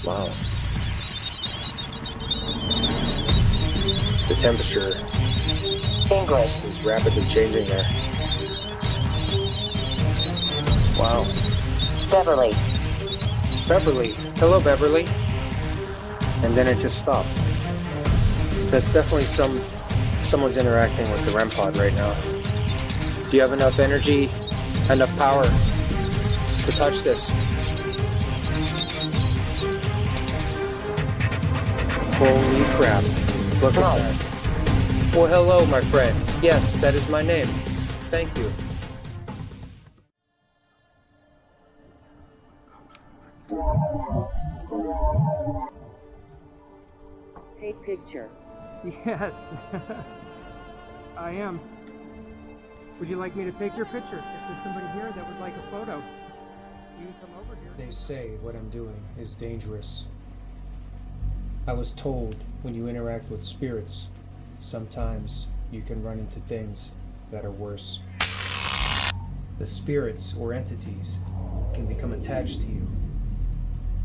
Wow. The temperature English. is rapidly changing there. Wow. Beverly. Beverly. Hello, Beverly. And then it just stopped. That's definitely someone's interacting with the REM pod right now. Do you have enough energy, enough power to touch this? Holy crap. Look at that. Well, hello, my friend. Yes, that is my name. Thank you. Take picture. Yes, I am. Would you like me to take your picture? If there's somebody here that would like a photo, you can come over here. They say what I'm doing is dangerous. I was told when you interact with spirits, sometimes you can run into things that are worse. The spirits or entities can become attached to you.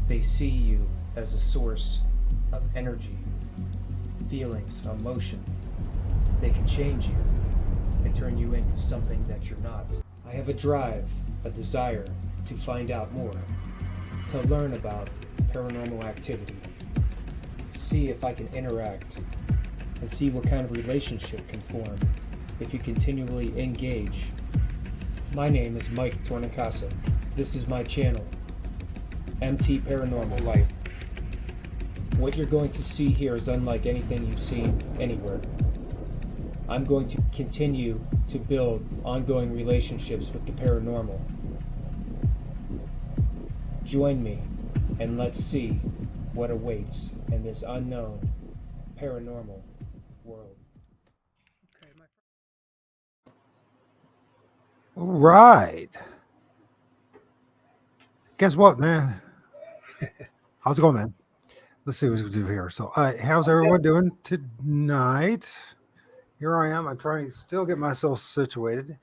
They see you as a source of energy, feelings, emotion. They can change you and turn you into something that you're not. I have a drive, a desire to find out more, to learn about paranormal activity, see if I can interact, and see what kind of relationship can form if you continually engage. My name is Mike Tornicasa. This is my channel, MT Paranormal Life. What you're going to see here is unlike anything you've seen anywhere. I'm going to continue to build ongoing relationships with the paranormal. Join me and let's see what awaits in this unknown paranormal world. Okay, my All right. Guess what, man? How's it going, man? Let's see what we can do here. So, how's everyone doing tonight? Here I am. I'm trying to still get myself situated.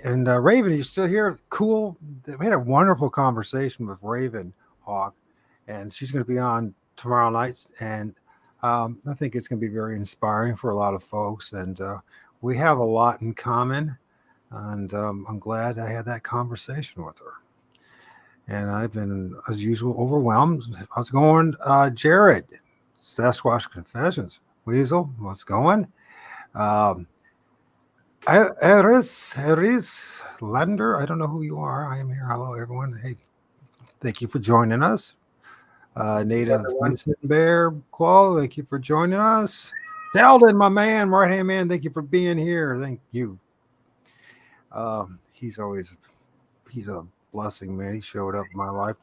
And Raven, are you still here? Cool. We had a wonderful conversation with Raven Hawk, and she's going to be on tomorrow night. And I think it's going to be very inspiring for a lot of folks. And we have a lot in common. And I'm glad I had that conversation with her. And I've been, as usual, overwhelmed. How's it going, Jared? Sasquatch Confessions. Weasel, what's going? Eris Lender, I don't know who you are. I am here. Hello, everyone. Hey, thank you for joining us. Native Winston Bear Claw, thank you for joining us. Sheldon, my man, right hand man, thank you for being here. Thank you. He's a blessing, man. He showed up in my life.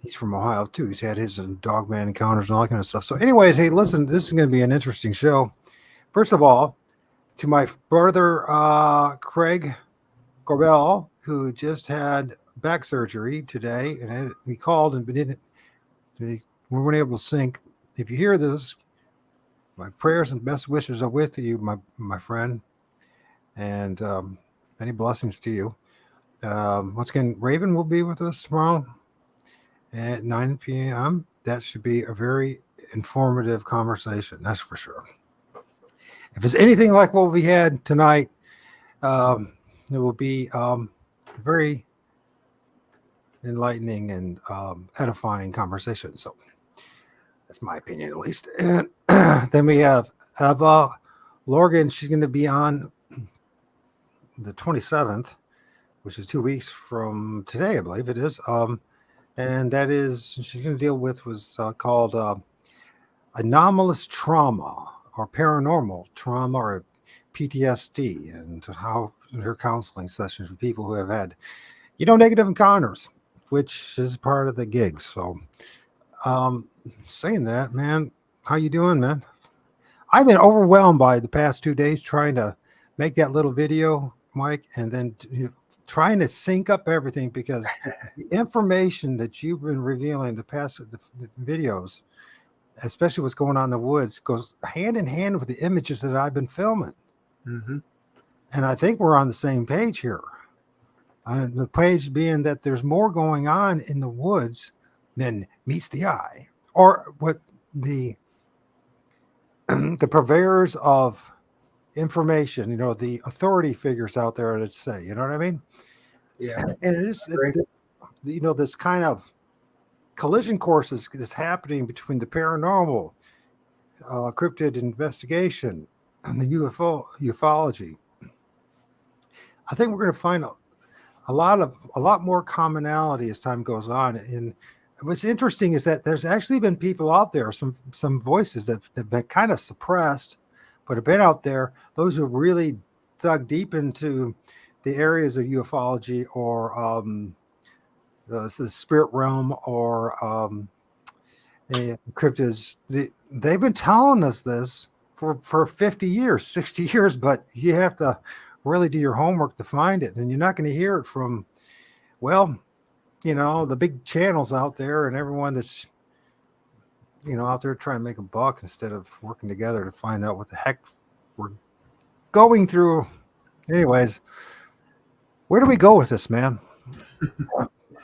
He's from Ohio too. He's had his dogman encounters and all that kind of stuff. So, anyways, hey, listen, this is going to be an interesting show. First of all, to my brother Craig Corbell, who just had back surgery today, and he called and we weren't able to sync. If you hear this, my prayers and best wishes are with you, my friend, and many blessings to you. Once again, Raven will be with us tomorrow at 9 p.m. That should be a very informative conversation, that's for sure. If it's anything like what we had tonight, it will be very enlightening and edifying conversation. So that's my opinion, at least. And then we have Eva Lorgan. She's going to be on the 27th, which is 2 weeks from today, I believe it is. And that is, she's going to deal with was called anomalous trauma or paranormal trauma or PTSD, and how her counseling sessions for people who have had, negative encounters, which is part of the gig. So saying that, man, how you doing, man? I've been overwhelmed by the past 2 days trying to make that little video, Mike, and then trying to sync up everything, because the information that you've been revealing the past the videos, especially what's going on in the woods, goes hand in hand with the images that I've been filming. Mm-hmm. And I think we're on the same page here. The page being that there's more going on in the woods then meets the eye, or what the the purveyors of information, the authority figures out there that say, you know what I mean? Yeah. And it is, this kind of collision course is happening between the paranormal, cryptid investigation, and the ufology. I think we're going to find a lot more commonality as time goes on. And what's interesting is that there's actually been people out there, some voices that have been kind of suppressed, but have been out there. Those who really dug deep into the areas of ufology or the spirit realm or cryptids. They've been telling us this for 50 years, 60 years, but you have to really do your homework to find it. And you're not going to hear it from, well, the big channels out there and everyone that's, out there trying to make a buck instead of working together to find out what the heck we're going through. Anyways, where do we go with this, man?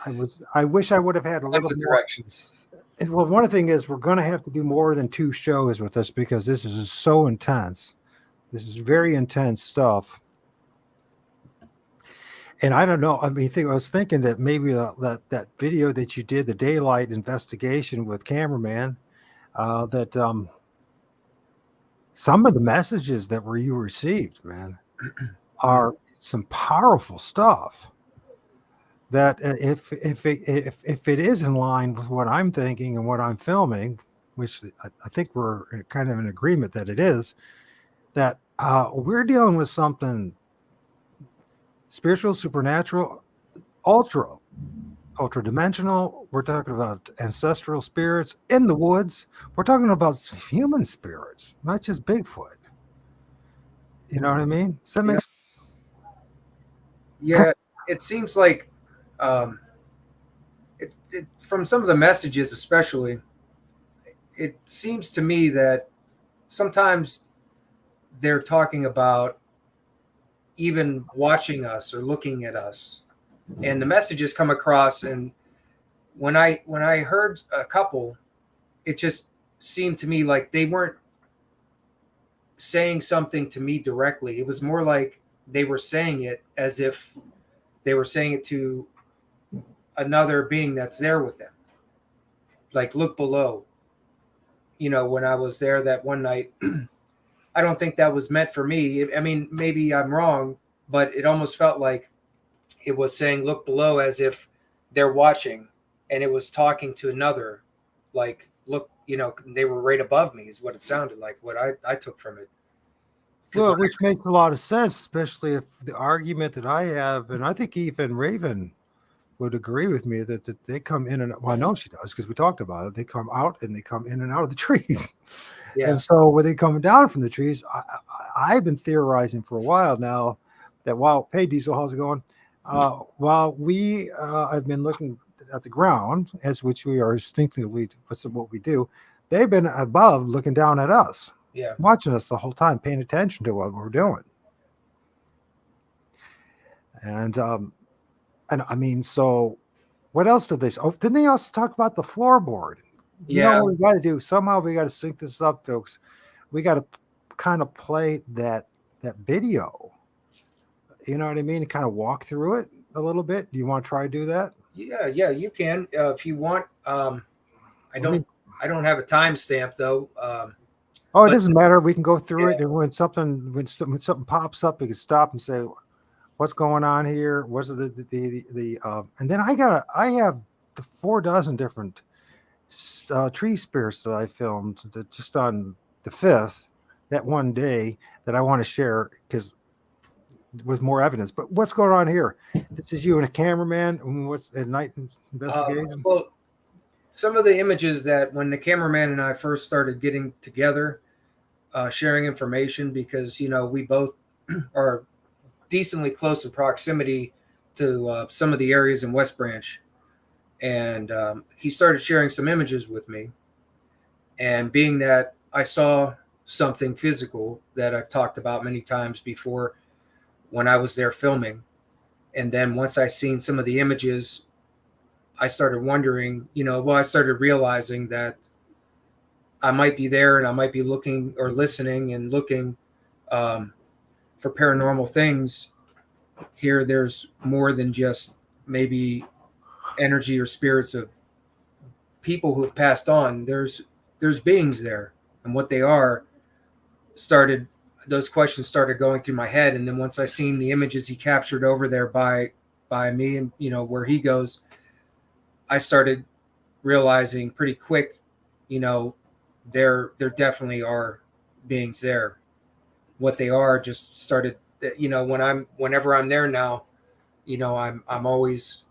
I wish I would have had a little more directions. Well, one thing is we're going to have to do more than 2 shows with this because this is so intense. This is very intense stuff. And I don't know. I mean, I was thinking that maybe that video that you did, the daylight investigation with cameraman, that some of the messages that you received, man, are some powerful stuff. That if it is in line with what I'm thinking and what I'm filming, which I think we're kind of in agreement that it is, that we're dealing with something spiritual, supernatural, ultra dimensional. We're talking about ancestral spirits in the woods. We're talking about human spirits, not just Bigfoot. You know what I mean? Does that make sense? Yeah, it seems like from some of the messages especially, it seems to me that sometimes they're talking about even watching us or looking at us, and the messages come across. And when I heard a couple, it just seemed to me like they weren't saying something to me directly. It was more like they were saying it as if they were saying it to another being that's there with them. Like, look below. When I was there that one night, I don't think that was meant for me. I mean, maybe I'm wrong, but it almost felt like it was saying, look below, as if they're watching, and it was talking to another, like, look, they were right above me is what it sounded like, what I took from it. Well, which makes a lot of sense, especially if the argument that I have, and I think even Raven would agree with me that they come in and, well, I know she does because we talked about it. They come out and they come in and out of the trees. Yeah. And so when they come down from the trees, I've been theorizing for a while now that while, hey, Diesel, how's it going? While we have been looking at the ground, as which we are instinctively, what we do, they've been above looking down at us. Yeah. Watching us the whole time, paying attention to what we're doing. And I mean, so what else did they say? Oh, didn't they also talk about the floorboard? You know what we got to do? Somehow we got to sync this up, folks. We got to kind of play that video. You know what I mean? And kind of walk through it a little bit. Do you want to try to do that? Yeah, you can if you want. I don't have a timestamp though. It doesn't matter. We can go through it, and when something pops up, we can stop and say, "What's going on here? What's the and then I have 4 dozen different tree spirits that I filmed just on the 5th that one day that I want to share because with more evidence. But what's going on here? This is you and a cameraman. And what's at night investigation? Well, some of the images that when the cameraman and I first started getting together, sharing information, because we both are decently close in proximity to some of the areas in West Branch, and he started sharing some images with me. And being that I saw something physical that I've talked about many times before when I was there filming, and then once I seen some of the images I started wondering, I started realizing that I might be there and I might be looking or listening and looking um, for paranormal things. Here, there's more than just maybe energy or spirits of people who have passed on. There's beings there, and what they are started. Those questions started going through my head, and then once I seen the images he captured over there by me, and where he goes, I started realizing pretty quick, you know, there definitely are beings there. What they are just started, whenever I'm there now, I'm always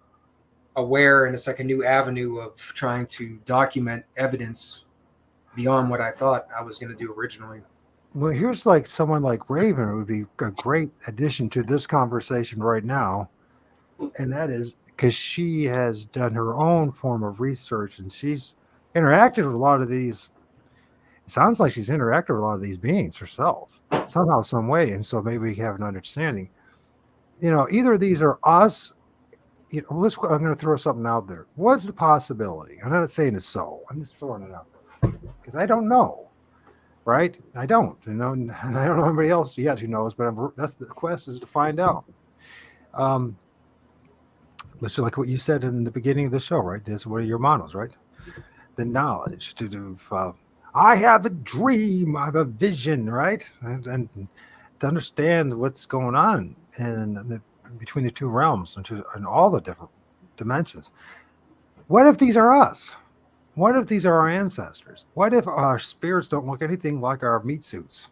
aware, and it's like a new avenue of trying to document evidence beyond what I thought I was going to do originally. Well, here's like someone like Raven would be a great addition to this conversation right now. And that is because she has done her own form of research and she's interacted with a lot of these. It sounds like she's interacted with a lot of these beings herself, somehow, some way. And so maybe we have an understanding. Either of these are us. I'm going to throw something out there. What's the possibility? I'm not saying it's so. I'm just throwing it out there because I don't know. Right? I don't, and I don't know anybody else yet who knows, but that's the quest is to find out. Let's like what you said in the beginning of the show, right? This is one of your models, right? The knowledge to do. I have a dream, I have a vision, right? And to understand what's going on and between the two realms and all the different dimensions. What if these are us? What if these are our ancestors? What if our spirits don't look anything like our meat suits?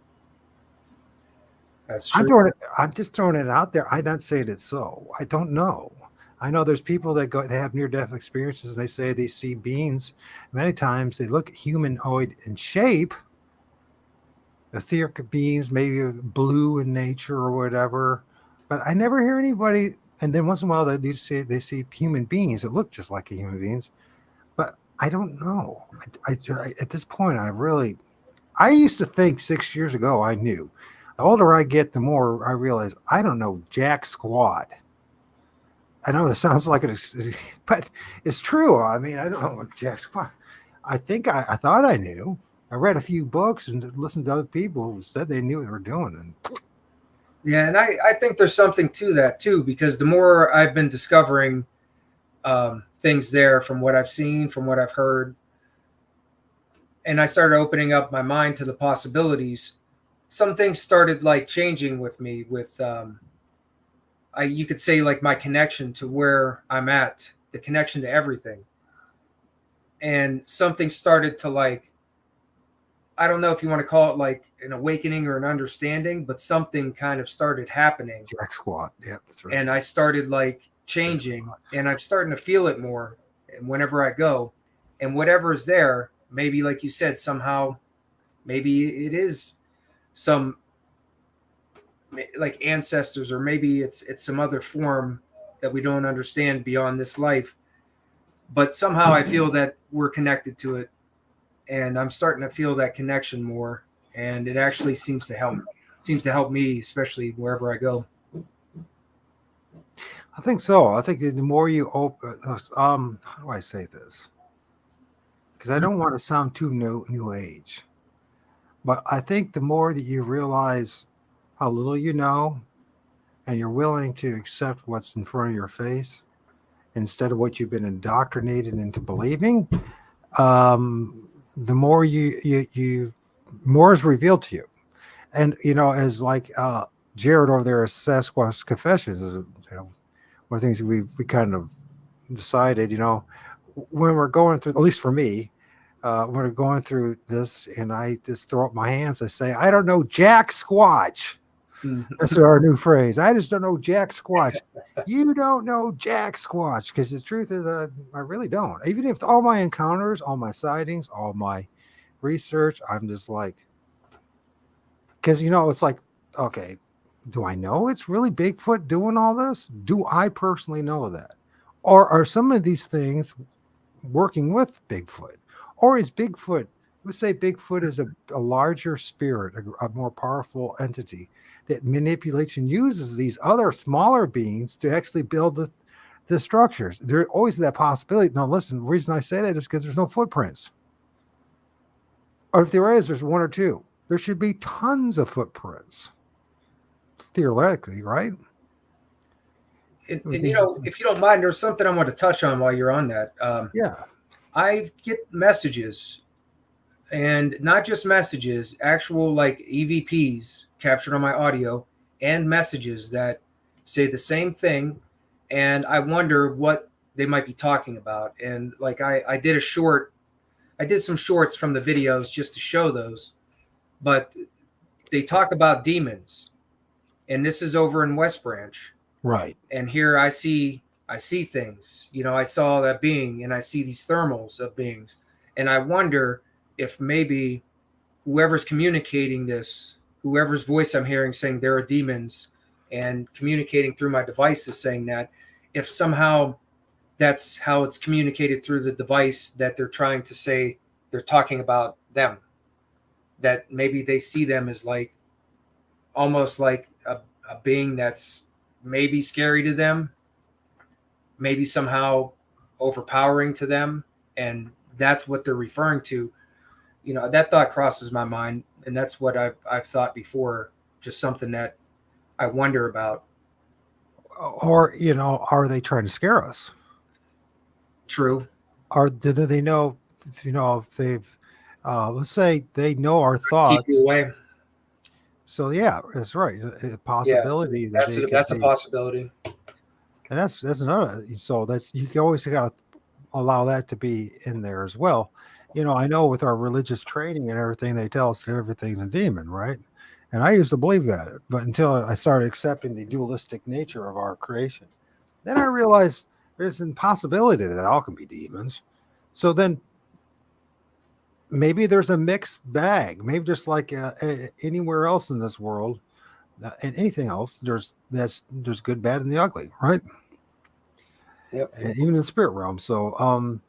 That's true. I'm just throwing it out there. I'm not saying it's so. I don't know. I know there's people that they have near-death experiences. And they say they see beings. Many times they look humanoid in shape, etheric beings, maybe blue in nature or whatever. But I never hear anybody. And then once in a while they see human beings that look just like human beings. But I don't know. I at this point, I used to think 6 years ago I knew. The older I get, the more I realize I don't know jack squat. I know this sounds like it, but it's true. I mean, I don't know jack squat. I think I thought I knew. I read a few books and listened to other people who said they knew what they were doing. And Yeah, and I think there's something to that too, because the more I've been discovering things there from what I've seen, from what I've heard, and I started opening up my mind to the possibilities, some things started like changing with me with you could say like my connection to where I'm at, the connection to everything. And something started to like, I don't know if you want to call it like an awakening or an understanding, but something kind of started happening. jack squat. Yeah, that's right. And I started like changing, and I'm starting to feel it more. And whenever I go, and whatever is there, maybe like you said, somehow, maybe it is some like ancestors, or maybe it's some other form that we don't understand beyond this life. But somehow I feel that we're connected to it, and I'm starting to feel that connection more, and it actually seems to help me, especially wherever I go. I think so. I think the more you open, how do I say this? Because I don't want to sound too new age, but I think the more that you realize how little you know, and you're willing to accept what's in front of your face instead of what you've been indoctrinated into believing, the more you more is revealed to you. And as like Jared over there at Sasquatch Confessions, one of the things we kind of decided, when we're going through, at least for me, when we're going through this, and I just throw up my hands, I say, I don't know jack squatch. That's our new phrase. I just don't know jack squatch. You don't know jack squatch, because the truth is, I really don't. Even if all my encounters, all my sightings, all my research, I'm just like, because it's like, okay, do I know it's really Bigfoot doing all this? Do I personally know that? Or are some of these things working with Bigfoot? Or is Bigfoot, let's say Bigfoot is a larger spirit, a more powerful entity that manipulates and uses these other smaller beings to actually build the structures. There's always that possibility. Now, listen, the reason I say that is because there's no footprints. Or if there is, there's one or two. There should be tons of footprints, theoretically, right? And if you don't mind, there's something I want to touch on while you're on that. Yeah. I get messages, and not just messages, actual like EVPs captured on my audio, and messages that say the same thing. And I wonder what they might be talking about. And like I did some shorts from the videos just to show those, but they talk about demons, and this is over in West Branch. Right. And here I see things. I saw that being, and I see these thermals of beings, and I wonder if maybe whoever's communicating this, whoever's voice I'm hearing saying there are demons and communicating through my devices saying that, if somehow that's how it's communicated through the device, that they're trying to say they're talking about them, that maybe they see them as like almost like a being that's maybe scary to them, maybe somehow overpowering to them, and that's what they're referring to. That thought crosses my mind, and that's what I've thought before, just something that I wonder about. Or, are they trying to scare us? True. Or do they know, if they've, let's say they know our thoughts. Keep you away. So yeah, that's right. A possibility That's a possibility. And that's another. So you always got to allow that to be in there as well. I know with our religious training and everything, they tell us that everything's a demon, right? And I used to believe that, but until I started accepting the dualistic nature of our creation, then I realized there's an possibility that all can be demons. So then maybe there's a mixed bag. Maybe just like anywhere else in this world and anything else, there's good, bad, and the ugly, right? Yep. And even in the spirit realm. So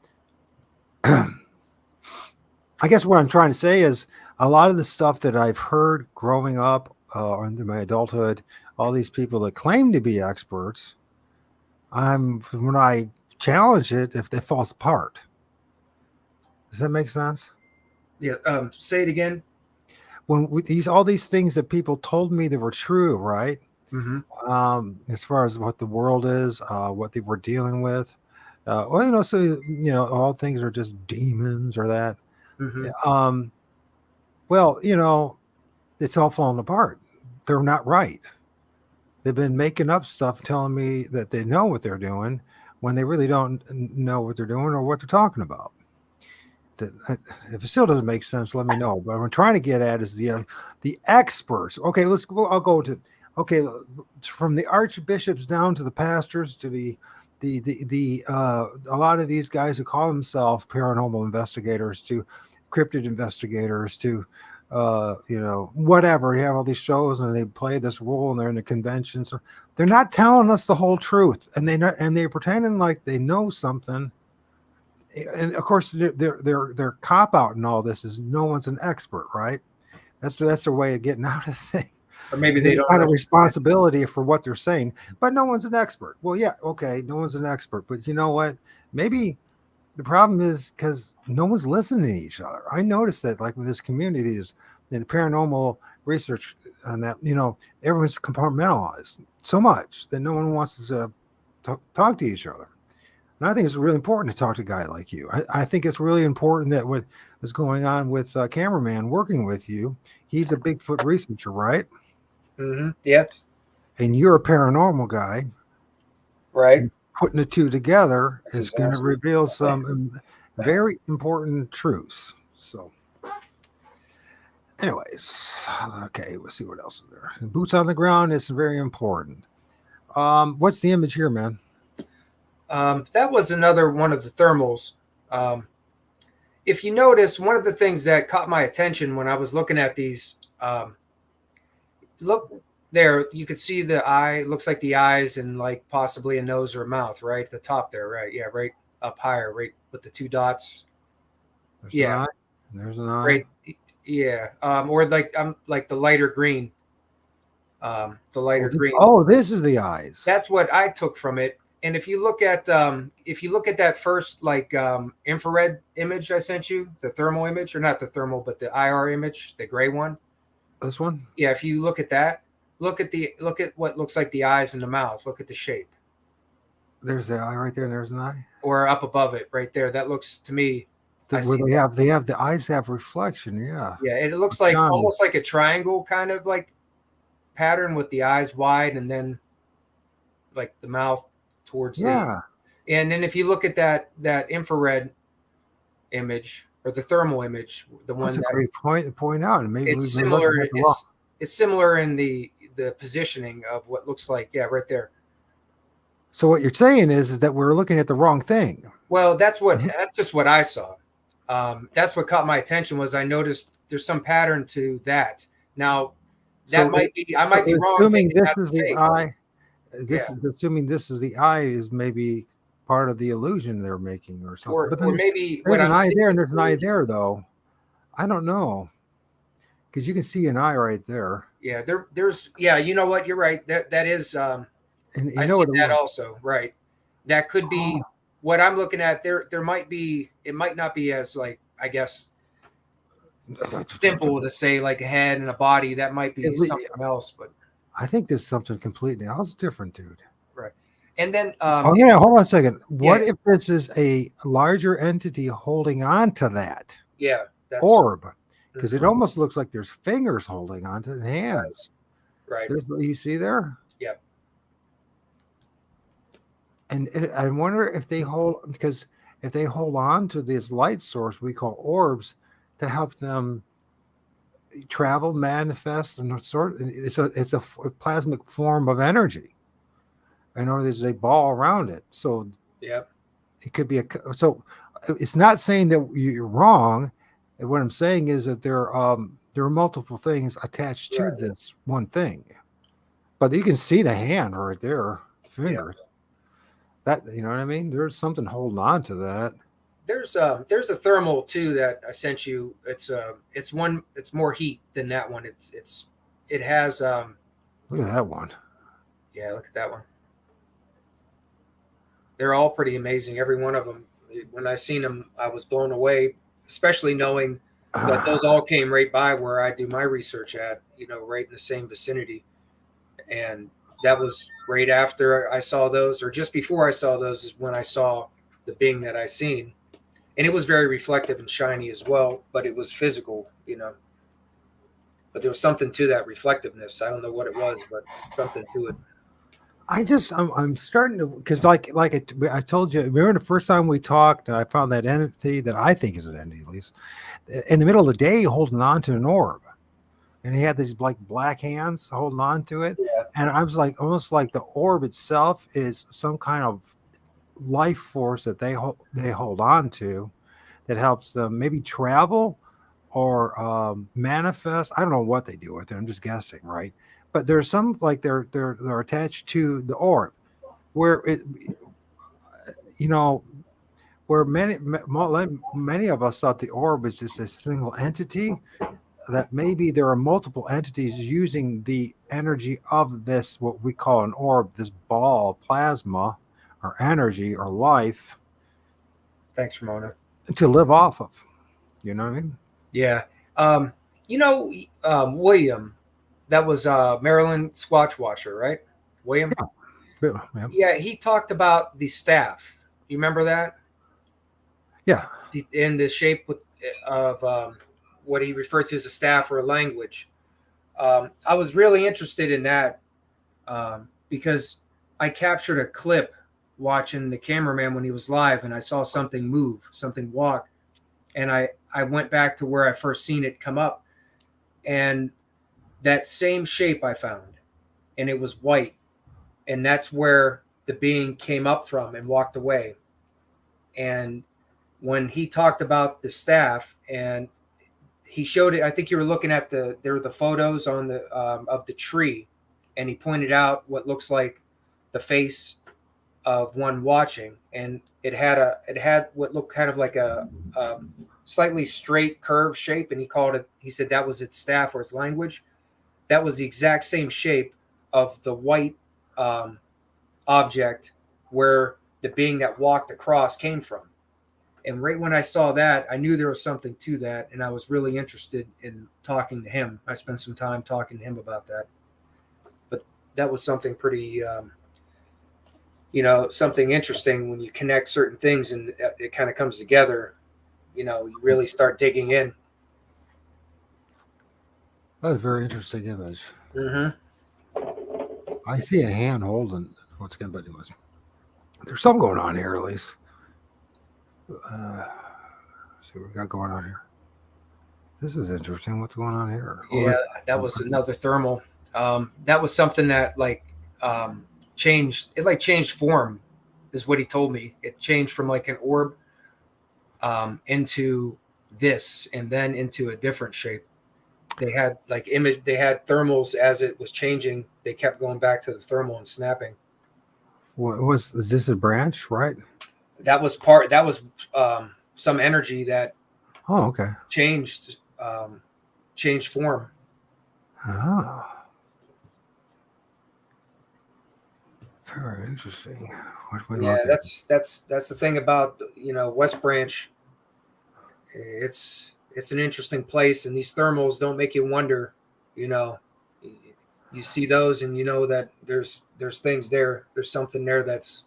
I guess what I'm trying to say is a lot of the stuff that I've heard growing up or in my adulthood, all these people that claim to be experts, when I challenge it, if it falls apart. Does that make sense? Yeah. Say it again. When all these things that people told me that were true, right? Mm-hmm. As far as what the world is, what they were dealing with, all things are just demons or that. Mm-hmm. Well, it's all falling apart. They're not right. They've been making up stuff, telling me that they know what they're doing when they really don't know what they're doing or what they're talking about. If it still doesn't make sense, let me know. But what I'm trying to get at is the experts. Okay, let's go. I'll go to from the archbishops down to the pastors to the a lot of these guys who call themselves paranormal investigators, to cryptid investigators, to whatever. You have all these shows and they play this role and they're in the conventions. They're not telling us the whole truth, and they're pretending like they know something. And of course, their cop out in all this is no one's an expert, right? That's their way of getting out of the thing. Or maybe they don't have a responsibility for what they're saying, but no one's an expert. Well, yeah, okay, no one's an expert, but you know what? Maybe the problem is because no one's listening to each other. I noticed that, like with this community, is the paranormal research, and that everyone's compartmentalized so much that no one wants to talk to each other. And I think it's really important to talk to a guy like you. I think it's really important that what is going on with cameraman working with you. He's a Bigfoot researcher, right? Mm-hmm. Yep. And you're a paranormal guy, right? And putting the two together is going to reveal some very important truths. So, anyways, okay, we'll see what else is there. Boots on the ground is very important. What's the image here, man? That was another one of the thermals. If you notice, one of the things that caught my attention when I was looking at these, look there, you could see the eye. It looks like the eyes and like possibly a nose or a mouth, right at the top there, right? Yeah, right up higher, right with the two dots. There's an eye. There's an eye. Right. Yeah. Or like the lighter green. The lighter green. Oh, this is the eyes. That's what I took from it. And if you look at that first like infrared image I sent you, the thermal image, or not the thermal, but the IR image, the gray one. This one? Yeah, if you look at that, look at what looks like the eyes and the mouth. Look at the shape. There's the eye right there, and there's an eye. Or up above it, right there. That looks to me. Where they have the eyes have reflection. Yeah. Yeah, it looks like almost like a triangle kind of like pattern with the eyes wide and then like the mouth towards yeah. And then if you look at that infrared image or the thermal image, the one That's a great point to point out, and maybe it's similar. It's similar in the positioning of what looks like, yeah, right there. So what you're saying is that we're looking at the wrong thing. Well, that's just what I saw. That's what caught my attention was I noticed there's some pattern to that. Now, I might be wrong. Assuming this is the eye. Assuming this is the eye is maybe part of the illusion they're making or something. But or maybe there's an eye there and there's an eye there though. I don't know. Because you can see an eye right there. Yeah, there's you know what, you're right. That is and you I know see that also, right. That could be what I'm looking at. There might be, it might not be as like, I guess, simple to say like a head and a body. That might be something else, but I think there's something completely else different, dude. Right. And then hold on a second. What if this is a larger entity holding on to that orb? Because it almost looks like there's fingers holding on to it, hands. Right. You see there? Yep. And I wonder if they hold on to this light source we call orbs to help them travel, manifest, and it's a plasmic form of energy. I know there's a ball around it, so it could be so. It's not saying that you're wrong. What I'm saying is that there are multiple things attached to this one thing, but you can see the hand right there, fingers. That, you know what I mean? There's something holding on to that. There's a thermal too that I sent you. It's more heat than that one. It has look at that one. Yeah, look at that one. They're all pretty amazing, every one of them. When I seen them, I was blown away, especially knowing that those all came right by where I do my research at, right in the same vicinity. And that was right after I saw those, or just before I saw those is when I saw the being that I seen. And it was very reflective and shiny as well, but it was physical, But there was something to that reflectiveness. I don't know what it was, but something to it. I'm starting to, because like I told you, remember the first time we talked, I found that entity that I think is an entity, at least, in the middle of the day holding on to an orb. And he had these like black hands holding on to it. Yeah. And I was like, almost like the orb itself is some kind of life force that they hold on to that helps them maybe travel or manifest. I don't know what they do with it. I'm just guessing, right? But there's some like they're attached to the orb, where where many of us thought the orb is just a single entity. That maybe there are multiple entities using the energy of this, what we call an orb, this ball of plasma or energy or life. Thanks, Ramona. To live off of. You know what I mean? Yeah. William, that was Maryland Squatch Watcher, right? William? Yeah, he talked about the staff. You remember that? Yeah. In the shape of what he referred to as a staff or a language. I was really interested in that because I captured a clip watching the cameraman when he was live, and I saw something move, something walk, and I went back to where I first seen it come up, and that same shape I found, and it was white, and that's where the being came up from and walked away. And when he talked about the staff and he showed it, I think you were looking at there were the photos on the of the tree, and he pointed out what looks like the face of one watching, and it had what looked kind of like a slightly straight curved shape, and he said that was its staff or its language. That was the exact same shape of the white object where the being that walked across came from. And right when I saw that, I knew there was something to that, and I was really interested in talking to him. I spent some time talking to him about that. But that was something pretty, something interesting when you connect certain things and it kind of comes together. You really start digging in. That's a very interesting image. Mm-hmm. I see a hand holding once again, but anyways, there's something going on here at least. See what we got going on here. This is interesting. What's going on here? Yeah, that was another thermal. That was something that changed. It changed form, is what he told me. It changed from like an orb into this, and then into a different shape. They had They had thermals as it was changing. They kept going back to the thermal and snapping. Is this a branch, right? That was some energy that okay. changed form. Oh. Very interesting. That's the thing about West Branch. It's an interesting place, and these thermals don't make you wonder. You see those, and that there's things there. There's something there that's.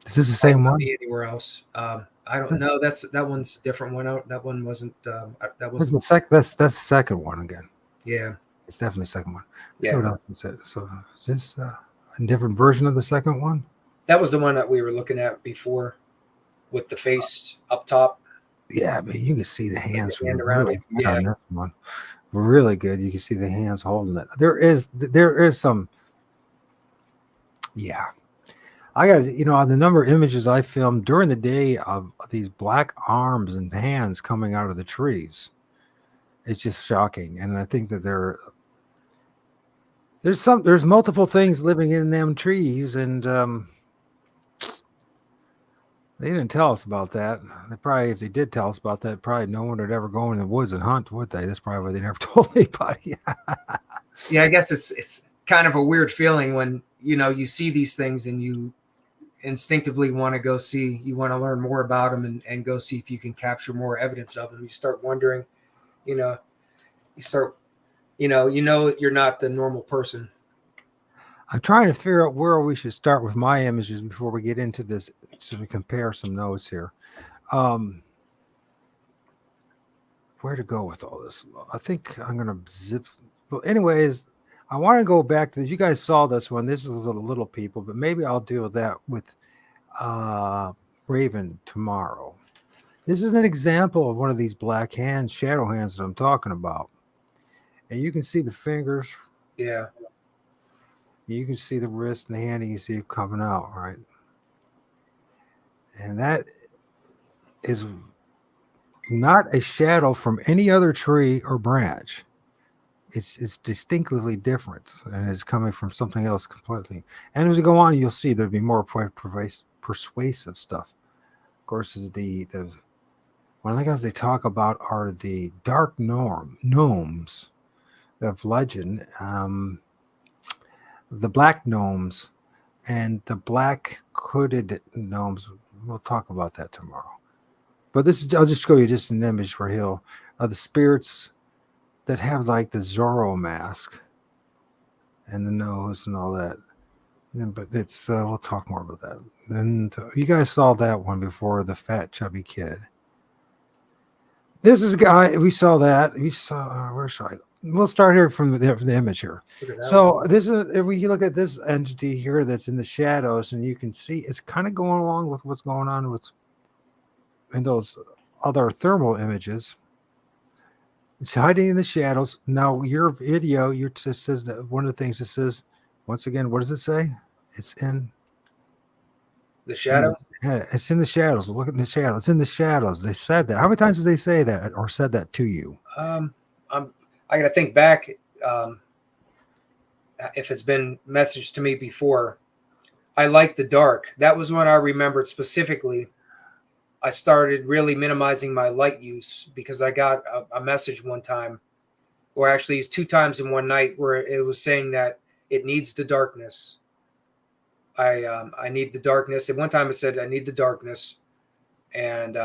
Is this the same one? Anywhere else? I don't know. That one's a different one. That one wasn't. That was that's the second one again. Yeah, it's definitely the second one. Yeah. So, so is this a different version of the second one? That was the one that we were looking at before, with the face up top. Yeah, but you can see the hands from around it. Yeah, on this one. Really good. You can see the hands holding it. There is some. Yeah. I got, the number of images I filmed during the day of these black arms and hands coming out of the trees. It's just shocking. And I think that there's multiple things living in them trees. And they didn't tell us about that. If they did tell us about that, probably no one would ever go in the woods and hunt, would they? That's probably why they never told anybody. Yeah, I guess it's kind of a weird feeling when, you see these things and you instinctively want to go see, you want to learn more about them and go see if you can capture more evidence of them. You start wondering, you're not the normal person. I'm trying to figure out where we should start with my images before we get into this, so we compare some notes here. Where to go with all this? I think I'm going to zip. Well, anyways, I want to go back to, you guys saw this one. This is the little people, but maybe I'll deal with that with Raven tomorrow. This is an example of one of these black hands, shadow hands that I'm talking about. And you can see the fingers. Yeah. You can see the wrist and the hand, and you see it coming out, right? And that is not a shadow from any other tree or branch. It's distinctly different, and it's coming from something else completely. And as we go on, you'll see there'll be more persuasive stuff. Of course, is one of the guys they talk about are the dark gnomes of legend, the black gnomes, and the black hooded gnomes. We'll talk about that tomorrow. But I'll just show you just an image for Hill of the spirits that have like the Zorro mask and the nose and all that. But it's we'll talk more about that. And you guys saw that one before, the fat chubby kid. This is a guy, we saw that. We saw where should I go? We'll start here from the image here. So this is, if we look at this entity here that's in the shadows, and you can see it's kind of going along with what's going on in those other thermal images. It's hiding in the shadows. Now, your video, just says that one of the things it says, once again, what does it say? It's in the shadow. It's in the shadows. Look at the shadows. It's in the shadows. They said that. How many times did they say that or said that to you? I got to think back if it's been messaged to me before. I like the dark. That was when I remembered specifically. I started really minimizing my light use because I got a message one time, or actually it's 2 times in one night, where it was saying that it needs the darkness. I need the darkness. At one time it said I need the darkness, and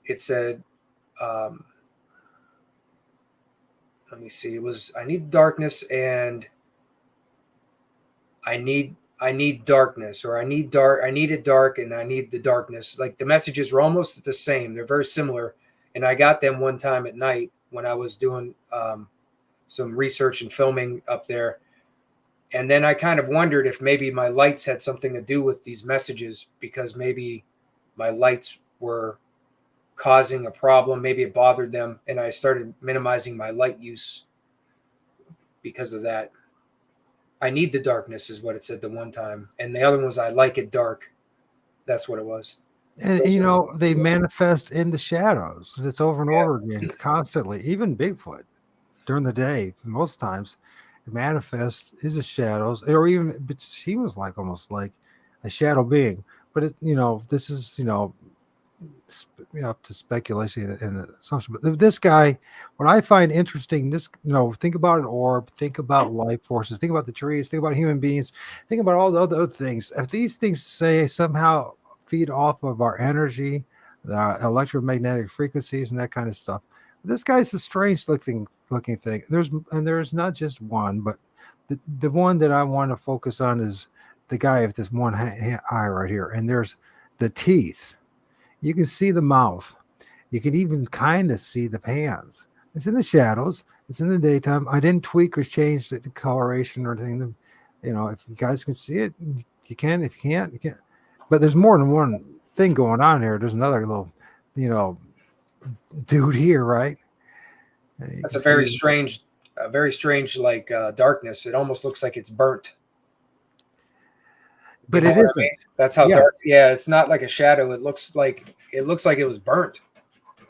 it said, let me see, it was I need darkness and I need darkness, or I need it dark and I need the darkness. Like the messages were almost the same. They're very similar. And I got them one time at night when I was doing some research and filming up there. And then I kind of wondered if maybe my lights had something to do with these messages, because maybe my lights were causing a problem. Maybe it bothered them. And I started minimizing my light use because of that. I need the darkness is what it said the one time. And the other one was I like it dark. That's what it was. And they manifest in the shadows. It's over and over again constantly. Even Bigfoot during the day, most times, it manifests is the shadows, or even but he was like almost like a shadow being. But this is up to speculation and assumption. But this guy, what I find interesting, think about an orb, think about life forces, think about the trees, think about human beings, think about all the other things. If these things somehow feed off of our energy, the electromagnetic frequencies and that kind of stuff, this guy's a strange looking thing. There's not just one, but the one that I want to focus on is the guy with this one eye right here, and there's the teeth. You can see the mouth. You can even kind of see the hands. It's in the shadows. It's in the daytime. I didn't tweak or change the coloration or anything. If you guys can see it, you can. If you can't, you can't. But there's more than one thing going on here. There's another little, dude here, right? That's a very strange like darkness. It almost looks like it's burnt. But it isn't. I mean? That's how dark. Yeah, it's not like a shadow. It looks like it was burnt.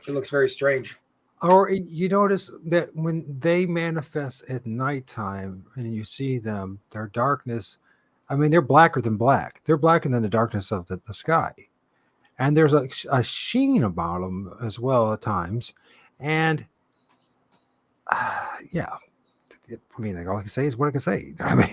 It looks very strange. Or you notice that when they manifest at nighttime and you see them, their darkness, I mean, they're blacker than black. They're blacker than the darkness of the sky. And there's a sheen about them as well at times. And yeah, I mean, all I can say is what I can say. I mean,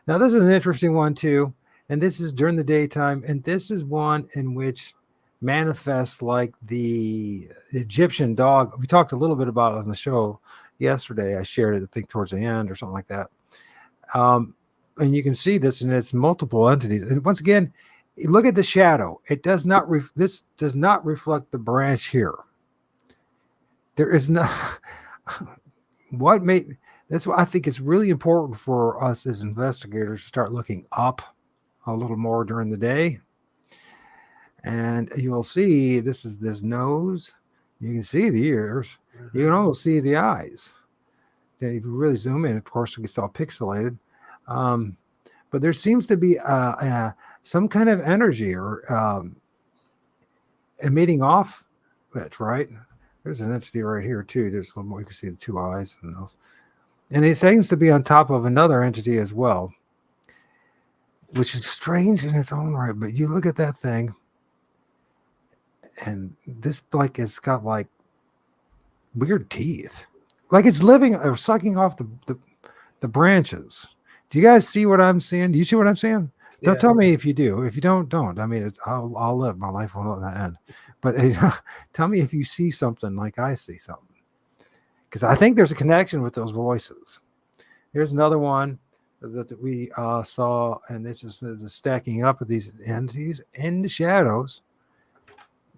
now, this is an interesting one, too, and this is during the daytime, and this is one in which manifests like the Egyptian dog. We talked a little bit about it on the show yesterday. I shared it, I think, towards the end or something like that. And you can see this, and it's multiple entities. And once again, look at the shadow. It does not. This does not reflect the branch here. There is not. That's why I think it's really important for us as investigators to start looking up a little more during the day. And you'll see this is this nose. You can see the ears. You can almost see the eyes. Then if you really zoom in, of course, we get all pixelated. But there seems to be some kind of energy or emitting off it, right? There's an entity right here, too. There's a little more. You can see the two eyes and those. And it seems to be on top of another entity as well, which is strange in its own right. But you look at that thing, and this it's got like weird teeth, like it's living or sucking off the branches. Do you guys see what I'm seeing? Do you see what I'm saying? Yeah. Don't tell me if you do. If you don't. I mean, I'll live. My life will not end. But tell me if you see something like I see something. Because I think there's a connection with those voices. Here's another one that we saw, and it's just stacking up of these entities in the shadows.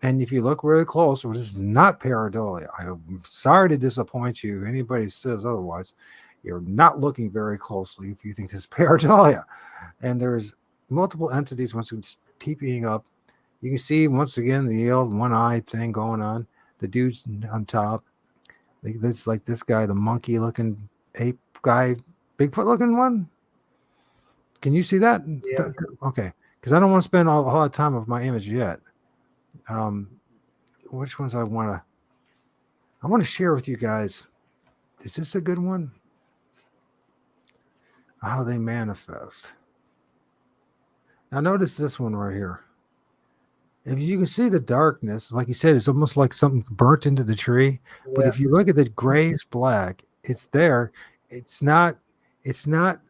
And if you look really close, this is not pareidolia. I'm sorry to disappoint you. Anybody says otherwise, you're not looking very closely if you think this is pareidolia. And there's multiple entities once it's TPing up. You can see once again the old one-eyed thing going on. The dude's on top. It's like this guy, the monkey-looking ape guy, Bigfoot-looking one. Can you see that? Yeah. Okay, because I don't want to spend a whole lot of time with my image yet. Which ones I want to share with you guys. Is this a good one? How they manifest. Now notice this one right here. If you can see the darkness, like you said, it's almost like something burnt into the tree. Yeah. But if you look at the grayish black, it's there. It's not it's not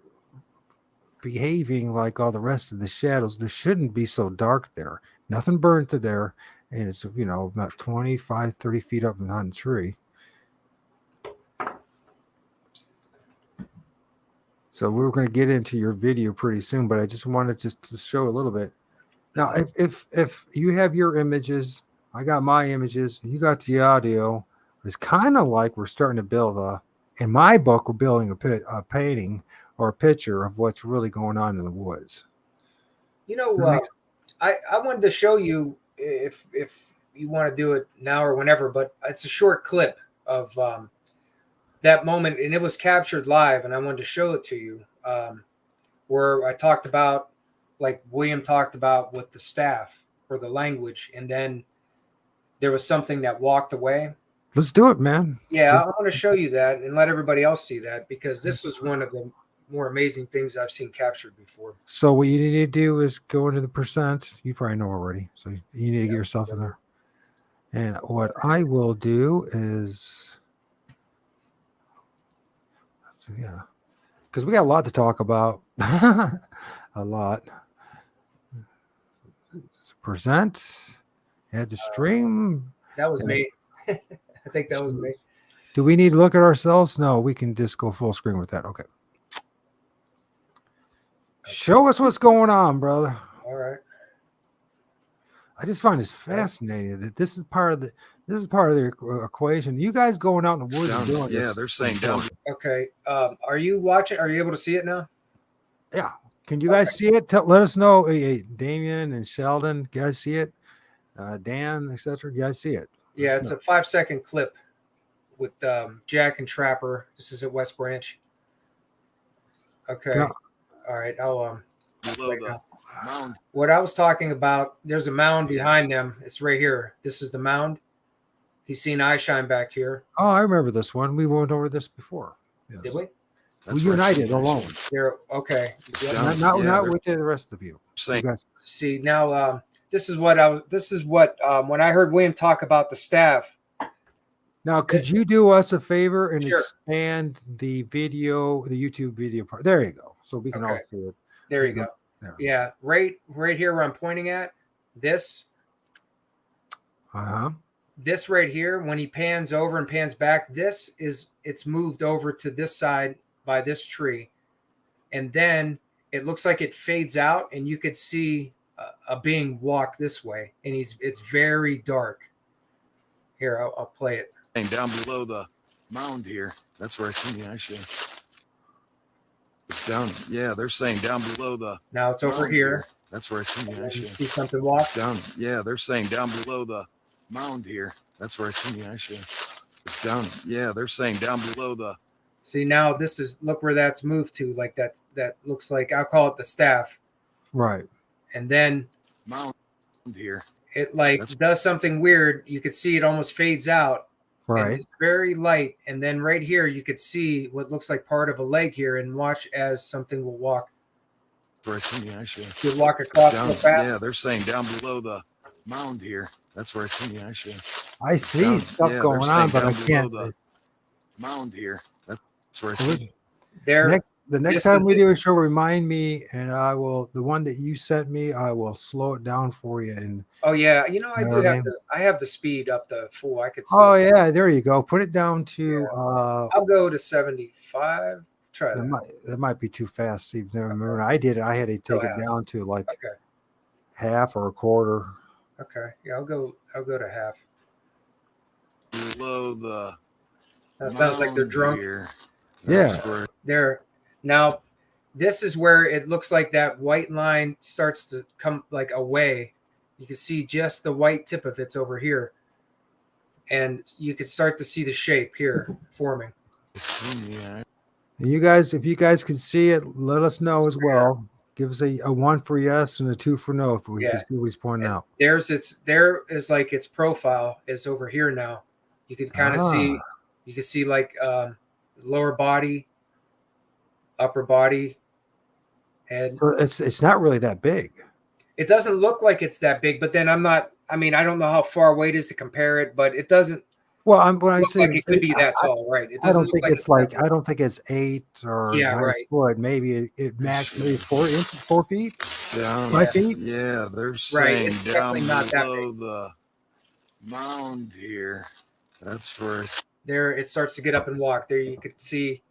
behaving like all the rest of the shadows. There shouldn't be so dark there. Nothing burned to there. And it's, about 25, 30 feet up behind the tree. So we're going to get into your video pretty soon, but I just wanted to show a little bit. Now, if you have your images, I got my images, you got the audio, it's kind of like we're starting to build in my book, we're building a painting or a picture of what's really going on in the woods. I wanted to show you if you want to do it now or whenever, but it's a short clip of that moment, and it was captured live, and I wanted to show it to you, where I talked about, like William talked about with the staff or the language, and then there was something that walked away. Let's do it, man. Yeah, I want to show you that and let everybody else see that, because this was one of the more amazing things I've seen captured before. So what you need to do is go into the percent. You probably know already. So you need to get yourself in there. And what I will do is, yeah, because we got a lot to talk about. A lot. Present. Add the stream. That was me. I think that was me. Do we need to look at ourselves? No, we can just go full screen with that. Okay. Show us what's going on, brother. All right. I just find this fascinating that this is part of the equation. You guys going out in the woods and doing this. They're saying down. Okay. Are you watching? Are you able to see it now? Yeah. Can you guys see it? Let us know. Hey, Damien and Sheldon, you guys see it? Dan, etc. You guys see it? Yeah, it's a 5-second clip with Jack and Trapper. This is at West Branch. Okay. Yeah. All right. I'll Below the mound. What I was talking about, there's a mound behind them. It's right here. This is the mound. He's seen eye shine back here. Oh, I remember this one. We went over this before. Yes. Did we? Well, you and I did alone. There. Okay. Not with the rest of you. Saying You guys- See now, this is what when I heard William talk about the staff. Now, could you do us a favor and Sure. expand the video, the YouTube video part? There you go. So we can all Okay. see it. There you go. There. Yeah, right here where I'm pointing at. This right here, when he pans over and pans back, it's moved over to this side by this tree, and then it looks like it fades out, and you could see a being walk this way, and it's very dark. Here, I'll play it. down below the mound here. That's where I see the eye shine. It's down. Yeah, they're saying down below the. Now it's over mound here. That's where I see the eye You shine. see something walk. Down. Yeah, they're saying down below the mound here. That's where I see the eye shine. It's down. Yeah, they're saying down below the. See, now look where that's moved to, like that looks like, I'll call it the staff. Right. And then Mound here. it does something weird. You could see it almost fades out. And Right. it's very light. And then right here, you could see what looks like part of a leg here, and watch as something will walk. That's where I see the eye shine. You'll walk across Down. so fast. Yeah, they're saying down below the mound here. That's where I see the eye shine. I see Down. stuff Yeah, going they're on, saying but I down can't. below the mound here. That's where I see. There, The next time we do a show, remind me, and I will. The one that you sent me, I will slow it down for you. And oh yeah, I You do know what I have mean? I have the speed up the full. I could see oh it. yeah, there you go. Put it down to. I'll go to 75. Try that. That might be too fast. Even though when I did it, I had to take it half. down to like Okay. half or a quarter. Okay. Yeah, I'll go to half. Below the. That sounds like they're mound drunk. here. Yeah. That's where There. Now, this is where it looks like that white line starts to come like away. You can see just the white tip of it's over here. And you could start to see the shape here forming. Yeah. And you guys, if you guys can see it, let us know as well. Give us a 1 for yes and a 2 for no if we can see what he's pointing out. There is like its profile is over here now. You can kind of see, you can see like lower body, upper body, head. So it's not really that big. It doesn't look like it's that big, but then I don't know how far away it is to compare it, but it doesn't. Well, when I Look say like it could be that tall, right? It I doesn't don't look think like it's it's that like tall. I don't think it's 8 or Yeah, 9 right. foot. Maybe it max maybe 4 inches, 4 feet, Down, 5 Yeah, feet. yeah, they're right. saying It's down definitely not that below big. the mound here. That's where There, it starts to get up and walk. There, you could see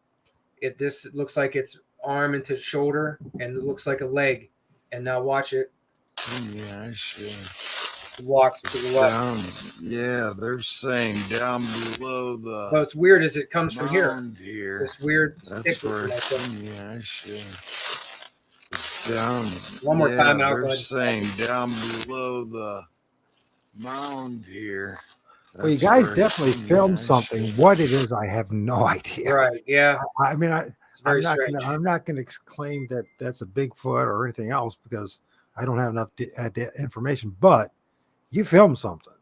it. This looks like its arm into shoulder, and it looks like a leg. And now watch it. yeah, I see. It walks to the left. Down, yeah, they're saying down below the What's weird is it comes from here. mound here. This weird stick That's where looking like this. yeah, I see. Down, One more yeah, time, and I'll go they're ahead and stop. saying down below the mound here. Well, you That's guys where definitely yeah, filmed I something. see. What it is, I have no idea. Right? Yeah, I mean, it's very strange. I'm not gonna claim that that's a Bigfoot or anything else because I don't have enough information. But you filmed something,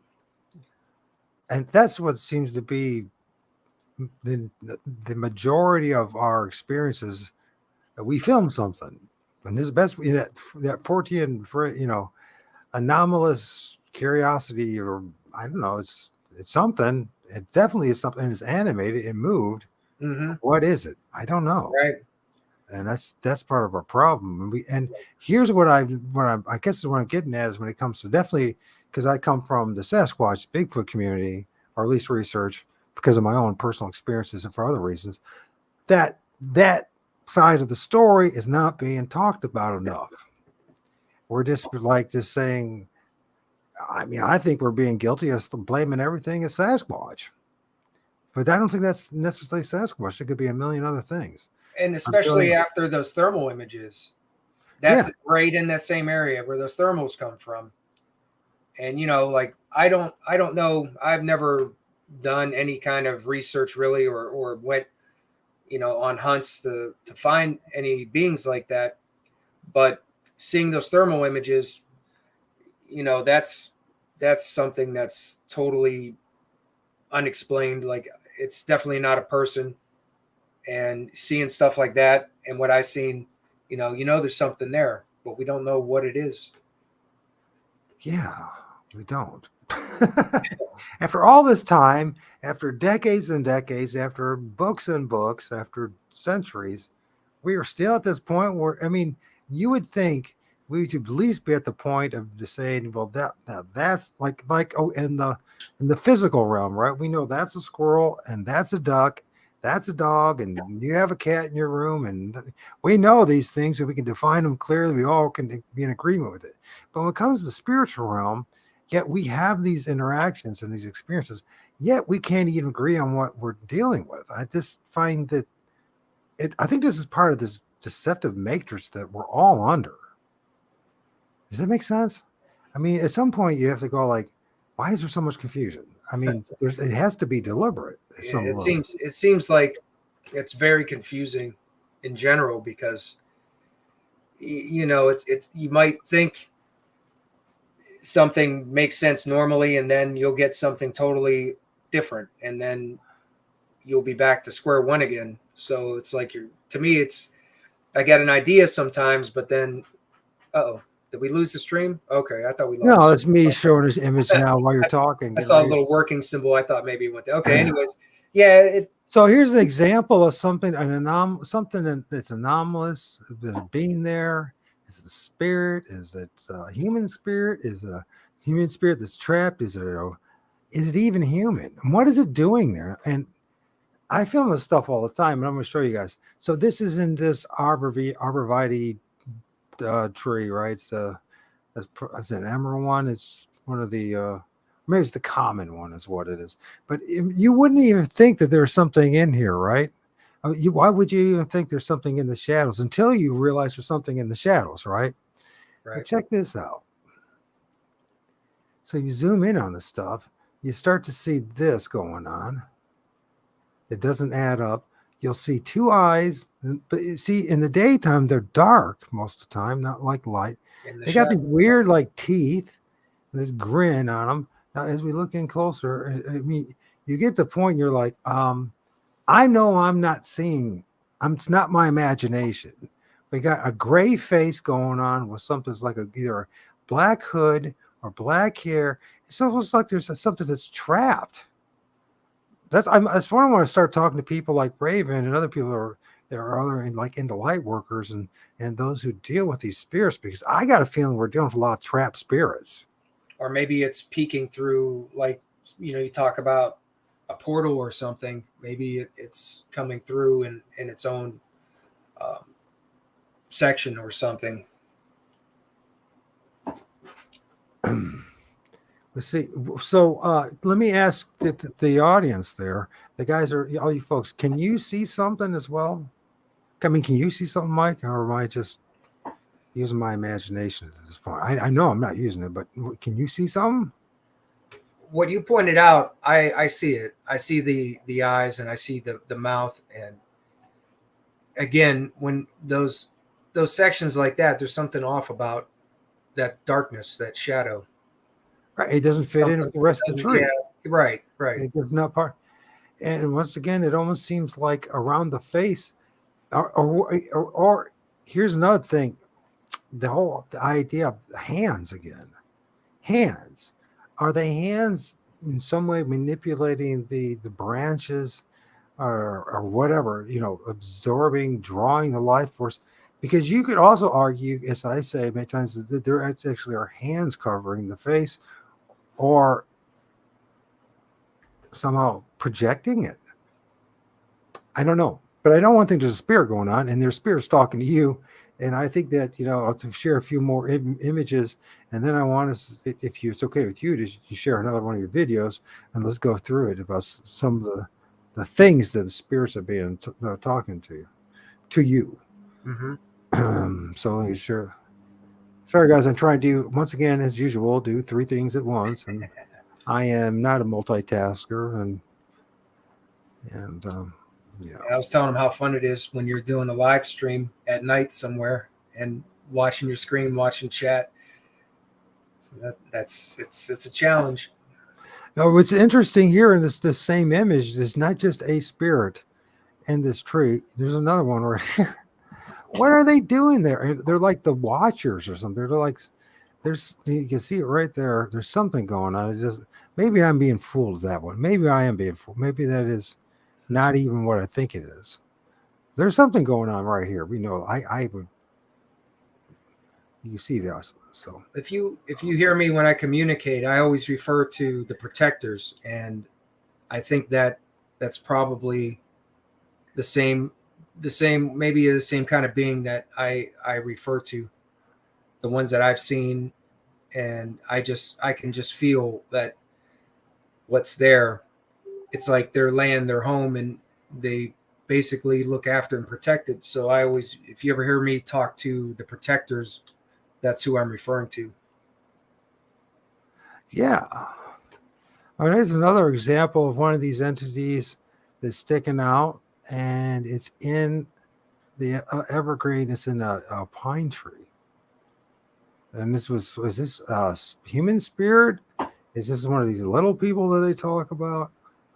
and that's what seems to be the majority of our experiences. We filmed something, and this best that Fortean, anomalous curiosity, or I don't know, it's something. It definitely is something. It's animated. It moved. Mm-hmm. What is it? I don't know. Right. And that's part of our problem. And here's what I guess what I'm getting at is when it comes to definitely because I come from the Sasquatch Bigfoot community, or at least research because of my own personal experiences and for other reasons, that side of the story is not being talked about enough. We're just saying, I mean, I think we're being guilty of blaming everything as Sasquatch. But I don't think that's necessarily Sasquatch. It could be a million other things. And especially after those thermal images, that's right in that same area where those thermals come from. And like I don't know. I've never done any kind of research really, or went on hunts to find any beings like that. But seeing those thermal images, that's something that's totally unexplained. Like it's definitely not a person. And seeing stuff like that and what I've seen, there's something there, but we don't know what it is. Yeah, we don't. After all this time, after decades and decades, after books and books, after centuries, we are still at this point where, I mean, you would think we should at least be at the point of just saying, well, that's like in the physical realm, right? We know that's a squirrel and that's a duck. That's a dog, and you have a cat in your room, and we know these things, and we can define them clearly. We all can be in agreement with it. But when it comes to the spiritual realm, yet we have these interactions and these experiences, yet we can't even agree on what we're dealing with. I just find that I think this is part of this deceptive matrix that we're all under. Does that make sense? I mean, at some point you have to go like, why is there so much confusion? I mean, it has to be deliberate. It seems like it's very confusing in general because it's you might think something makes sense normally, and then you'll get something totally different, and then you'll be back to square one again. So it's like to me, I get an idea sometimes, but then, did we lose the stream? Okay, I thought we lost. No, it's me showing this image now while you're talking. I saw a little working symbol. I thought maybe it went there. Okay, anyways, yeah. So here's an example of something that's anomalous. Being there, is it a spirit? Is it a human spirit? Is it a human spirit that's trapped? Is it even human? And what is it doing there? And I film this stuff all the time, and I'm going to show you guys. So this is in this arborvitae tree, right? It's an emerald one. It's one of the maybe it's the common one is what it is. But you wouldn't even think that there's something in here, right? Why would you even think there's something in the shadows until you realize there's something in the shadows, right? Right. But check this out. So you zoom in on the stuff, you start to see this going on. It doesn't add up. You'll see two eyes, but you see in the daytime they're dark most of the time, not like light. They got these weird like teeth and this grin on them. Now, as we look in closer, I mean, you get to the point you're like, I know I'm not seeing. It's not my imagination. We got a gray face going on with something that's like either a black hood or black hair. It's almost like there's something that's trapped. That's why I want to start talking to people like Raven and other people that are other like into light workers and those who deal with these spirits, because I got a feeling we're dealing with a lot of trapped spirits. Or maybe it's peeking through, like, you talk about a portal or something. Maybe it's coming through in its own um, section or something. Let's see. So let me ask the audience there. The guys are all you folks. Can you see something as well? I mean, can you see something, Mike, or am I just using my imagination at this point? I know I'm not using it, but can you see something? What you pointed out, I see it. I see the eyes, and I see the mouth. And again, when those sections like that, there's something off about that darkness, that shadow. Right. It doesn't fit in with the rest of the tree. Yeah, right. It does not part. And once again, it almost seems like around the face, or here's another thing: the idea of hands again. Hands, are they hands in some way manipulating the branches, or whatever, absorbing, drawing the life force? Because you could also argue, as I say many times, that there actually are hands covering the face, or somehow projecting it. I don't know, but I don't think there's a spirit going on, and there's spirits talking to you. And I think that I'll share a few more images, and then I want us, if it's okay with you, to share another one of your videos, and let's go through it about some of the things that the spirits are being talking to you. Mm-hmm. So let me share. Sorry, guys, I'm trying to do, once again, as usual, do 3 things at once, and I am not a multitasker, and I was telling them how fun it is when you're doing a live stream at night somewhere and watching your screen, watching chat. So it's a challenge. Now, what's interesting here in this same image is not just a spirit in this tree. There's another one right here. What are they doing there? They're like the watchers or something. They're like, you can see it right there. There's something going on. It doesn't. Maybe I'm being fooled with that one. Maybe I am being fooled. Maybe that is not even what I think it is. There's something going on right here. We know. I would. You see this. So if you hear me when I communicate, I always refer to the protectors, and I think that's probably the same, maybe the same kind of being that I refer to, the ones that I've seen, and I can just feel that what's there. It's like they're laying their home, and they basically look after and protect it. So I always, if you ever hear me talk to the protectors, that's who I'm referring to. Yeah. All right, here's another example of one of these entities that's sticking out, and it's in the evergreen. It's in a pine tree. And was this human spirit? Is this one of these little people that they talk about?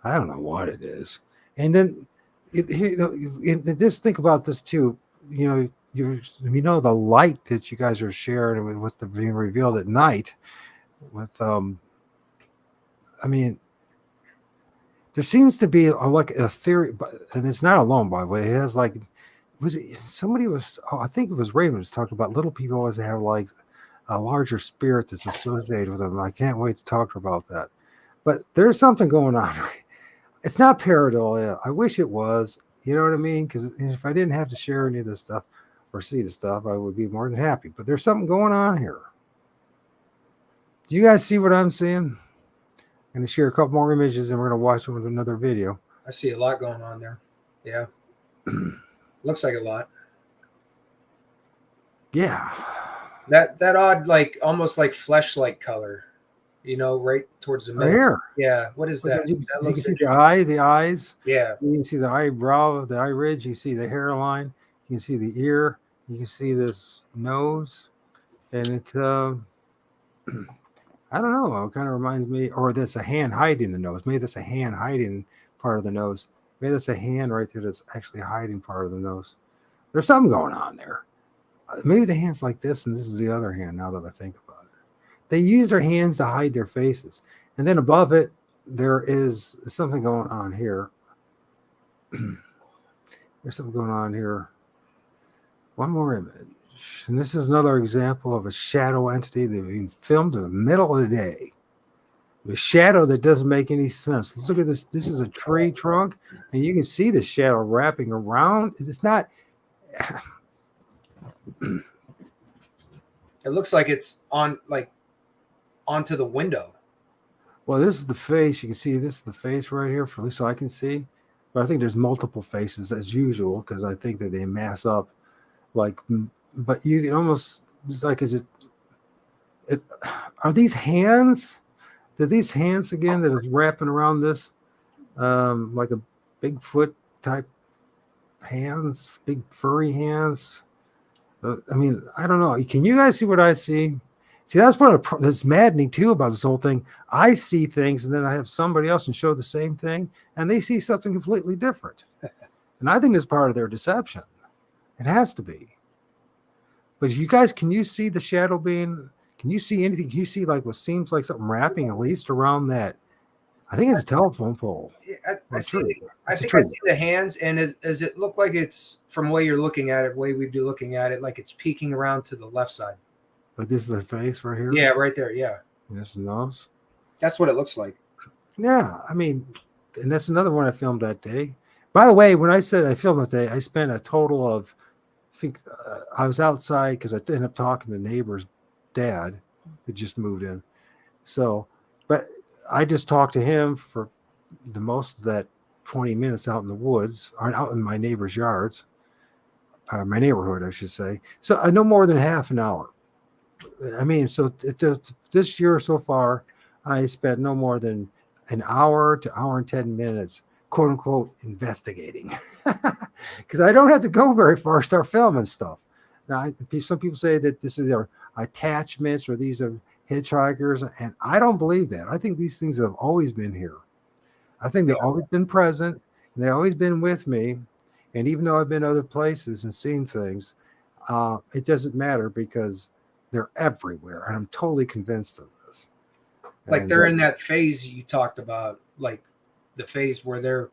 I don't know what it is. And then, just think about this too. You the light that you guys are sharing with what's being revealed at night. With I mean, there seems to be like a theory, and it's not alone, by the way. It has like, I think it was Raven was talking about little people always have like a larger spirit that's associated with them. I can't wait to talk to her about that. But there's something going on. It's not pareidolia. I wish it was. You know what I mean? Because if I didn't have to share any of this stuff or see the stuff, I would be more than happy. But there's something going on here. Do you guys see what I'm seeing? I'm going to share a couple more images, and we're going to watch with another video. I see a lot going on there. Yeah. Looks like a lot. Yeah. That odd, like almost like flesh-like color, right towards the middle. Right here. Yeah. What is that? You can see the eyes. Yeah. You can see the eyebrow, the eye ridge. You see the hairline. You can see the ear. You can see this nose. And it's, I don't know. It kind of reminds me, or that's a hand hiding the nose. Maybe that's a hand hiding part of the nose. Maybe that's a hand right there that's actually hiding part of the nose. There's something going on there. Maybe the hand's like this, and this is the other hand, now that I think about it. They use their hands to hide their faces. And then above it, there is something going on here. There's something going on here. One more image. And this is another example of a shadow entity that being filmed in the middle of the day. The shadow that doesn't make any sense. Let's look at this. This is a tree trunk, and you can see the shadow wrapping around. It's not. It looks like it's on like onto the window. Well, this is the face. You can see this is the face right here, for at least so I can see. But I think there's multiple faces as usual because I think that they mass up. Like, but you can almost like, is it? Are these hands? Are these hands again that is wrapping around this, like a Bigfoot type hands, big furry hands? I mean, I don't know. Can you guys see what I see? See, that's that's maddening too about this whole thing. I see things, and then I have somebody else and show the same thing, and they see something completely different. And I think it's part of their deception. It has to be. But you guys, can you see the shadow being? Can you see anything? Can you see like what seems like something wrapping at least around that? I think it's a telephone pole. I think I see the hands, and does it look like it's from the way you're looking at it, way we'd be looking at it, like it's peeking around to the left side. Like this is the face right here? Yeah, right there. Yeah. This is the nose? That's what it looks like. Yeah. I mean, and that's another one I filmed that day. By the way, when I said I filmed that day, I spent a total of, I think I was outside because I ended up talking to the neighbor's dad that just moved in. So, but I just talked to him for the most of that 20 minutes out in the woods, or out in my neighbor's yards, my neighborhood, I should say. So no more than half an hour. I mean, so this year so far, I spent no more than an hour to hour and 10 minutes, quote unquote, investigating. Because I don't have to go very far to start filming stuff. Now, some people say that this is their attachments or these are hitchhikers, and I don't believe that. I think these things have always been here. I think they've always been present, and they've always been with me. And even though I've been other places and seen things, it doesn't matter because they're everywhere, and I'm totally convinced of this. Like they're in that phase you talked about, like the phase where they're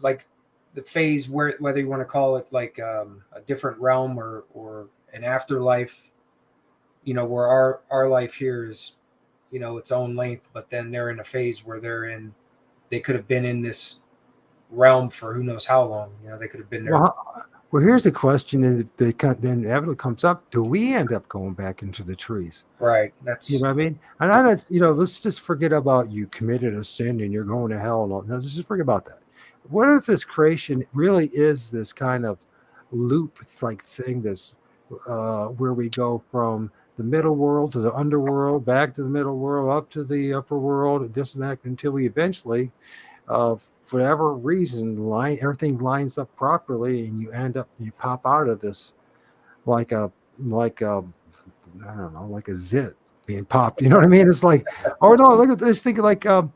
like the phase where, whether you want to call it like a different realm or an afterlife, you know, where our life here is, you know, its own length, but then they're in a phase where they could have been in this realm for who knows how long. You know, they could have been there. Well, here's the question that then inevitably comes up: do we end up going back into the trees? Right. That's, you know what I mean. And I'm not, you know, let's just forget about you committed a sin and you're going to hell. No, let's just forget about that. What if this creation really is this kind of loop-like thing? This where we go from the middle world to the underworld, back to the middle world, up to the upper world, this and that, until we eventually, for whatever reason, everything lines up properly, and you pop out of this like a I don't know, like a zit being popped. You know what I mean? It's like, oh no, look at this. Think like a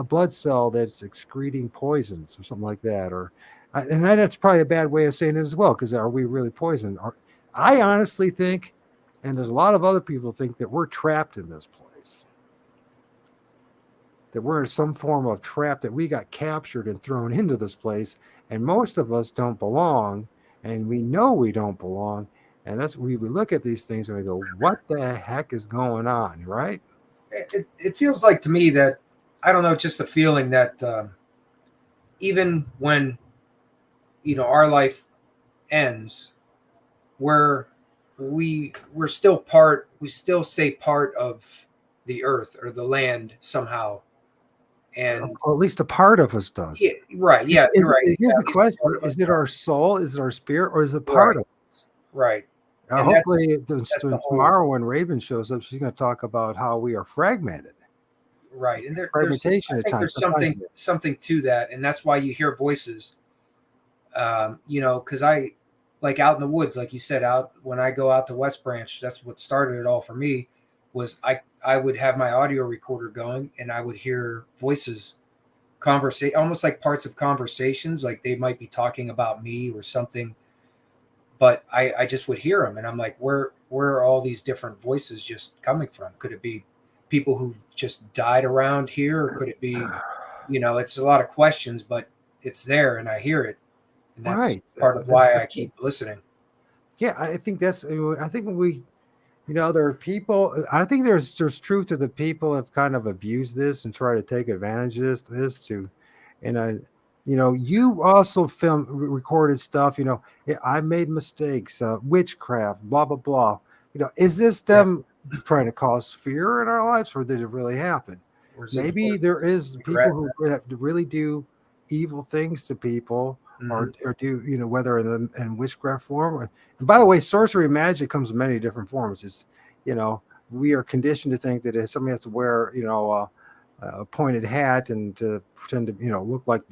blood cell that's excreting poisons or something like that, and that's probably a bad way of saying it as well. Because are we really poisoned? I honestly think, and there's a lot of other people think, that we're trapped in this place. That we're in some form of trap, that we got captured and thrown into this place, and most of us don't belong, and we know we don't belong, and that's we look at these things and we go, what the heck is going on, right? It feels like to me that, I don't know, just a feeling that even when, you know, our life ends, we're still we still stay part of the earth or the land somehow. And or at least a part of us does. Yeah, right. Yeah, you're right. Here's the question: is it our soul? Is it our spirit? Or is it part of us? Right. Hopefully, tomorrow when Raven shows up, she's going to talk about how we are fragmented. Right, and fragmentation. There's something to that, and that's why you hear voices. You know, because I, like out in the woods, like you said, out when I go out to West Branch, that's what started it all for me. Was I would have my audio recorder going, and I would hear voices, almost like parts of conversations, like they might be talking about me or something. But I just would hear them, and I'm like, where are all these different voices just coming from? Could it be people who just died around here, or could it be, it's a lot of questions, but it's there and I hear it, and that's Right. part of why I keep listening. Yeah, I think that's. I think when we, there are people. I think there's truth to the people have kind of abused this and try to take advantage of this to, and you also recorded stuff. Yeah, I made mistakes, witchcraft, blah blah blah. Is this them trying to cause fear in our lives, or did it really happen? Maybe there is people who really do evil things to people, or do whether in witchcraft form. And by the way, sorcery magic comes in many different forms. It's we are conditioned to think that if somebody has to wear a pointed hat and to pretend to look like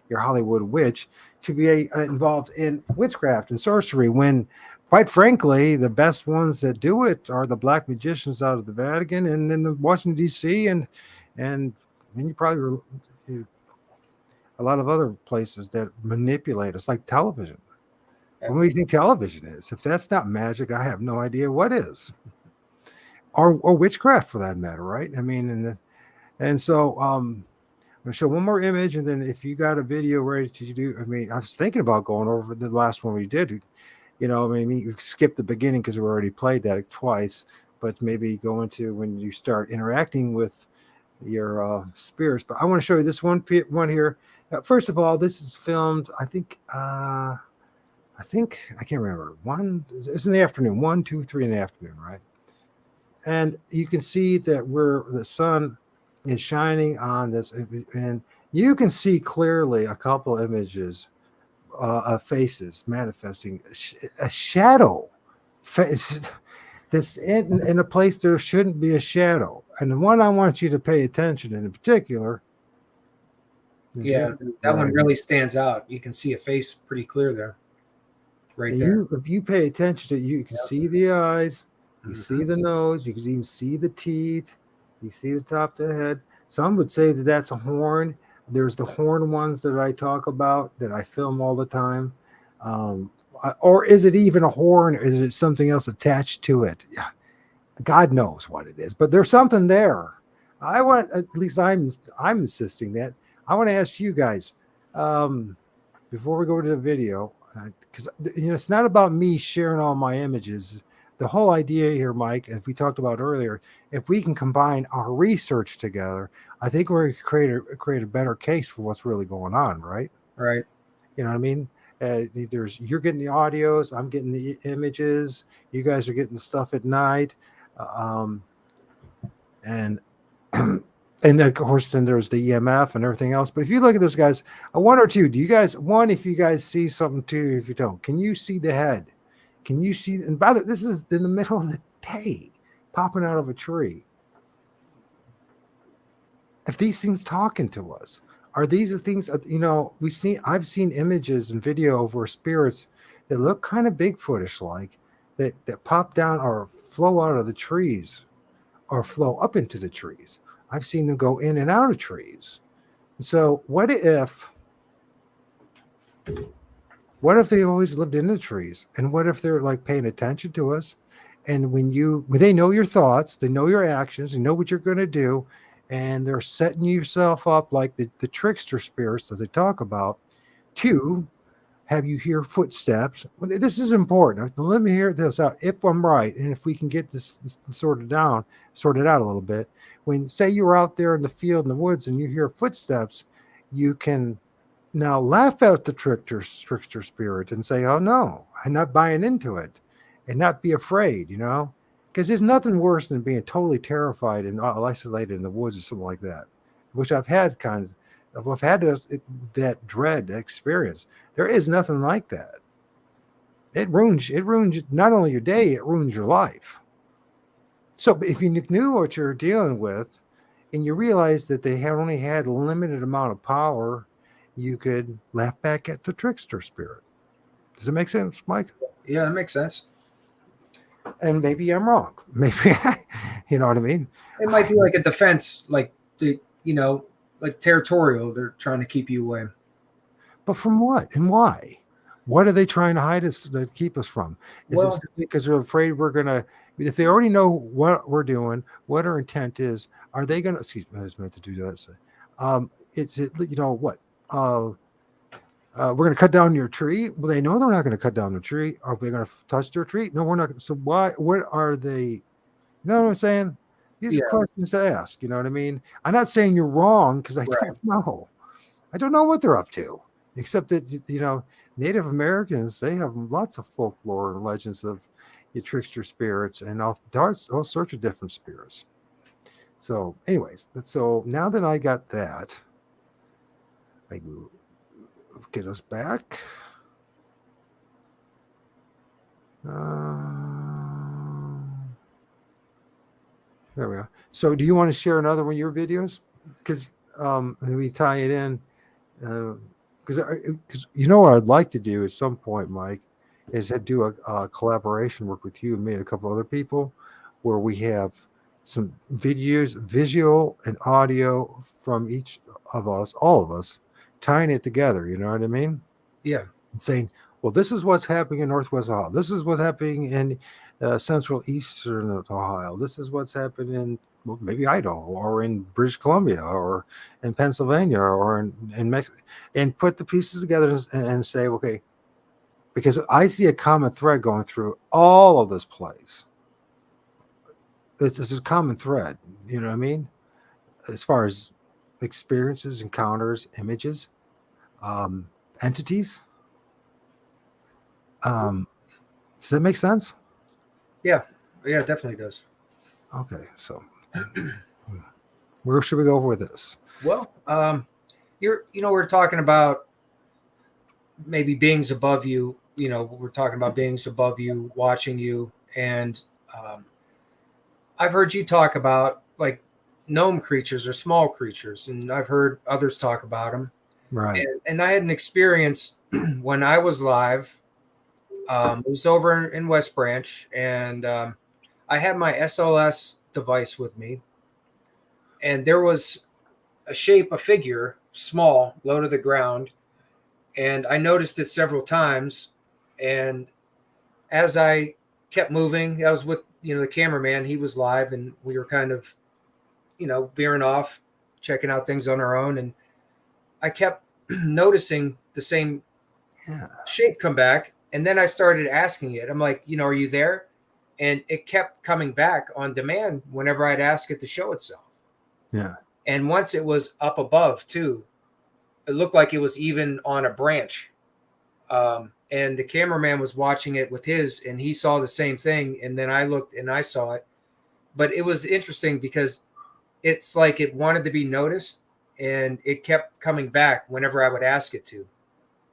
your Hollywood witch to be involved in witchcraft and sorcery, when quite frankly the best ones that do it are the black magicians out of the Vatican and in the Washington D.C. and you probably a lot of other places that manipulate us, like television. What do you think television is? If that's not magic, I have no idea what is, or witchcraft for that matter, right? I mean, and so I'm going to show one more image, and then if you got a video ready to do, I was thinking about going over the last one we did. You skip the beginning because we already played that twice, but maybe go into when you start interacting with your spirits. But I want to show you this one here. First of all, this is filmed. I think I can't remember. It was in the afternoon. 1, 2, 3 in the afternoon, right? And you can see that where the sun is shining on this, and you can see clearly a couple images of faces manifesting a shadow face that's in a place there shouldn't be a shadow. And the one I want you to pay attention in particular. Yeah, that one really stands out. You can see a face pretty clear there. Right there. If you pay attention to it, you can see the eyes, you see the nose, you can even see the teeth, you see the top of the head. Some would say that that's a horn. There's the horn ones that I talk about that I film all the time. Or is it even a horn? Or is it something else attached to it? Yeah, God knows what it is, but there's something there. At least I'm insisting that. I want to ask you guys, before we go to the video, because it's not about me sharing all my images. The whole idea here, Mike, as we talked about earlier, if we can combine our research together, I think we're going to create a better case for what's really going on, right? Right. You know what I mean? You're getting the audios, I'm getting the images, you guys are getting the stuff at night, and then of course then there's the EMF and everything else. But if you look at this, guys, one or two, if you guys see something too, if you don't, can you see the head? Can you see? And by the way, this is in the middle of the day, popping out of a tree. If these things talking to us, are these the things I've seen images and video of where spirits that look kind of Bigfootish like that pop down or flow out of the trees or flow up into the trees. I've seen them go in and out of trees. So what if they always lived in the trees? And what if they're like paying attention to us? And when they know your thoughts, they know your actions, they know what you're going to do, and they're setting yourself up like the trickster spirits that they talk about to have you hear footsteps. This is important. Let me hear this out. If I'm right, and if we can get this sorted out a little bit, when say you're out there in the field in the woods and you hear footsteps, you can now laugh at the trickster spirit and say, "Oh no, I'm not buying into it," and not be afraid. Because there's nothing worse than being totally terrified and isolated in the woods or something like that, which I've had I've had that dread experience. There is nothing like that. It ruins not only your day, it ruins your life. So if you knew what you're dealing with and you realize that they only had a limited amount of power, you could laugh back at the trickster spirit. Does it make sense, Mike? Yeah, that makes sense. And maybe I'm wrong. Maybe, you know what I mean? It might be like a defense, like like territorial. They're trying to keep you away. But from what and why? What are they trying to hide us to keep us from? Is it Well, simply because they're afraid we're gonna? If they already know what we're doing, what our intent is, are they gonna? Excuse me, I just meant to do that. It's what? Uh, we're going to cut down your tree. Well, they know they're not going to cut down the tree. Are we going to touch their tree? No, we're not. So why? What are they? You know what I'm saying? These are yeah, questions to ask. You know what I mean? I'm not saying you're wrong because I right. don't know. I don't know what they're up to, except that Native Americans, they have lots of folklore and legends of trickster spirits and all sorts of different spirits. So, anyways, so now that I got that, I will get us back. There we go. So, do you want to share another one of your videos? Because we tie it in. Because what I'd like to do at some point, Mike, is to do a collaboration work with you and me and a couple other people, where we have some videos, visual and audio from each of us, all of us, tying it together. You know what I mean? Yeah. And saying, well, this is what's happening in Northwest Ohio. This is what's happening in Central Eastern Ohio. This is what's happening in maybe Idaho or in British Columbia or in Pennsylvania or in Mexico, and put the pieces together and say, okay, because I see a common thread going through all of this place. It's a common thread, you know what I mean? As far as experiences, encounters, images, entities. Does that make sense? Yeah, it definitely does. Okay, so where should we go with this? Well, we're talking about maybe beings above you. We're talking about beings above you, watching you, and I've heard you talk about like gnome creatures or small creatures, and I've heard others talk about them. Right. And I had an experience when I was live. It was over in West Branch, and I had my SLS device with me, and there was a figure, small, low to the ground, and I noticed it several times. And as I kept moving, I was with the cameraman. He was live, and we were kind of veering off, checking out things on our own, and I kept noticing the same shape come back. And then I started asking it. I'm like, are you there? And it kept coming back on demand whenever I'd ask it to show itself. Yeah. And once it was up above too, it looked like it was even on a branch. And the cameraman was watching it with his, and he saw the same thing. And then I looked and I saw it. But it was interesting because it's like it wanted to be noticed, and it kept coming back whenever I would ask it to.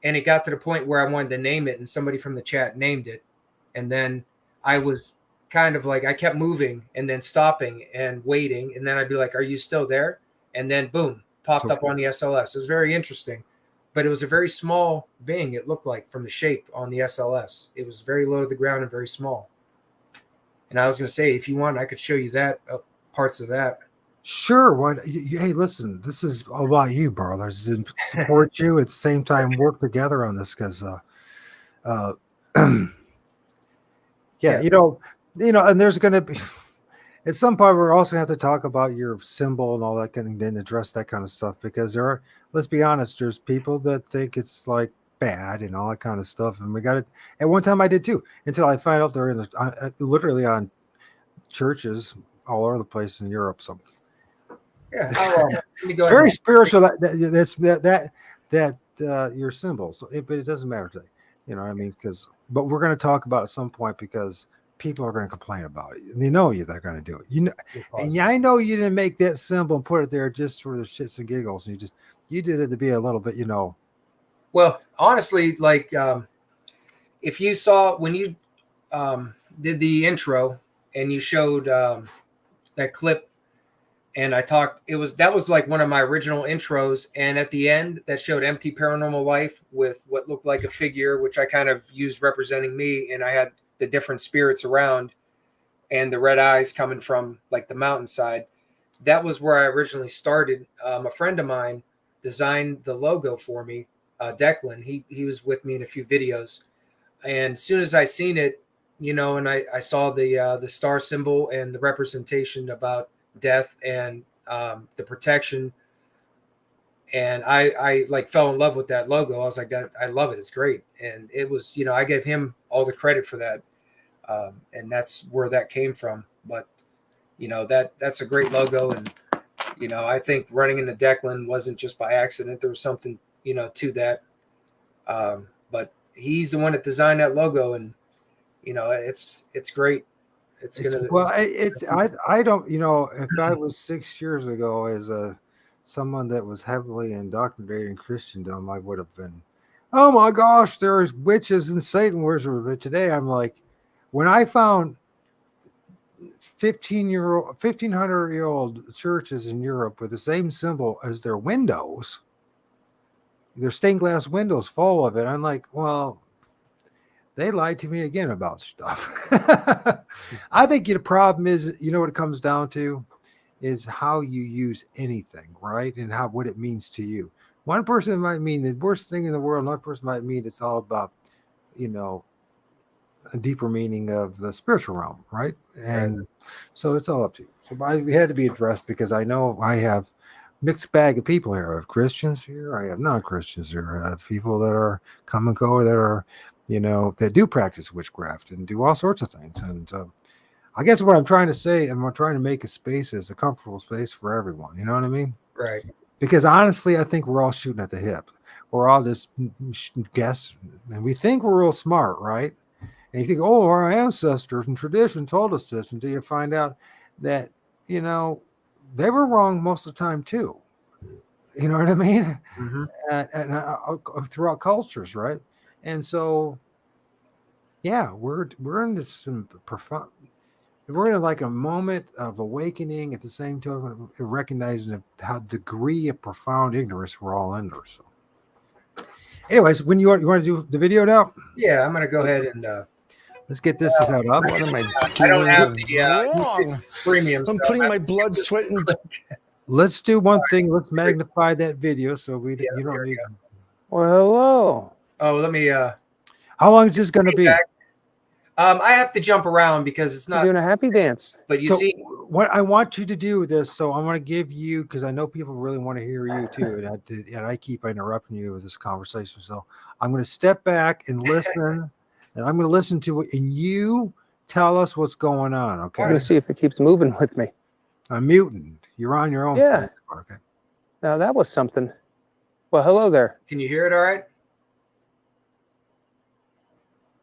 And it got to the point where I wanted to name it, and somebody from the chat named it. And then I was kind of like, I kept moving and then stopping and waiting. And then I'd be like, are you still there? And then boom, popped up on the SLS. It was very interesting, but it was a very small being. It looked like from the shape on the SLS, it was very low to the ground and very small. And I was going to say, if you want, I could show you that parts of that. Sure. Hey, listen, this is all about you, bro. There's to support you at the same time, work together on this because, yeah, and there's going to be at some point we're also going to have to talk about your symbol and all that kind of, then address that kind of stuff because let's be honest, there's people that think it's like bad and all that kind of stuff, and we got it. At one time, I did too, until I found out they're literally on churches all over the place in Europe. So. Yeah, it's very spiritual. That your symbol. So, but it doesn't matter today. You know what I mean? But we're going to talk about it at some point because people are going to complain about it. They know they're going to do it. And I know you didn't make that symbol and put it there just for the shits and giggles. And you did it to be a little bit, Well, honestly, like if you saw when you did the intro and you showed that clip. And I talked, that was like one of my original intros. And at the end that showed empty paranormal life with what looked like a figure, which I kind of used representing me. And I had the different spirits around and the red eyes coming from like the mountainside. That was where I originally started. A friend of mine designed the logo for me Declan. He was with me in a few videos, and as soon as I seen it, and I saw the star symbol and the representation about death and the protection, and I like fell in love with that logo. I was like, I love it. It's great, and it was I gave him all the credit for that, and that's where that came from. But that's a great logo, and I think running into Declan wasn't just by accident. There was something to that. But he's the one that designed that logo, and it's great. I don't if I was 6 years ago as someone that was heavily indoctrinated in Christendom, I would have been, oh my gosh, there's witches and Satan worshippers. But today I'm like, when I found 1500-year-old churches in Europe with the same symbol as their windows, their stained glass windows full of it, I'm like, well, they lied to me again about stuff. I think the problem is, what it comes down to is how you use anything, right? And what it means to you. One person might mean the worst thing in the world. Another person might mean it's all about, a deeper meaning of the spiritual realm, right? And so it's all up to you. So we had to be addressed because I know I have mixed bag of people here. I have Christians here. I have non-Christians here. I have people that are come and go that are, that do practice witchcraft and do all sorts of things. And I guess what I'm trying to say, and I'm trying to make a space is a comfortable space for everyone. You know what I mean? Right. Because honestly, I think we're all shooting at the hip. We're all just guess, and we think we're real smart, right? And you think, oh, our ancestors and tradition told us this, until you find out that, they were wrong most of the time too. You know what I mean? Mm-hmm. And throughout cultures, right? And so, yeah, we're in this profound. We're in like a moment of awakening at the same time, recognizing how degree of profound ignorance we're all under. So, anyways, when you want to do the video now? Yeah, I'm gonna go ahead and let's get this set up. What am I doing? I don't have the wrong? premium. I'm putting my blood, sweat, and Let's do one thing. Let's magnify that video so you don't need. well, hello. Oh, let me. How long is this going to be? I have to jump around because it's You're not doing a happy dance. But you so see, what I want you to do with this. So I'm going to give you, because I know people really want to hear you too, and I keep interrupting you with this conversation. So I'm going to step back and listen, and I'm going to listen to it, and you tell us what's going on. Okay. I'm going to see if it keeps moving with me. I'm mutant. You're on your own. Yeah. Okay. Now that was something. Well, hello there. Can you hear it all right?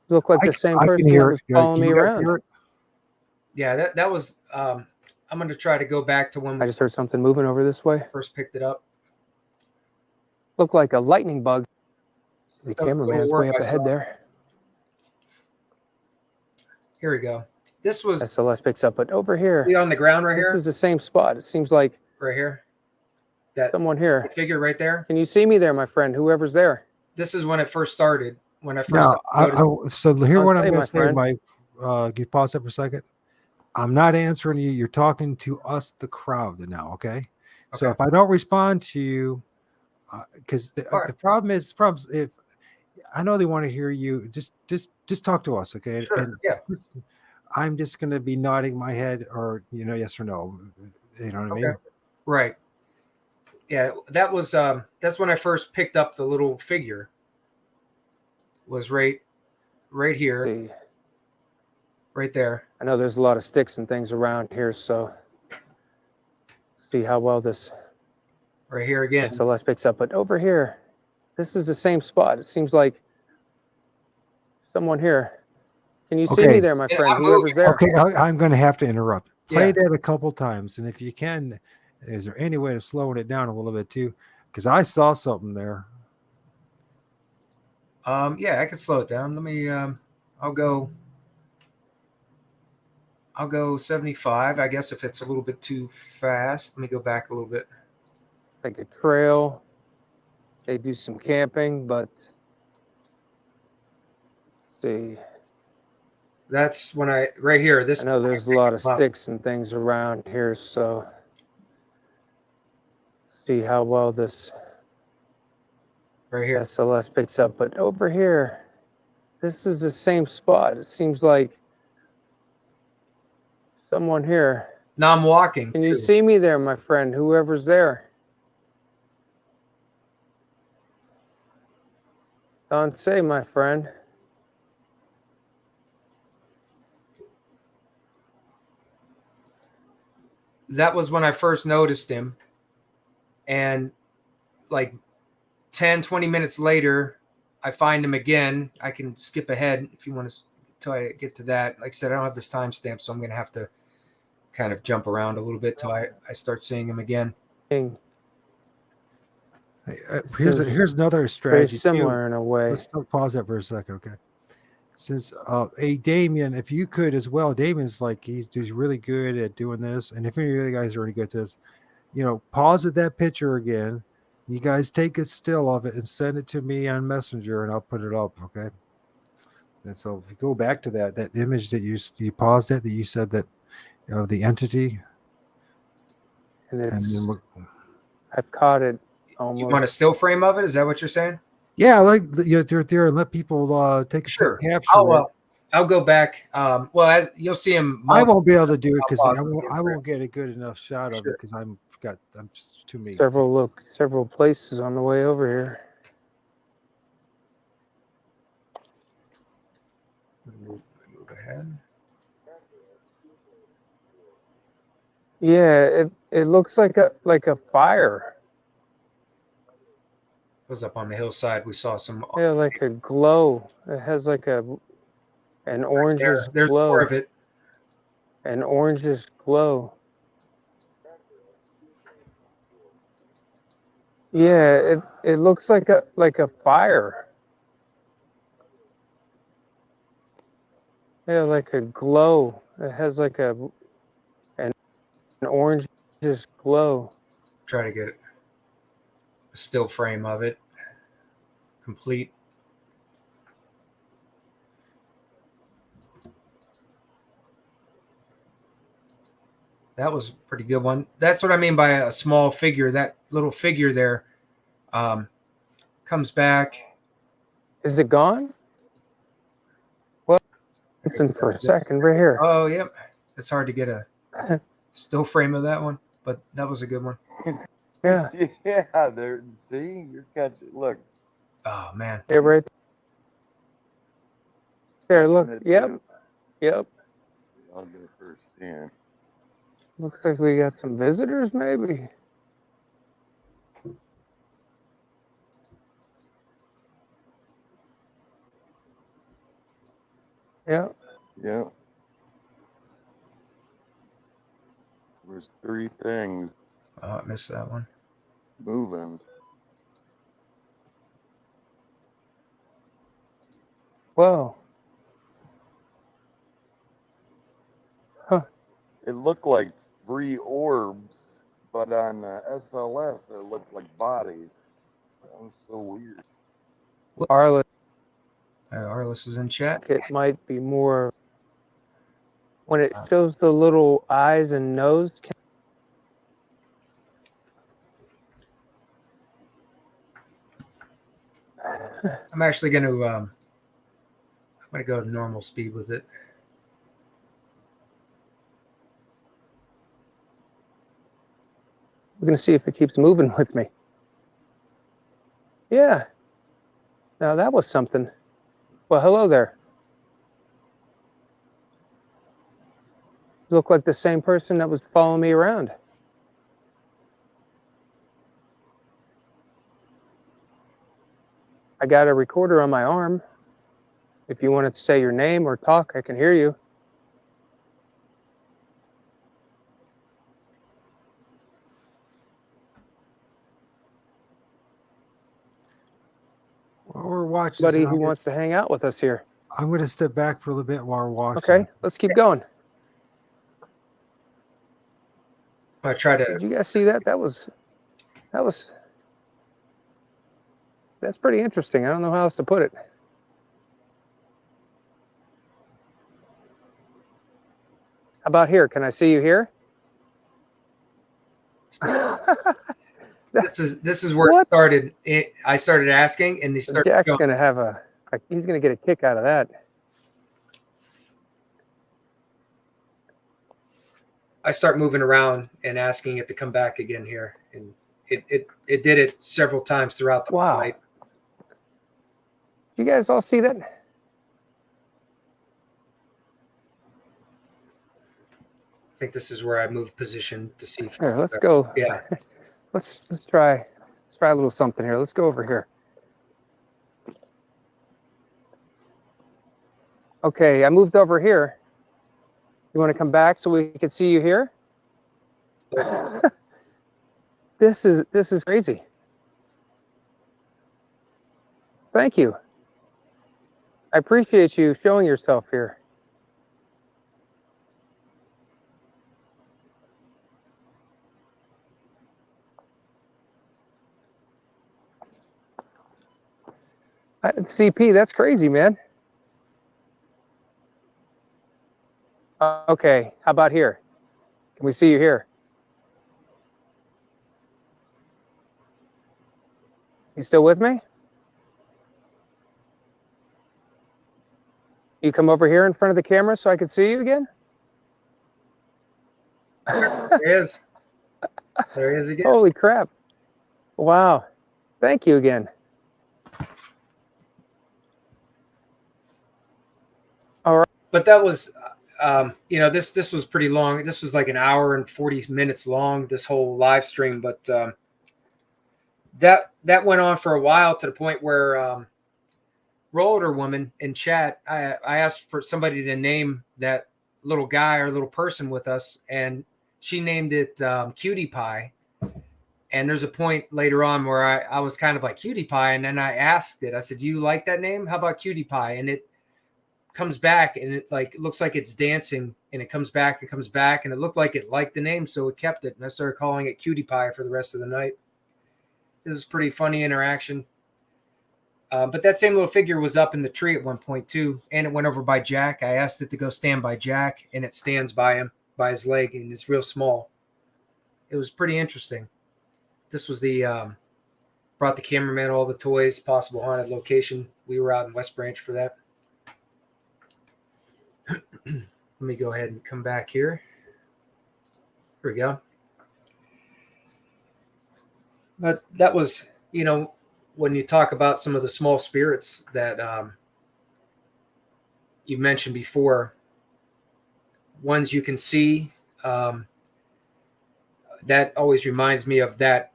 You look like the same person that was following me around. Yeah, that was. I'm going to try to go back to when I just heard something moving over this way. I first picked it up. Looked like a lightning bug. The That was cameraman's work way up I ahead saw. there. Here we go. This was SLS picks up, but over here. see on the ground right This here. is the same spot. It seems like Right here. That someone here. figure right there. Can you see me there, my friend? Whoever's there. This is when it first started. When I first Now, noticed. so here, what I'll I'm say, going to my say, can you pause that for a second? I'm not answering you. You're talking to us, the crowd, now. Okay. So Okay. if I don't respond to you, because the problem is, if I know they want to hear you, just talk to us, okay? Sure, And yeah. I'm just going to be nodding my head, or yes or no. You know what I mean? Right. Yeah, that was that's when I first picked up the little figure. Was right here, See, right there. I know there's a lot of sticks and things around here, so see how well this Right here again. SLS picks up. But over here, this is the same spot. It seems like someone here. Can you see Okay. me there, my Yeah, friend? I'm Whoever's there. Okay, I'm going to have to interrupt. Play Yeah. that a couple times, and if you can, is there any way to slow it down a little bit too? Because I saw something there. Yeah, I could slow it down. Let me I'll go 75. I guess if it's a little bit too fast. Let me go back a little bit. Like a trail. They do some camping, but let's see. That's when right here. This I know there's a lot of Wow. sticks and things around here, so see how well this Right here. SLS picks up, but over here, this is the same spot. It seems like someone here. Now I'm walking. Can you too. see me there, my friend? Whoever's there. Don't say, my friend. That was when I first noticed him. And like 10, 20 minutes later, I find him again. I can skip ahead if you want to till I get to that. Like I said, I don't have this timestamp, so I'm going to have to kind of jump around a little bit till I start seeing him again. Hey, here's another Very strategy. similar in a way. Let's pause that for a second, okay? Since Damien, if you could as well, Damien's like he's really good at doing this, and if any of the guys are really good at this, pause at that picture again. You guys take a still of it and send it to me on Messenger, and I'll put it up, okay? And so if you go back to that image that you paused at, that you said that of the entity, And and it's, then look. I've caught it almost. You want a still frame of it? Is that what you're saying? Yeah, like they're there and let people take a Sure. capture. I'll go back. Well, as you'll see him. I won't be able to do it because I'll I won't get a good enough shot of it because I'm just too mean. Several places on the way over here. Move ahead. Yeah, it looks like a fire. It was up on the hillside. We saw some. Yeah, like a glow. It has like an orangish There's glow. more of it. An orangish glow. Yeah, it looks like a fire. Yeah, like a glow. It has like an orangish glow. Try to get a still frame of it. Complete. That was a pretty good one. That's what I mean by a small figure. That little figure there comes back. Is it gone? Well, something for a second right here. Oh, yep. It's hard to get a still frame of that one, but that was a good one. Yeah. Yeah, there. See, you're catching. Look. Oh, man. Yeah, right there. Look. It Yep. too. Yep. I'll go first here. Looks like we got some visitors, maybe. Yeah. Yeah. There's three things Oh, I missed that one. moving. Whoa. Huh. It looked like three orbs, but on the SLS it looked like bodies. That was so weird. Arliss, Arliss is in chat. it might be more when it shows the little eyes and nose. I'm actually going to I'm going to go to normal speed with it. We're gonna see if it keeps moving with me. Yeah. Now that was something. Well, hello there. You look like the same person that was following me around. I got a recorder on my arm. If you wanted to say your name or talk, I can hear you. While we're watching, Somebody who wants to hang out with us here. I'm going to step back for a little bit while we're watching. Okay, let's keep going. I try to. Did you guys see that? That's pretty interesting. I don't know how else to put it. How about here? Can I see you here? This is where it What? started. I started asking, and they started. Jack's showing- gonna have he's gonna get a kick out of that. I start moving around and asking it to come back again here, and it did it several times throughout the Wow. night. You guys all see that? I think this is where I moved position to see. If Here, let's go. Yeah. Let's try a little something here. Let's go over here. Okay, I moved over here. You want to come back so we can see you here? This is crazy. Thank you. I appreciate you showing yourself here. CP, that's crazy, man. Okay, how about here? Can we see you here? You still with me? You come over here in front of the camera so I can see you again? There he is. There he is again. Holy crap. Wow. Thank you again. But that was, this was pretty long. This was like an hour and 40 minutes long, this whole live stream. But that went on for a while, to the point where older woman in chat, I asked for somebody to name that little guy or little person with us, and she named it Cutie Pie. And there's a point later on where I was kind of like, Cutie Pie, and then I asked it. I said, do you like that name? How about Cutie Pie? And it comes back, and it looks like it's dancing, and it comes back, and it looked like it liked the name, so it kept it. And I started calling it Cutie Pie for the rest of the night. It was a pretty funny interaction. But that same little figure was up in the tree at one point too, and it went over by Jack. I asked it to go stand by Jack, and it stands by him, by his leg, and it's real small. It was pretty interesting. This was brought the cameraman all the toys, possible haunted location. We were out in West Branch for that. Let me go ahead and come back here. Here we go. But that was, when you talk about some of the small spirits that you mentioned before, ones you can see, that always reminds me of that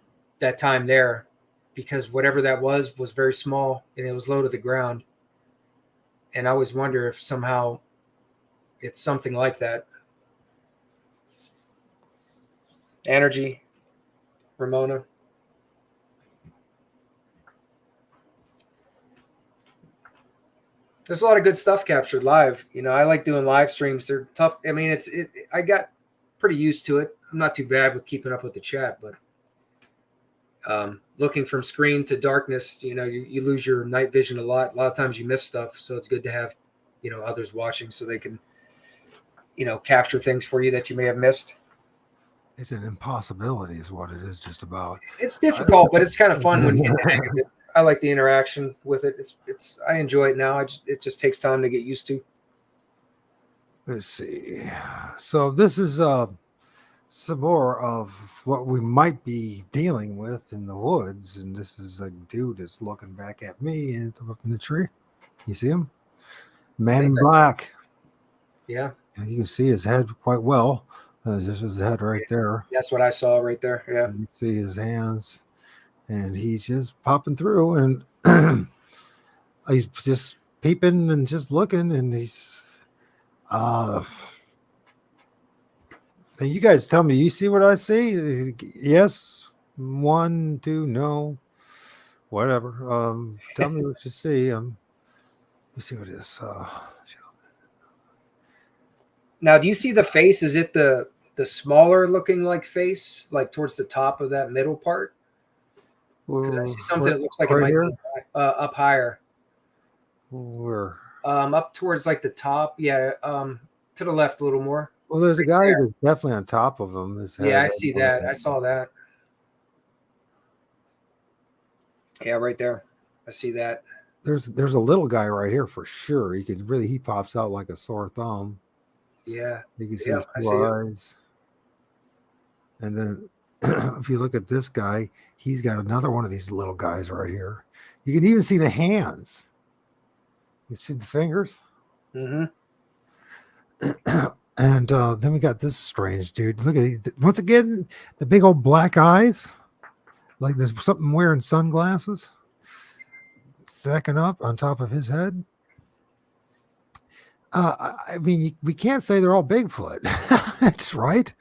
time there, because whatever that was very small, and it was low to the ground. And I always wonder if somehow it's something like that. Energy, Ramona. There's a lot of good stuff captured live. I like doing live streams. They're tough. I mean, I got pretty used to it. I'm not too bad with keeping up with the chat, but looking from screen to darkness, you lose your night vision a lot. A lot of times you miss stuff. So it's good to have, others watching so they can, capture things for you that you may have missed. It's an impossibility is what it is just about. It's difficult, but it's kind of fun when you get the hang of it. I like the interaction with it. I enjoy it now. It just takes time to get used to. Let's see. So this is some more of what we might be dealing with in the woods. And this is a dude that's looking back at me and up in the tree. You see him? Man in black. Yeah. And you can see his head quite well. This is his head right there. That's what I saw right there. Yeah. You can see his hands. And he's just popping through, and he's just peeping and just looking, and he's and you guys tell me, you see what I see? Yes, 1, 2, no, whatever. Tell me what you see. Let's see what it is. Now, do you see the face? Is it the smaller looking like face, like towards the top of that middle part? Because I see something that looks like it might be up higher. Where? Up towards like the top. Yeah. To the left a little more. Well, there's a guy that's definitely on top of him. Yeah, I see that. I saw that. Yeah, right there. I see that. There's a little guy right here for sure. He pops out like a sore thumb. Yeah. You can see Yeah, his I two see it. eyes. And then if you look at this guy, he's got another one of these little guys right here. You can even see the hands. You see the fingers? Mm-hmm. And then we got this strange dude. Look at once again the big old black eyes, like there's something wearing sunglasses, stacking up on top of his head. I mean, we can't say they're all Bigfoot. That's right.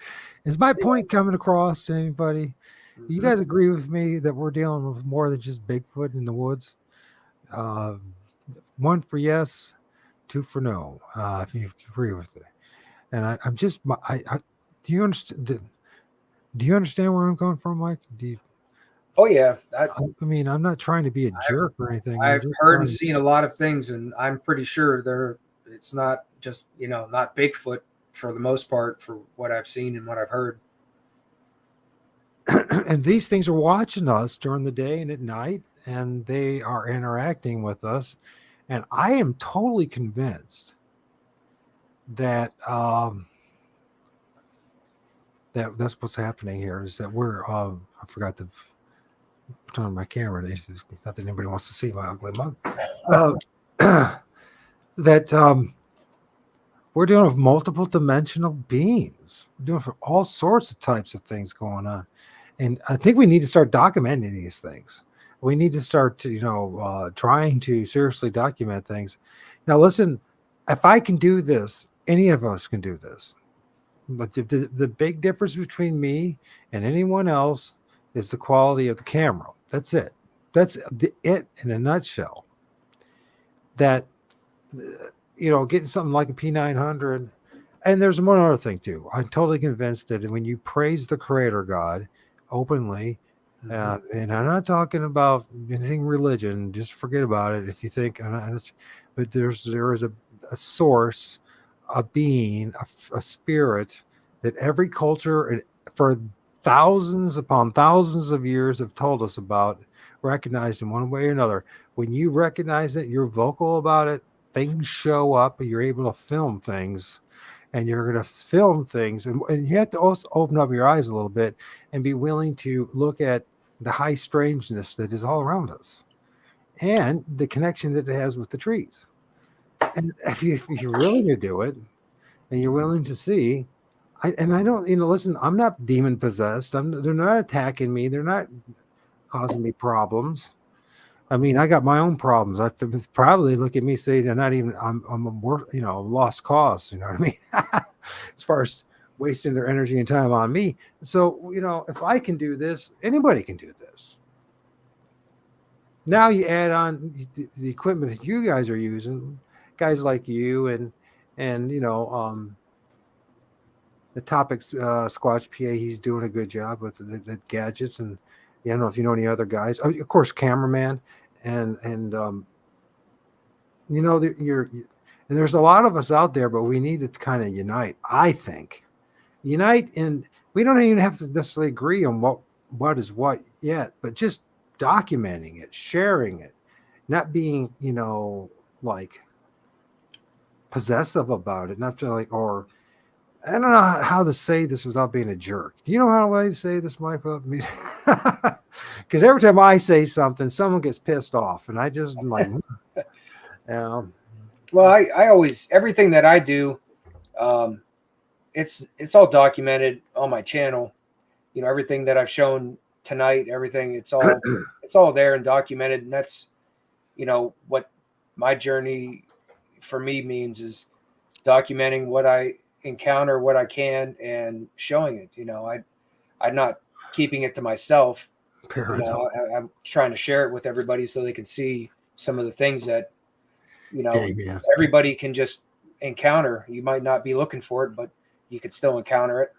Is my point coming across to anybody? You Mm-hmm. guys agree with me that we're dealing with more than just Bigfoot in the woods? Uh, one for yes, two for no. If you agree with it, and I'm just, do you understand? Do you understand where I'm coming from, Mike? Do you? Oh yeah, I mean, I'm not trying to be a jerk or anything. I'm I've just heard and trying. seen a lot of things, and I'm pretty sure it's not just not Bigfoot for the most part for what I've seen and what I've heard. And these things are watching us during the day and at night, and they are interacting with us. And I am totally convinced that that's what's happening here. Is that we're I forgot to turn on my camera. Not that anybody wants to see my ugly mug. That we're dealing with multiple dimensional beings. We're doing for all sorts of types of things going on. And I think we need to start documenting these things. We need to start to, trying to seriously document things. Now, listen, if I can do this, any of us can do this. But the big difference between me and anyone else is the quality of the camera. That's it. That's it in a nutshell. That, getting something like a P900. And there's one other thing, too. I'm totally convinced that when you praise the Creator God openly, and I'm not talking about anything religion. Just forget about it. If you think, but there is a source, a being, a spirit that every culture and for thousands upon thousands of years have told us about, recognized in one way or another. When you recognize it, you're vocal about it. Things show up, and you're able to film things. And you're going to film things, and you have to also open up your eyes a little bit and be willing to look at the high strangeness that is all around us and the connection that it has with the trees. And if you're willing to do it and you're willing to see, I don't, listen, I'm not demon possessed. They're not attacking me. They're not causing me problems. I mean, I got my own problems. I probably look at me, say they're not even. I'm a lost cause. You know what I mean? As far as wasting their energy and time on me. So if I can do this, anybody can do this. Now you add on the equipment that you guys are using, guys like you and the topics Squatch PA. He's doing a good job with the gadgets, and I don't know if you know any other guys. Of course, cameraman. And there's a lot of us out there, but we need to kind of unite. I think and we don't even have to necessarily agree on what is what yet, but just documenting it, sharing it, not being like possessive about it, not to like, or I don't know how to say this without being a jerk. Do you know how to say this, Mike? Because every time I say something, someone gets pissed off, and I just like, Well, I always, everything that I do, it's all documented on my channel. Everything that I've shown tonight, everything, it's all there and documented, and that's what my journey for me means is documenting what I encounter, what I can, and showing it. I'm not keeping it to myself. I'm trying to share it with everybody so they can see some of the things that everybody can just encounter. You might not be looking for it, but you could still encounter it.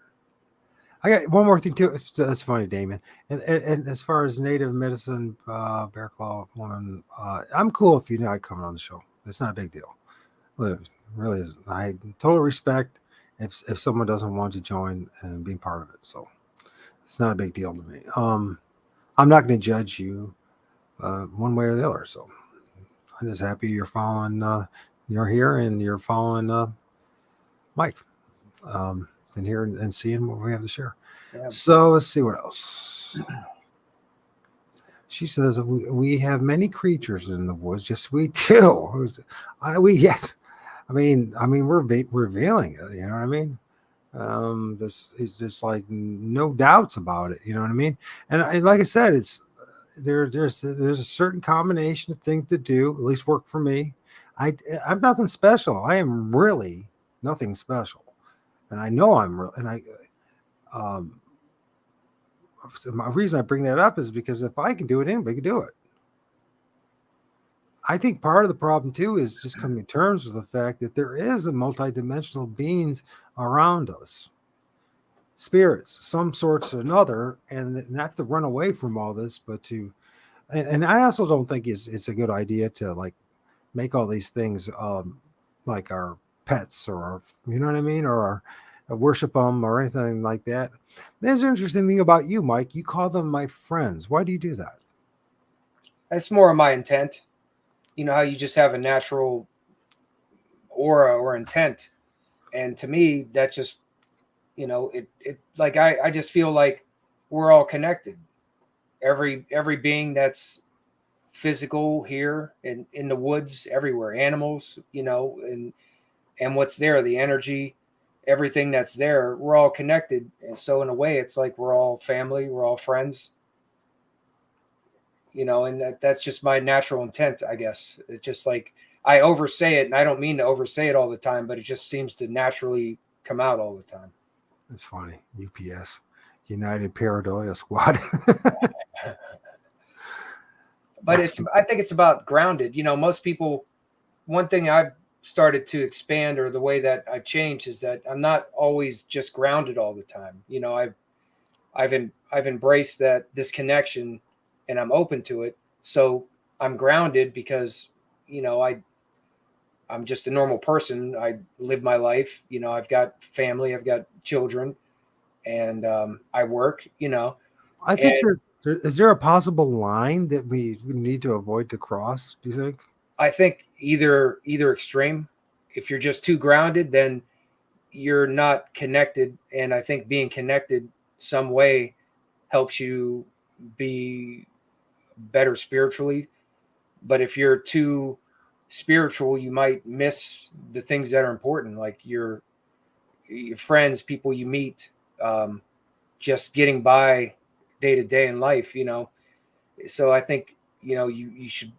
I got one more thing too. That's funny, Damon. And as far as native medicine, Bear Claw one, I'm cool if you're not coming on the show. It's not a big deal. It really is. I totally respect if someone doesn't want to join and be part of it. So it's not a big deal to me. I'm not going to judge you. one way or the other. So I'm just happy you're following. You're here and you're following Mike, and here and seeing what we have to share. Yeah. So let's see what else. She says we have many creatures in the woods. Just we do. Yes. I mean we're revealing it. You know what I mean? It's just like no doubts about it. You know what I mean? And like I said, it's there's a certain combination of things to do. At least work for me. I'm nothing special. I am really nothing special, and I know I'm real. And my reason I bring that up is because if I can do it, anybody can do it. I think part of the problem too is just coming to terms with the fact that there is a multidimensional beings around us, spirits, some sorts or another, and not to run away from all this, but to, and I also don't think it's a good idea to like make all these things like our pets or our, you know what I mean, or worship them or anything like that. There's an interesting thing about you, Mike. You call them my friends. Why do you do that? That's more of my intent. You know how you just have a natural aura or intent. And to me, that just, you know, it like I just feel like we're all connected. Every being that's physical here in the woods, everywhere, animals, you know, and what's there, the energy, everything that's there, we're all connected. And so in a way, it's like we're all family, we're all friends. You know, and that's just my natural intent, I guess. It's just like I oversay it, and I don't mean to oversay it all the time, but it just seems to naturally come out all the time. It's funny. UPS, United Pareidolia Squad. But I think it's about grounded. You know, most people, one thing I've started to expand, or the way that I've changed, is that I'm not always just grounded all the time. You know, I've embraced this connection, and I'm open to it. So I'm grounded because, you know, I'm just a normal person. I live my life. You know, I've got family, I've got children, and I work, you know. I think is there a possible line that we need to avoid to cross, do you think? I think either extreme. If you're just too grounded, then you're not connected. And I think being connected some way helps you be better spiritually. But if you're too spiritual, you might miss the things that are important, like your friends, people you meet, just getting by day to day in life, you know. So I think, you know, you should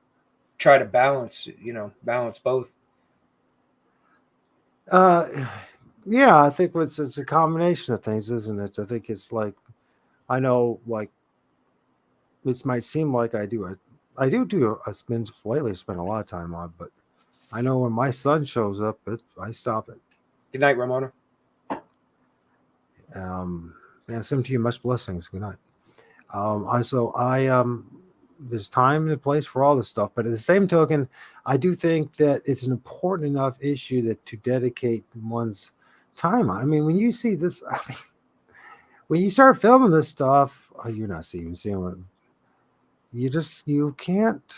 try to balance both. Yeah, I think it's a combination of things, isn't it? I think it's like, I know, like, it might seem like I do a lot of time on, but I know when my son shows up, I stop it. Good night, Ramona. Yeah, same to you. Much blessings. Good night. There's time and a place for all this stuff, but at the same token, I do think that it's an important enough issue that to dedicate one's time on. I mean, when you see this, when you start filming this stuff, you're not seeing it. You can't.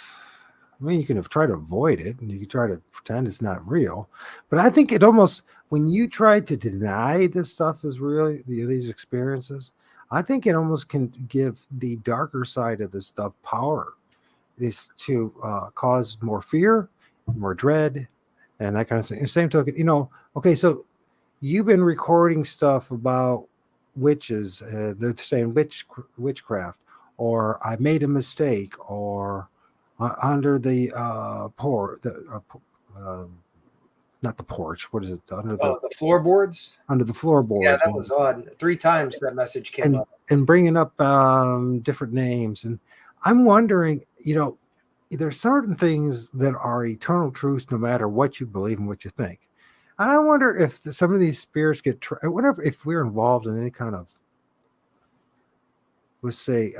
I mean, you can try to avoid it, and you can try to pretend it's not real. But I think it almost, when you try to deny this stuff is real, these experiences, I think it almost can give the darker side of this stuff power, is to cause more fear, more dread, and that kind of thing. Same token, you know. Okay, so you've been recording stuff about witches. They're saying witchcraft, or I made a mistake, or under the not the porch. What is it? Under the floorboards. Under the floorboards. Yeah, that was odd. 3 times that message came up. And bringing up different names, and I'm wondering, you know, there's certain things that are eternal truths, no matter what you believe and what you think. And I wonder if some of these spirits get, whatever, if we're involved in any kind of, let's say,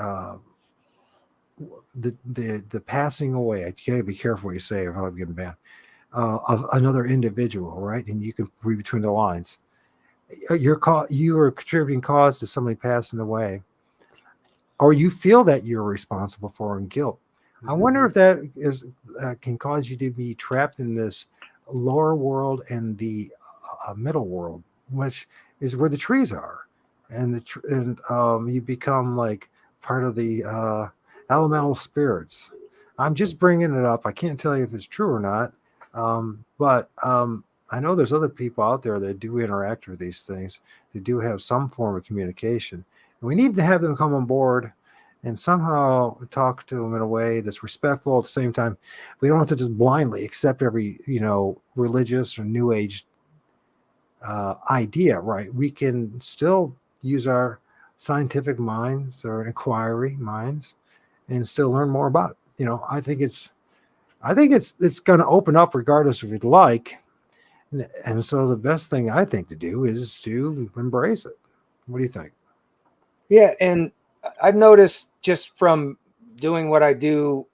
the passing away. You gotta be careful what you say, or I'll get banned. Of another individual, right? And you can read between the lines. You are contributing cause to somebody passing away, or you feel that you're responsible for and guilt. I wonder if that is can cause you to be trapped in this lower world and the middle world, which is where the trees are, and you become like part of the elemental spirits. I'm just bringing it up. I can't tell you if it's true or not, but I know there's other people out there that do interact with these things. They do have some form of communication, and we need to have them come on board and somehow talk to them in a way that's respectful. At the same time, we don't have to just blindly accept every religious or new age idea, right? We can still use our scientific minds or inquiry minds and still learn more about it. I think it's going to open up regardless if you'd like. And so the best thing I think to do is to embrace it. What do you think? Yeah, and I've noticed just from doing what I do,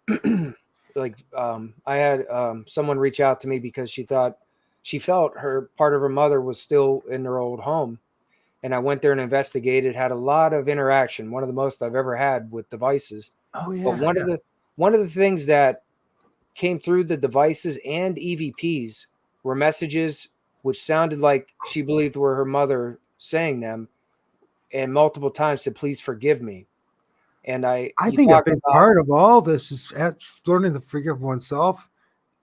like I had someone reach out to me because she felt her part of her mother was still in their old home. And I went there and investigated, had a lot of interaction, one of the most I've ever had with devices. Oh yeah. But one of the things that came through the devices and EVPs were messages which sounded like she believed were her mother saying them, and multiple times said, "Please forgive me." And I think a big part of all this is learning to forgive oneself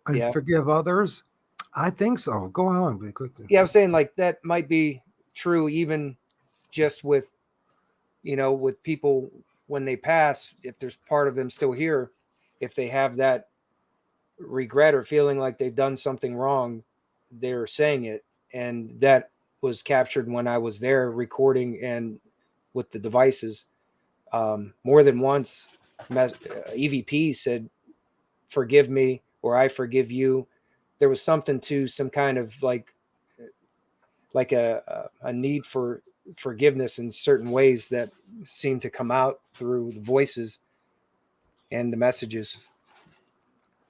and forgive others. I think so. Go on. Yeah, I was saying like that might be true even just with people when they pass, if there's part of them still here, if they have that regret or feeling like they've done something wrong, they're saying it. And that was captured when I was there recording and with the devices. More than once, EVP said, "Forgive me," or "I forgive you." There was something to some kind of like a need for forgiveness in certain ways that seemed to come out through the voices and the messages.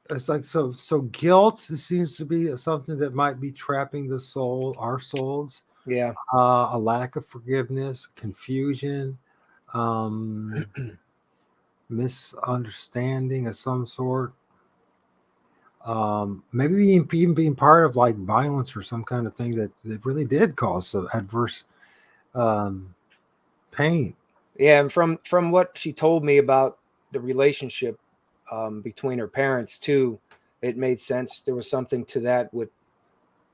It's like so guilt seems to be something that might be trapping our souls. Yeah. A lack of forgiveness, confusion, misunderstanding of some sort. Maybe even being part of like violence or some kind of thing that really did cause some adverse pain. Yeah, and from what she told me about the relationship between her parents too, it made sense. There was something to that with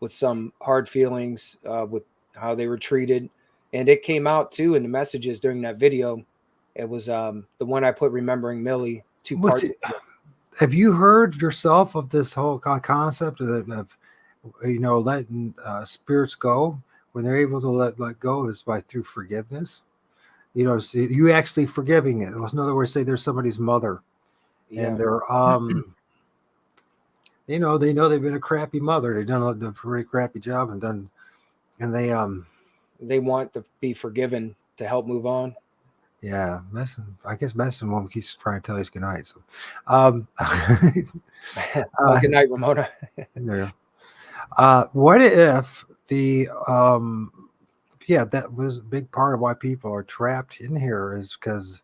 some hard feelings with how they were treated, and it came out too in the messages during that video. It was the one I put, "Remembering Millie," 2 parts. Have you heard yourself of this whole concept of letting spirits go? When they're able to let go is through forgiveness. So you actually forgiving it. In other words, say there's somebody's mother, and they're they know they've been a crappy mother. They've done a pretty crappy job and they want to be forgiven to help move on. Yeah, Messin one keeps trying to tell us goodnight. So, good night, Ramona. Yeah. What if that was a big part of why people are trapped in here is because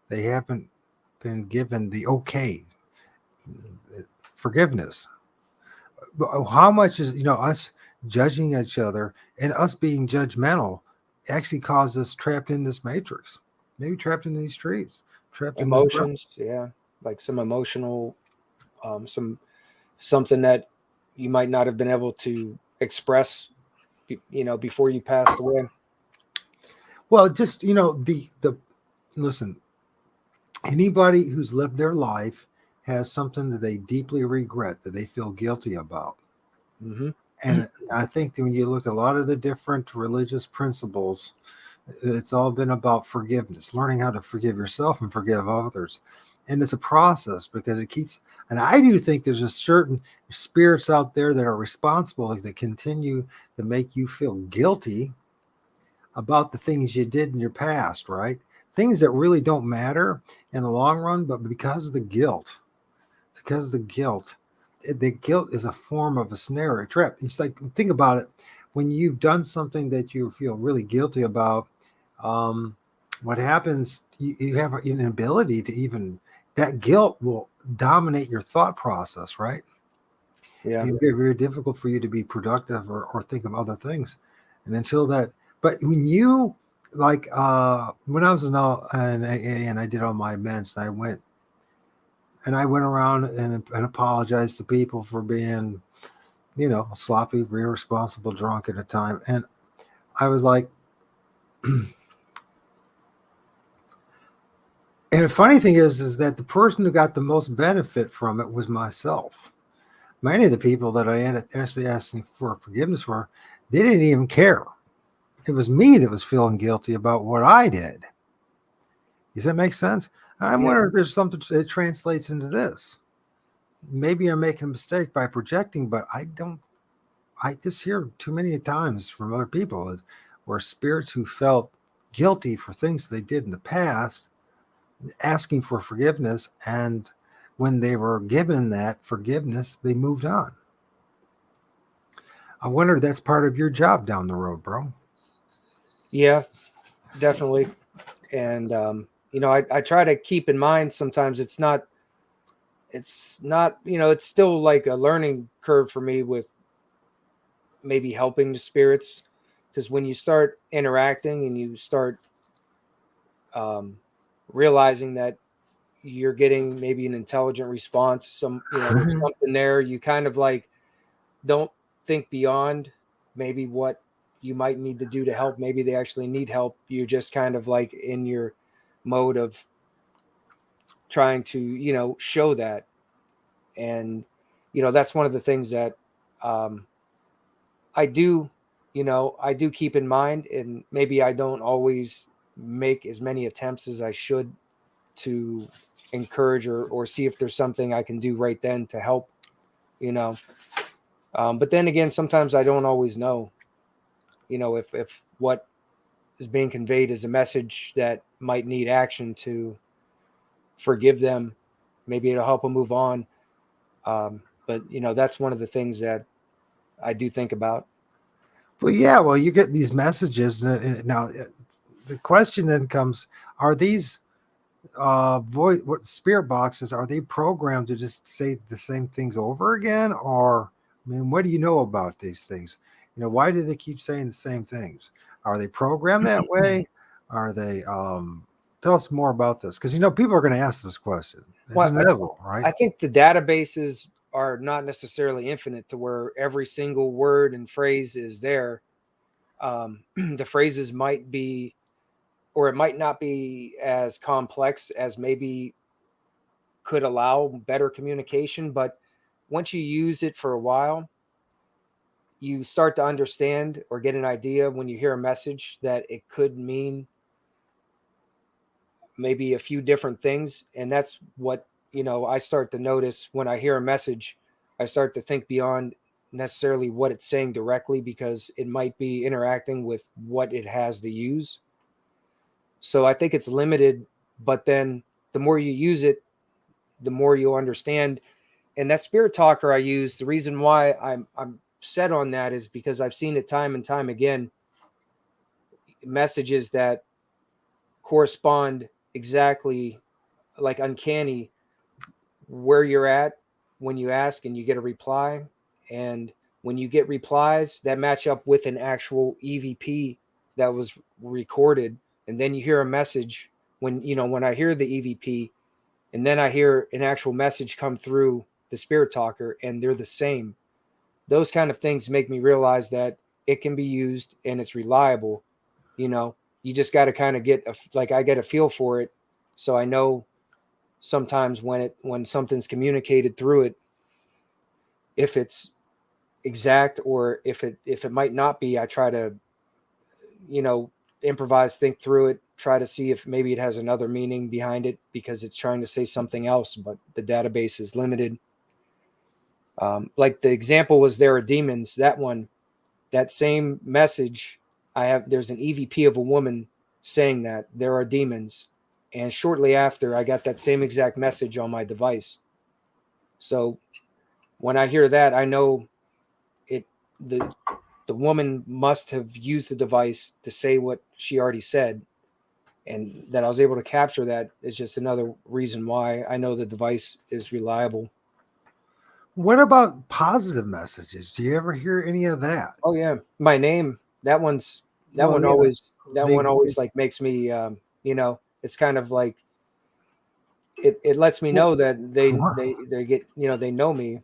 they haven't been given the forgiveness. How much is us judging each other and us being judgmental actually causes us trapped in this matrix? Maybe trapped in these streets, trapped emotions. Like some emotional, something that you might not have been able to express, before you passed away. Well, just listen. Anybody who's lived their life has something that they deeply regret, that they feel guilty about. Mm-hmm. And I think that when you look at a lot of the different religious principles, it's all been about forgiveness, learning how to forgive yourself and forgive others. And it's a process because it keeps, and I do think there's a certain spirits out there that are responsible that continue to make you feel guilty about the things you did in your past, right? Things that really don't matter in the long run, but because of the guilt, the guilt is a form of a snare, a trap. It's like, think about it. When you've done something that you feel really guilty about, what happens, you have an ability to even, that guilt will dominate your thought process, right? Yeah. It's very, very difficult for you to be productive or think of other things. And until that, but when you like when I was in AA and I did all my events, and I went around and apologized to people for being, sloppy, irresponsible, drunk at a time. And I was like, and the funny thing is that the person who got the most benefit from it was myself. Many of the people that I ended actually asking for forgiveness for, they didn't even care. It was me that was feeling guilty about what I did. Does that make sense? I wonder if there's something that translates into this. Maybe I'm making a mistake by projecting, but I just hear too many times from other people where spirits who felt guilty for things they did in the past, asking for forgiveness, and when they were given that forgiveness, they moved on. I wonder if that's part of your job down the road, bro. Yeah, definitely. And, I try to keep in mind sometimes it's not, it's still like a learning curve for me with maybe helping the spirits. Because when you start interacting and you start realizing that you're getting maybe an intelligent response, there's something there, you kind of like don't think beyond maybe what you might need to do to help. Maybe they actually need help. You're just kind of like in your mode of trying to, show that. And, that's one of the things that I do, I do keep in mind, and maybe I don't always make as many attempts as I should to encourage or see if there's something I can do right then to help, but then again, sometimes I don't always know, if what is being conveyed is a message that might need action to forgive them. Maybe it'll help them move on. But that's one of the things that I do think about. Well, yeah, well, you get these messages. Now, the question then comes, are these spirit boxes, are they programmed to just say the same things over again? Or, I mean, what do you know about these things? Why do they keep saying the same things? Are they programmed that way? Are they, tell us more about this. Because, people are going to ask this question. It's inevitable, right? I think the databases are not necessarily infinite to where every single word and phrase is there. The phrases might be, or it might not be as complex as maybe could allow better communication. But once you use it for a while, you start to understand or get an idea when you hear a message that it could mean maybe a few different things. And that's what, I start to notice when I hear a message. I start to think beyond necessarily what it's saying directly, because it might be interacting with what it has to use. So I think it's limited, but then the more you use it, the more you'll understand. And that spirit talker I use, the reason why I'm set on that is because I've seen it time and time again. Messages that correspond exactly, like uncanny, where you're at when you ask and you get a reply. And when you get replies that match up with an actual EVP that was recorded, and then you hear a message when I hear the EVP, and then I hear an actual message come through the spirit talker, and they're the same. Those kind of things make me realize that it can be used and it's reliable. You just got to kind of I get a feel for it. So I know sometimes when something's communicated through it, if it's exact or if it might not be, I try to, improvise, think through it, try to see if maybe it has another meaning behind it because it's trying to say something else, but the database is limited. Like the example was there are demons. That same message there's an EVP of a woman saying that there are demons. And shortly after, I got that same exact message on my device. So when I hear that, I know the woman must have used the device to say what she already said. and that I was able to capture that is just another reason why I know the device is reliable. What about positive messages? Do you ever hear any of that? Oh yeah, my name. That one Yeah, always they- like makes me. It's kind of like it lets me know that they get they know me,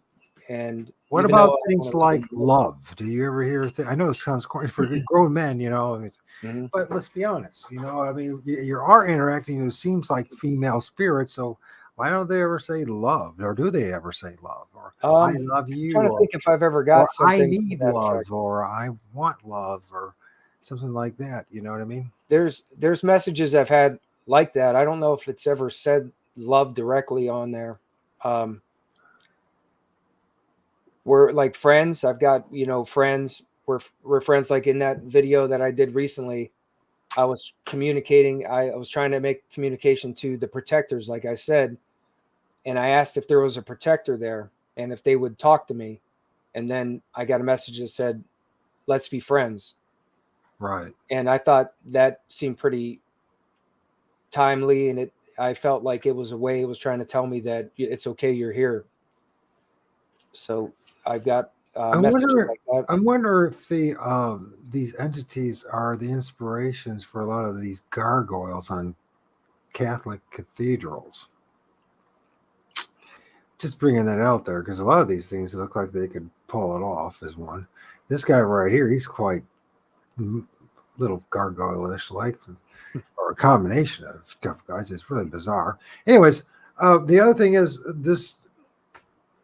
and What even about though things like love? Do you ever hear? I know it sounds corny for grown men, Mhm. but let's be honest. I mean, you are interacting. It seems like female spirits. So why don't they ever say love, or do they ever say love, or I love you, trying to think if I've ever or got I something to need that love, effect. or I want love, or something like that? You know what I mean? There's messages I've had like that. I don't know if it's ever said love directly on there. We're like friends. I've got friends. We're friends. Like in that video that I did recently, I was communicating. I was trying to make communication to the protectors, like I said, and I asked if there was a protector there and if they would talk to me. And then I got a message that said, "Let's be friends." Right. And I thought that seemed pretty timely, and I felt like it was a way it was trying to tell me that it's okay, you're here. So I've got I messages wonder. like that. I wonder if these entities are the inspirations for a lot of these gargoyles on Catholic cathedrals. Just bringing that out there because a lot of these things look like they could pull it off as one. This guy right here, he's quite little gargoyle-ish like, or a combination of guys. It's really bizarre. Anyways, the other thing is this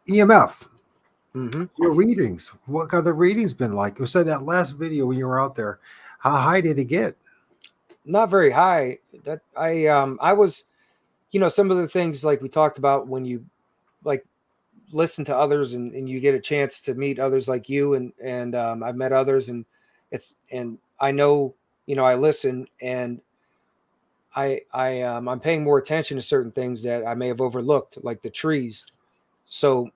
EMF. Mm-hmm. Your readings. What have the readings been like? You said that last video when you were out there. How high did it get? Not very high. That I was, some of the things like we talked about when you like listen to others and you get a chance to meet others like you and I've met others and I know I listen and I'm paying more attention to certain things that I may have overlooked, like the trees. So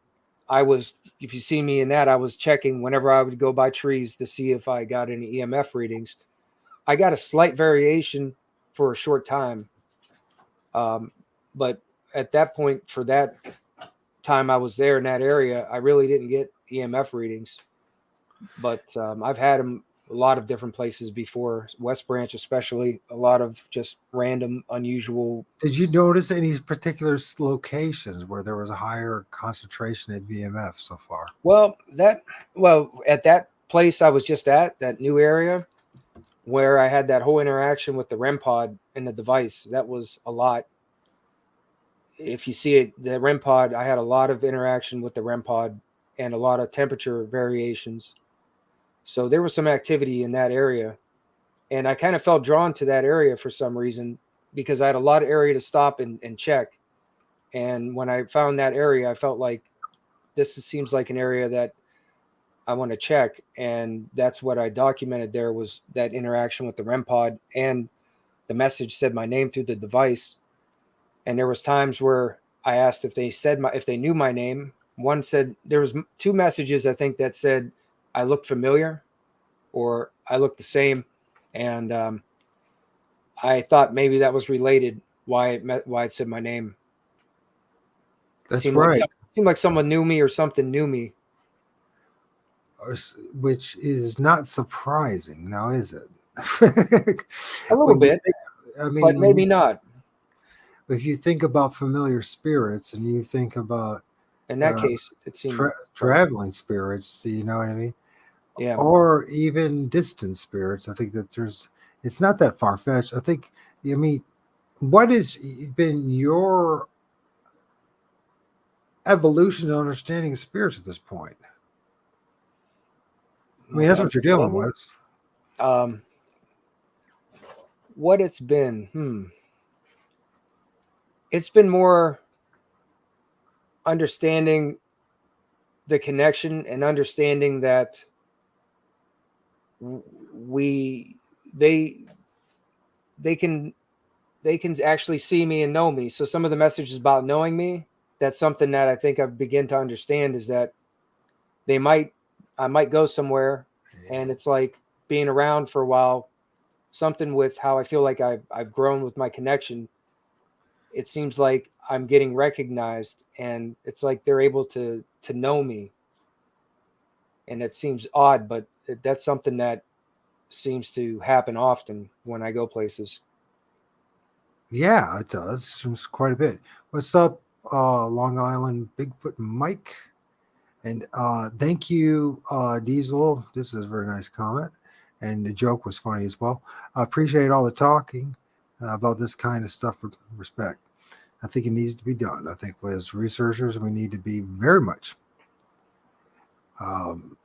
if you see me in that, I was checking whenever I would go by trees to see if I got any EMF readings. I got a slight variation for a short time. But at that point, for that time I was there in that area, I really didn't get EMF readings. But I've had them a lot of different places before, West Branch especially, a lot of just random, unusual. Did you notice any particular locations where there was a higher concentration of EMF so far? Well, at that place I was just at, that new area where I had that whole interaction with the REM pod and the device, that was a lot. If you see it, the REM pod, I had a lot of interaction with the REM pod and a lot of temperature variations. So there was some activity in that area. And I kind of felt drawn to that area for some reason because I had a lot of area to stop and check. And when I found that area, I felt like this seems like an area that I want to check. And that's what I documented there was that interaction with the REM pod, and the message said my name through the device. And there was times where I asked if they knew my name. One said there was two messages, I think, that said I look familiar or I look the same. And I thought maybe that was related why it said my name. That's right. Seemed like someone knew me or something knew me. Which is not surprising, now is it? A little bit, I mean, but maybe not. If you think about familiar spirits and you think about In that case, it seemed traveling spirits, do you know what I mean? Yeah. Or even distant spirits. I think that it's not that far fetched. I think, what has been your evolution and understanding of spirits at this point? I mean, that's what you're dealing with. What it's been, it's been more understanding the connection and understanding that they can actually see me and know me. So some of the messages about knowing me, that's something that I think I've begun to understand, is that I might go somewhere and it's like being around for a while something with how I feel like I've grown with my connection. It seems like I'm getting recognized, and it's like they're able to know me. And it seems odd, but that's something that seems to happen often when I go places. Yeah, it does. Seems quite a bit. What's up, Long Island Bigfoot Mike? And thank you, Diesel. This is a very nice comment. And the joke was funny as well. I appreciate all the talking about this kind of stuff with respect. I think it needs to be done. I think as researchers, we need to be very much um,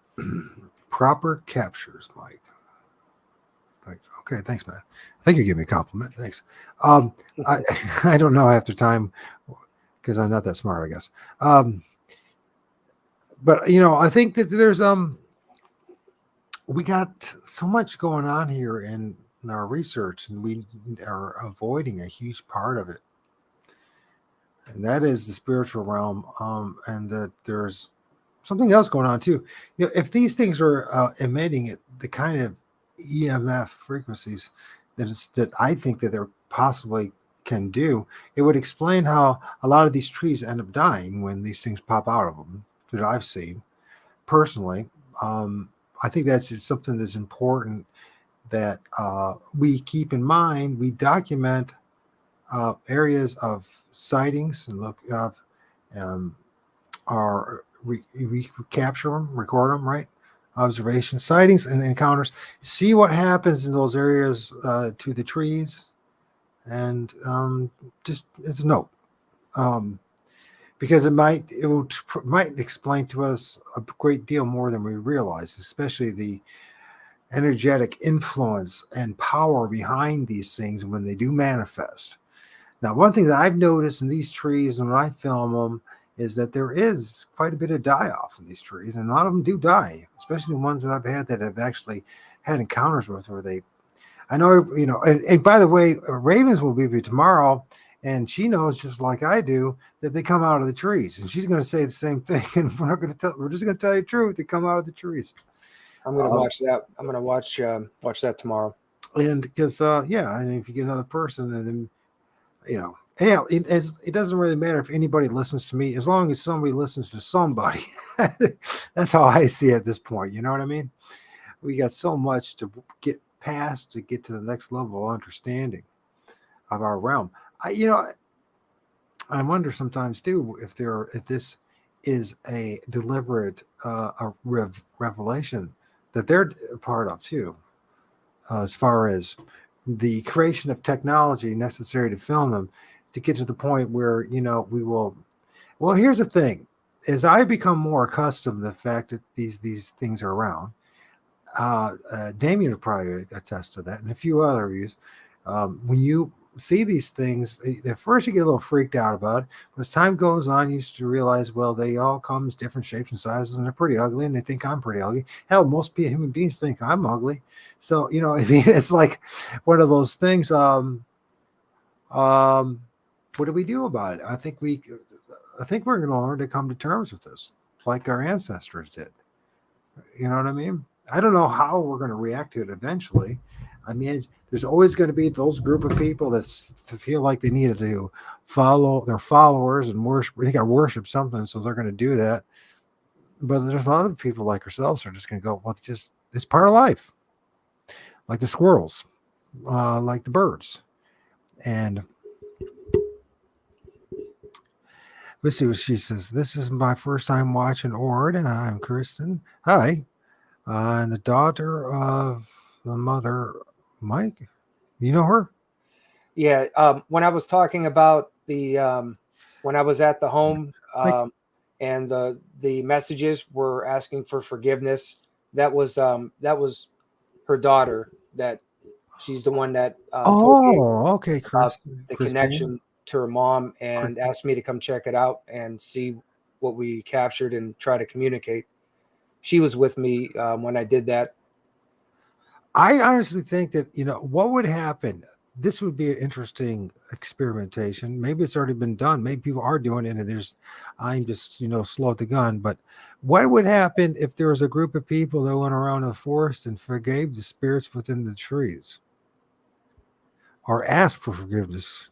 proper captures, Mike. Thanks. Okay, thanks, man. I think you're giving me a compliment. Thanks. I I don't know after time because I'm not that smart, I guess. But I think that there's we got so much going on here in our research, and we are avoiding a huge part of it, and that is the spiritual realm. And that there's something else going on too. If these things are emitting the kind of EMF frequencies that I think that they're possibly can do, it would explain how a lot of these trees end up dying when these things pop out of them that I've seen personally. I think that's something that's important that we keep in mind. We document areas of sightings and look of we capture them, record them, right? Observations, sightings, and encounters. See what happens in those areas to the trees, and just as a note, because it might explain to us a great deal more than we realize, especially the energetic influence and power behind these things when they do manifest. Now, one thing that I've noticed in these trees when I film them is that there is quite a bit of die-off in these trees, and a lot of them do die, especially the ones that I've had that have actually had encounters with where I know, and by the way, Ravens will be here tomorrow, and she knows just like I do that they come out of the trees, and she's going to say the same thing, and we're just going to tell you the truth. They come out of the trees. I'm going to watch that. I'm going to watch that tomorrow. And because, and if you get another person, and then, it doesn't really matter if anybody listens to me, as long as somebody listens to somebody. That's how I see it at this point. You know what I mean? We got so much to get past to get to the next level of understanding of our realm. I wonder sometimes too if this is a deliberate revelation that they're a part of too, as far as the creation of technology necessary to film them, to get to the point where we will. Well, here's the thing: as I become more accustomed to the fact that these things are around, Damien will probably attest to that, and a few others. When you see these things, at first you get a little freaked out about it, but as time goes on, you start to realize, well, they all come in different shapes and sizes, and they're pretty ugly, and they think I'm pretty ugly. Hell, most human beings think I'm ugly. So it's like one of those things. What do we do about it? I think we're going to learn to come to terms with this, like our ancestors did. You know what I mean? I don't know how we're going to react to it eventually. I mean, there's always going to be those group of people that feel like they need to follow their followers and worship. They got to worship something, so they're going to do that. But there's a lot of people like ourselves who are just going to go, well, it's part of life, like the squirrels, like the birds. And let's see what she says. This is my first time watching O.R.D. I'm Kristen. Hi. And the daughter of the mother, Mike. You know her? Yeah. When I was talking about when I was at the home, and the messages were asking for forgiveness, that was her daughter. That she's the one that told me okay, Chris. The connection to her mom, and asked me to come check it out and see what we captured and try to communicate. She was with me when I did that. I honestly think that, what would happen? This would be an interesting experimentation. Maybe it's already been done. Maybe people are doing it, and I'm just, slow at the gun. But what would happen if there was a group of people that went around the forest and forgave the spirits within the trees? or asked for forgiveness,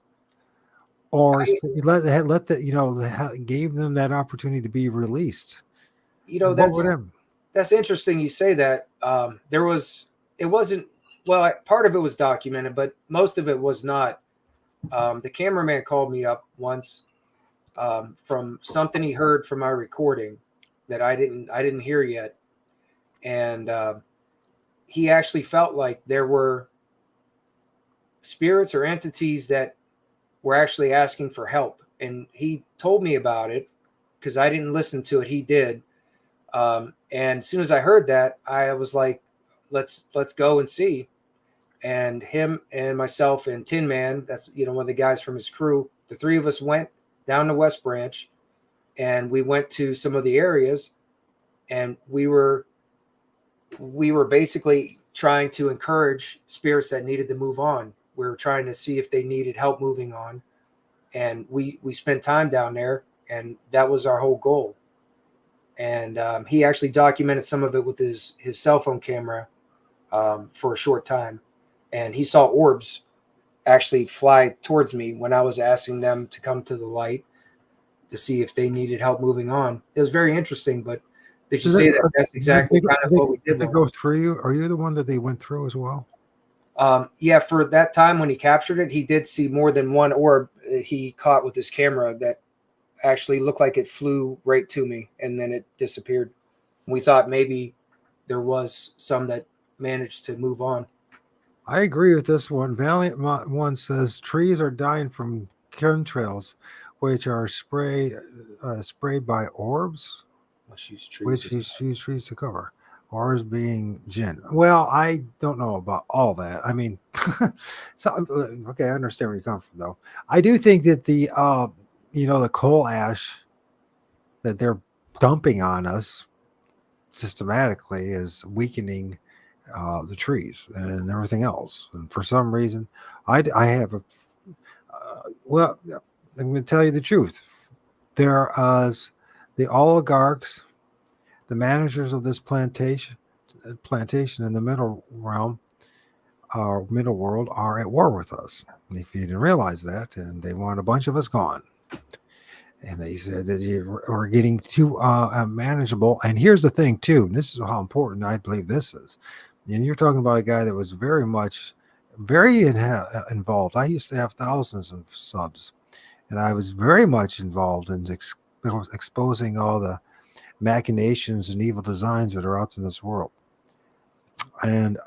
or let the, gave them that opportunity to be released. What would happen? That's interesting you say that. It wasn't, well, part of it was documented, but most of it was not. The cameraman called me up once from something he heard from my recording that I didn't hear yet. And he actually felt like there were spirits or entities that were actually asking for help. And he told me about it because I didn't listen to it. He did. And as soon as I heard that, I was like, let's go and see. And him and myself and Tin Man, that's, one of the guys from his crew, the three of us went down to West Branch, and we went to some of the areas, and we were basically trying to encourage spirits that needed to move on. We were trying to see if they needed help moving on. And we spent time down there, and that was our whole goal. And he actually documented some of it with his cell phone camera for a short time. And he saw orbs actually fly towards me when I was asking them to come to the light to see if they needed help moving on. It was very interesting, but did you say that that's exactly kind of what we did? Did they go through you? Are you the one that they went through as well? Yeah, for that time when he captured it, he did see more than one orb he caught with his camera that actually looked like it flew right to me, and then it disappeared. We thought maybe there was some that managed to move on. I agree with this one. Valiant One says trees are dying from chemtrails, which are sprayed by orbs, which use trees to cover. Ours being gin. Well, I don't know about all that. I mean, okay, I understand where you come from, though. I do think that the coal ash that they're dumping on us systematically is weakening the trees and everything else. And for some reason, I have a well, I'm going to tell you the truth. There is the oligarchs, the managers of this plantation in the middle realm, our middle world, are at war with us. And if you didn't realize that, and they want a bunch of us gone. And they said that we're getting too manageable. And here's the thing, too. And this is how important I believe this is. And you're talking about a guy that was very involved. I used to have thousands of subs, and I was very much involved in exposing all the machinations and evil designs that are out in this world. And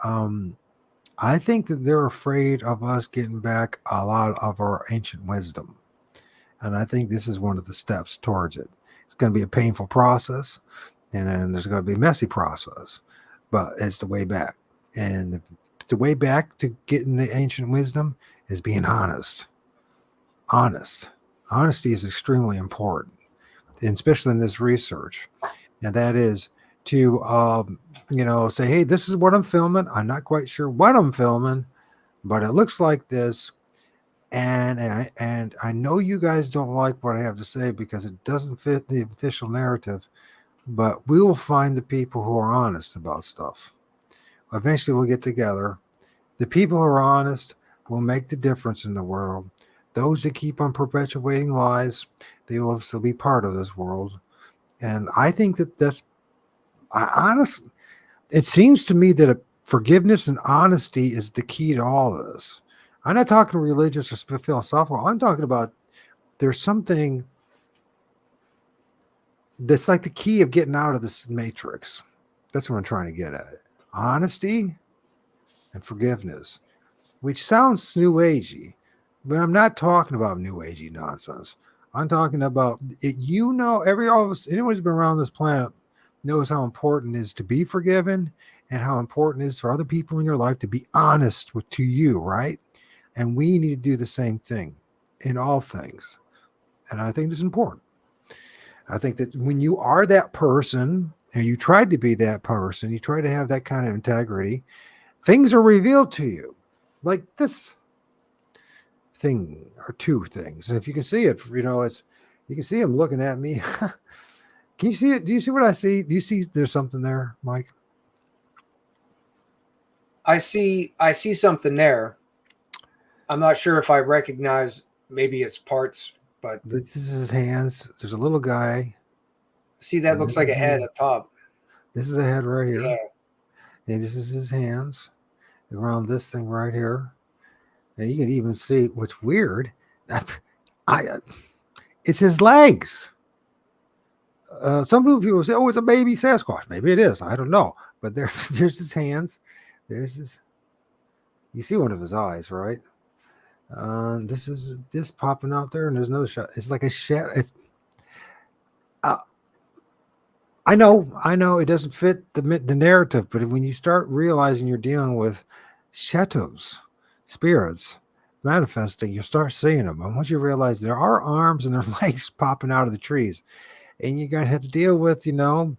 I think that they're afraid of us getting back a lot of our ancient wisdom. And I think this is one of the steps towards it. It's going to be a painful process, and then there's going to be a messy process, but it's the way back. And the way back to getting the ancient wisdom is being honest. Honesty is extremely important, and especially in this research. And that is to, say, hey, this is what I'm filming. I'm not quite sure what I'm filming, but it looks like this. And I know you guys don't like what I have to say because it doesn't fit the official narrative, but we will find the people who are honest about stuff. Eventually we'll get together. The people who are honest will make the difference in the world. Those that keep on perpetuating lies, they will still be part of this world. And I think that's honestly, it seems to me that forgiveness and honesty is the key to all of this. I'm not talking religious or philosophical. I'm talking about there's something that's like the key of getting out of this matrix. That's what I'm trying to get at. Honesty and forgiveness, which sounds new agey, but I'm not talking about new agey nonsense. I'm talking about it. Anyone who's been around this planet knows how important it is to be forgiven and how important it is for other people in your life to be honest to you, right? And we need to do the same thing in all things. And I think it's important. I think that when you are that person and you try to be that person, you try to have that kind of integrity, things are revealed to you. Like this thing or two things. And if you can see it, you can see him looking at me. Can you see it? Do you see what I see? Do you see there's something there, Mike? I see something there. I'm not sure if I recognize maybe its parts, but This is his hands. There's a little guy. see, that looks like a head up top. This is a head right here. Yeah. And this is his hands around this thing right here. And you can even see what's weird. It's his legs. Some people say, "Oh, it's a baby Sasquatch." Maybe it is. I don't know. But there's his hands. There's his. You see one of his eyes, right? This is this popping out there, and there's another shot. It's like a shadow. It's. I know, it doesn't fit the narrative, but when you start realizing you're dealing with shadows, spirits manifesting, you start seeing them. And once you realize there are arms and their legs popping out of the trees, and you're gonna have to deal with, a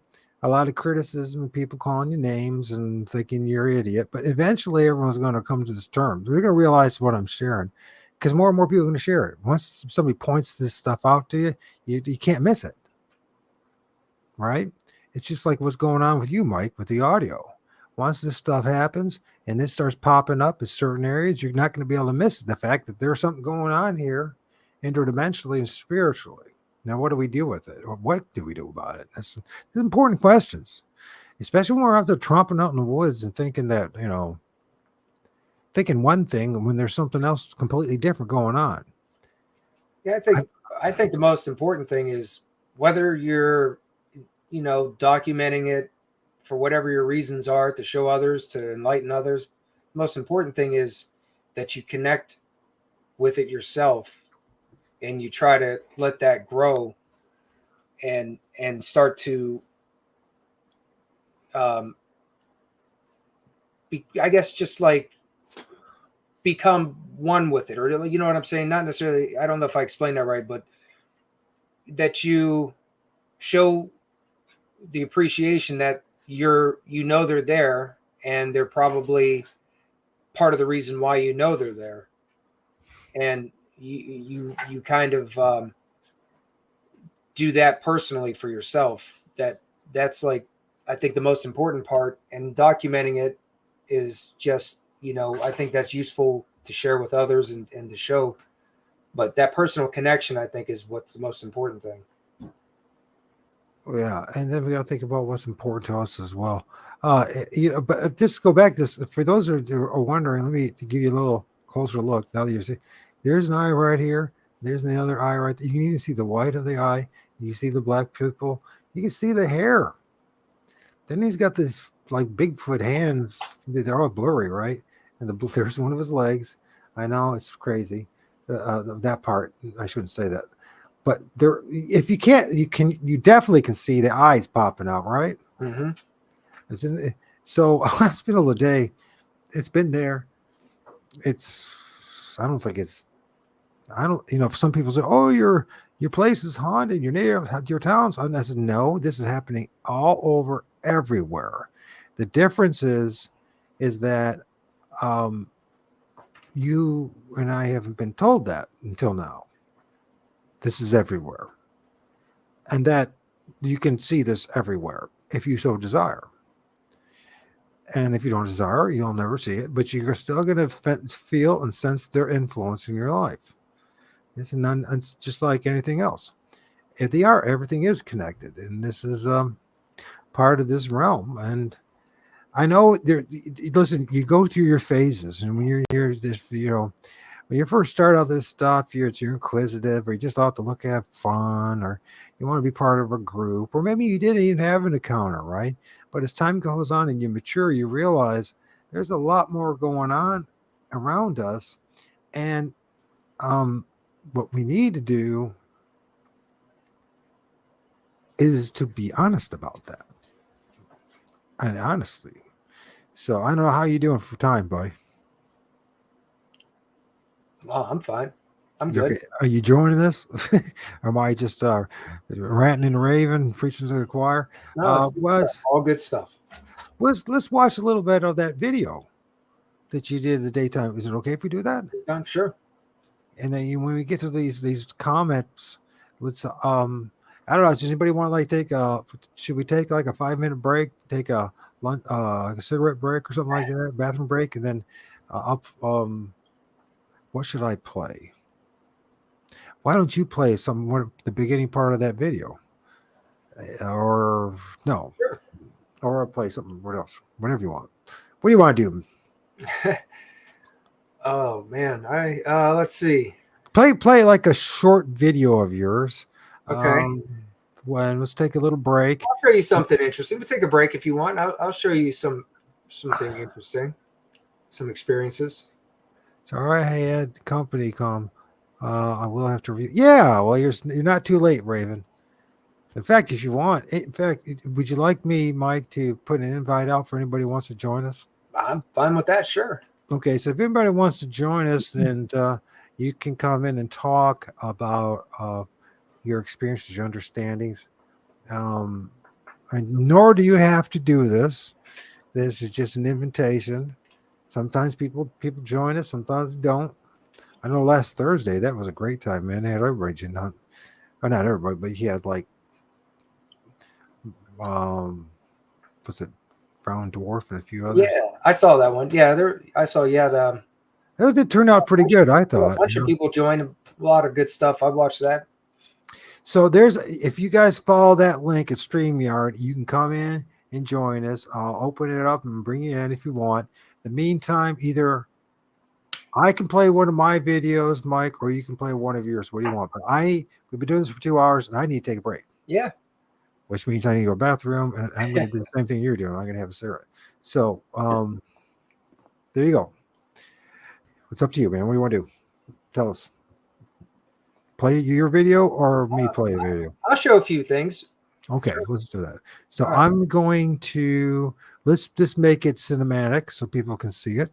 lot of criticism and people calling you names and thinking you're an idiot. But eventually, everyone's going to come to this term. They're going to realize what I'm sharing, because more and more people are going to share it. Once somebody points this stuff out to you, you can't miss it. Right? It's just like what's going on with you, Mike, with the audio. Once this stuff happens and this starts popping up in certain areas, you're not going to be able to miss the fact that there's something going on here interdimensionally and spiritually. Now, what do we do with it? Or what do we do about it? That's important questions, especially when we're out there tromping out in the woods and thinking that, thinking one thing when there's something else completely different going on. Yeah, I think the most important thing is whether you're, documenting it for whatever your reasons are, to show others, to enlighten others. The most important thing is that you connect with it yourself and you try to let that grow and start to, I guess, just like become one with it, or you know what I'm saying? Not necessarily, I don't know if I explained that right, but that you show the appreciation that they're there, and they're probably part of the reason why they're there, and you kind of do that personally for yourself. That's like, I think, the most important part, and documenting it is just, I think that's useful to share with others and to show, but that personal connection, I think, is what's the most important thing. Yeah, and then we got to think about what's important to us as well. But just go back this for those who are wondering. Let me give you a little closer look. Now that you see, there's an eye right here. There's the other eye right there. You can even see the white of the eye. You can see the black pupil. You can see the hair. Then he's got this like Bigfoot hands. They're all blurry, right? And there's one of his legs. I know it's crazy. That part, I shouldn't say that. But there, if you can't, you definitely can see the eyes popping out, right? Mm-hmm. So last middle of the day, it's been there. I don't, some people say, "Oh, your place is haunted, your town's haunted." I said, "No, this is happening all over, everywhere." The difference is that you and I haven't been told that until now. This is everywhere. And that you can see this everywhere if you so desire. And if you don't desire, you'll never see it, but you're still going to feel and sense their influence in your life. It's just like anything else. If they are, everything is connected. And this is part of this realm. And I know listen, you go through your phases. And when you're this, when you first start out this stuff, you're inquisitive, or you just out to look at fun, or you want to be part of a group, or maybe you didn't even have an encounter, right? But as time goes on and you mature, you realize there's a lot more going on around us. And what we need to do is to be honest about that. And honestly. So I don't know how you doing for time, buddy. Oh, I'm fine. I'm good. Okay. Are you joining this? Or am I just ranting and raving, preaching to the choir? No, it's all good stuff. Let's watch a little bit of that video that you did in the daytime. Is it okay if we do that? I'm sure. And then when we get to these comments, let's I don't know. Does anybody want to should we take like a 5-minute break, take a lunch, a cigarette break or something like that, bathroom break, and then What should I play? Why don't you play the beginning part of that video? Or no, Sure. or I'll play something. What else? Whatever you want. What do you want to do? Oh man, let's see. Play like a short video of yours. Okay. Let's take a little break. I'll show you something interesting. We'll take a break if you want. I'll show you something interesting, some experiences. Sorry, I had the company come. I will have to yeah, well, you're not too late, Raven. In fact, if you want, would you like me, Mike, to put an invite out for anybody who wants to join us? I'm fine with that. Sure. Okay, so if anybody wants to join us, then you can come in and talk about your experiences, your understandings. And nor do you have to do this. This is just an invitation. Sometimes people join us, sometimes they don't. I know last Thursday that was a great time, man. They had everybody, not everybody, but he had like what's it, Brown Dwarf and a few others. Yeah, I saw that one. Yeah, I saw you had It did turn out pretty good, I thought. a bunch of people joined, a lot of good stuff. I watched that. So if you guys follow that link at StreamYard, you can come in and join us. I'll open it up and bring you in if you want. In the meantime, either I can play one of my videos, Mike, or you can play one of yours. What do you want? But we've been doing this for 2 hours, and I need to take a break. Yeah. Which means I need to go to the bathroom, and I'm going to do the same thing you're doing. I'm going to have a cigarette. So there you go. It's up to you, man. What do you want to do? Tell us. Play your video or me play a video? I'll show a few things. Okay, let's do that. So All right. I'm going to let's just make it cinematic so people can see it.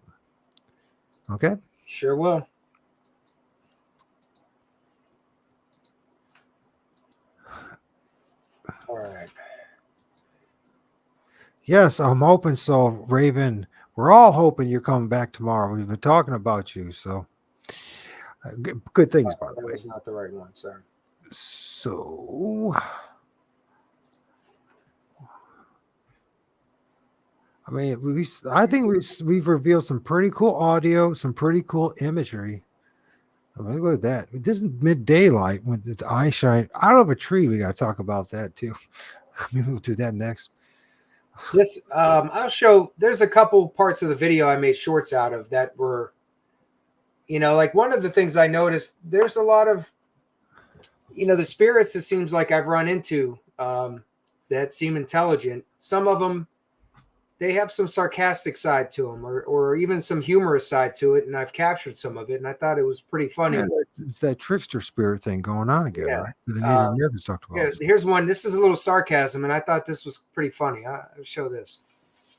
Okay. Sure will. All right. Yes, I'm hoping so, Raven. We're all hoping you're coming back tomorrow. We've been talking about you, so good things, by the That way. was not the right one, sorry. So, I mean, I think we've revealed some pretty cool audio, some pretty cool imagery. I mean, look at that. This is mid-daylight when the eye shine out of a tree. We got to talk about that too. Maybe we'll do that next. This I'll show. There's a couple parts of the video I made shorts out of that were, like one of the things I noticed. There's a lot of, the spirits. It seems like I've run into that seem intelligent. Some of them, they have some sarcastic side to them, or even some humorous side to it, and I've captured some of it, and I thought it was pretry funny. Yeah, it's that trickster spirit thing going on again, Yeah. right? The Native Americans talked about. Yeah, here's one. This is a little sarcasm, and I thought this was pretty funny. I'll show this.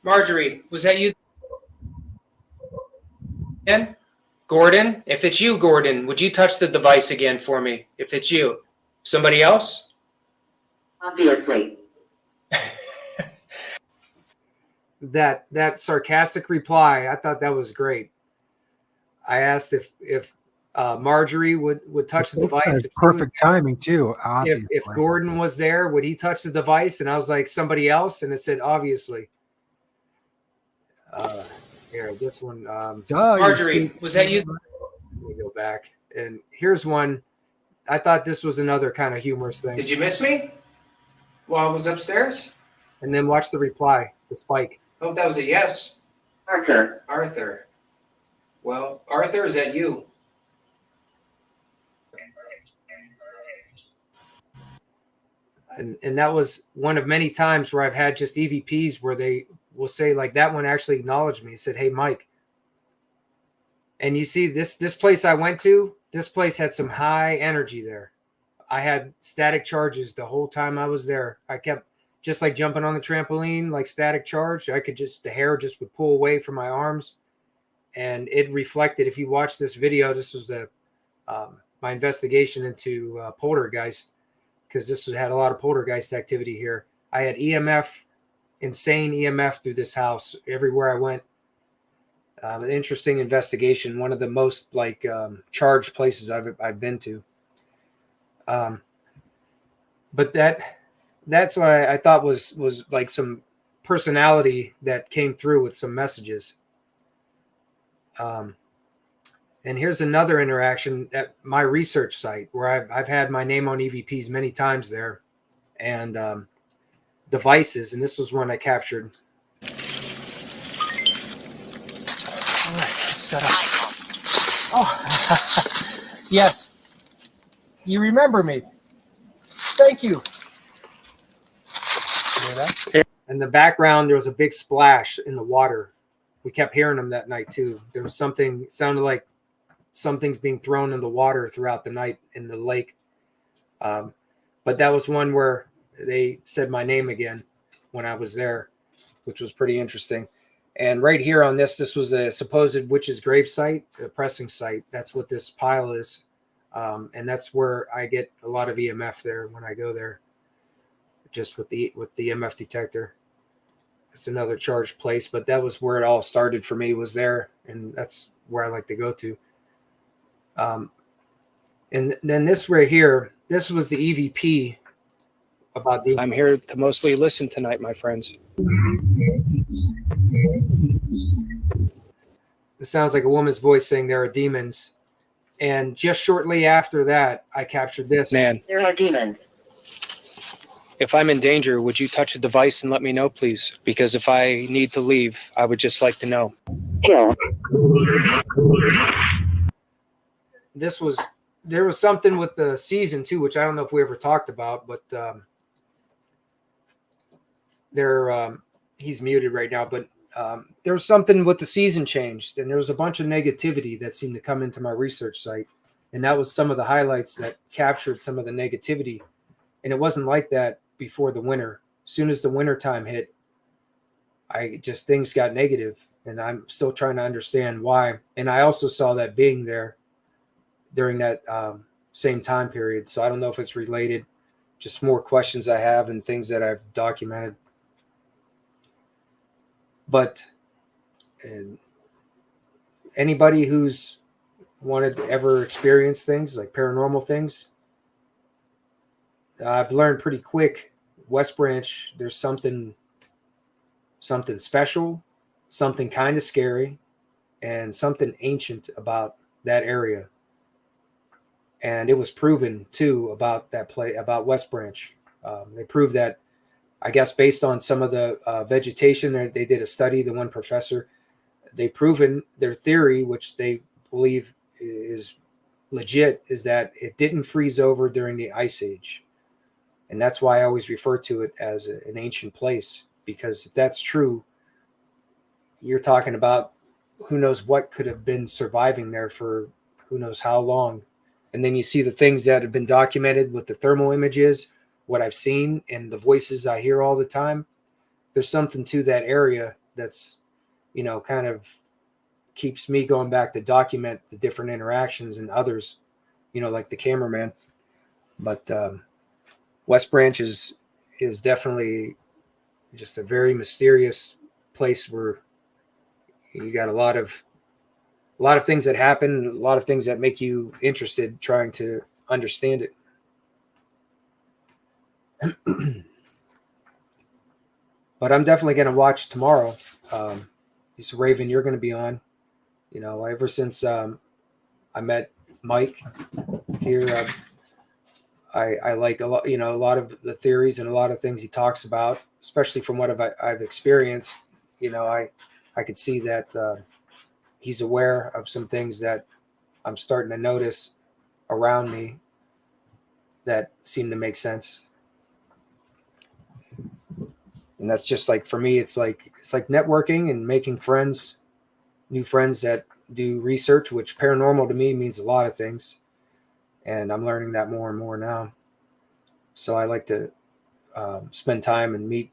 Marjorie, was that you? Again? Gordon, if it's you, Gordon, would you touch the device again for me? If it's you. Somebody else? Obviously. That sarcastic reply, I thought that was great. I asked if Marjorie would touch the device. That's perfect timing too. If Gordon was there, would he touch the device? And I was like, somebody else, and it said obviously. Here, this one. Marjorie, was that you? Let me go back, and here's one. I thought this was another kind of humorous thing. Did you miss me while I was upstairs? And then watch the reply, the spike. Oh, that was a yes. Arthur. Arthur. Well, Arthur, is that you? And that was one of many times where I've had just EVPs where they will say, like, that one actually acknowledged me. He said, hey, Mike. And you see this place I went to, this place had some high energy there. I had static charges the whole time I was there. I kept just like jumping on the trampoline, like static charge. The hair just would pull away from my arms. And it reflected. If you watch this video, this was my investigation into poltergeist, because this had a lot of poltergeist activity here. I had EMF, insane EMF through this house everywhere I went. An interesting investigation. One of the most charged places I've been to. But that's what I thought was like some personality that came through with some messages. And here's another interaction at my research site where I've had my name on EVPs many times there, and devices. And this was one I captured. All right, let's set up. Oh, yes. You remember me. Thank you. Hear that? In the background, there was a big splash in the water. We kept hearing them that night too. There was something, it sounded like something's being thrown in the water throughout the night in the lake. But that was one where they said my name again when I was there, which was pretty interesting. And right here on this was a supposed witch's grave site, a pressing site. That's what this pile is. And that's where I get a lot of EMF there when I go there, just with the EMF detector. It's another charged place, but that was where it all started for me, was there. And that's where I like to go to. And then this right here, this was the EVP about the. I'm here to mostly listen tonight, my friends. It sounds like a woman's voice saying there are demons. And just shortly after that, I captured this. Man, There are demons. if I'm in danger, would you touch a device and let me know, please? Because if I need to leave, I would just like to know. Kill. There was something with the season too, which I don't know if we ever talked about, but he's muted right now, but there was something with the season changed, and there was a bunch of negativity that seemed to come into my research site. And that was some of the highlights that captured some of the negativity. And it wasn't like that before the winter. As soon as the winter time hit, things got negative, and I'm still trying to understand why. And I also saw that being there during that same time period. So I don't know if it's related, just more questions I have and things that I've documented. But anybody who's wanted to ever experience things like paranormal things, I've learned pretty quick, West Branch, there's something special, something kind of scary, and something ancient about that area. And it was proven too about that about West Branch. They proved that, I guess, based on some of the vegetation. They did a study, the one professor, they proven their theory, which they believe is legit, is that it didn't freeze over during the Ice Age. And that's why I always refer to it as an ancient place, because if that's true, you're talking about who knows what could have been surviving there for who knows how long. And then you see the things that have been documented with the thermal images, what I've seen, and the voices I hear all the time. There's something to that area that's, kind of keeps me going back to document the different interactions and others, like the cameraman. But West Branch is definitely just a very mysterious place where you got a lot of things that happen, a lot of things that make you interested trying to understand it. But I'm definitely going to watch tomorrow. Raven, you're going to be on. Ever since I met Mike here, I like a lot of the theories and a lot of things he talks about, especially from what I've experienced. I could see that he's aware of some things that I'm starting to notice around me that seem to make sense. And that's just like, for me, it's like networking and making friends, new friends that do research, which paranormal to me means a lot of things. And I'm learning that more and more now. So I like to spend time and meet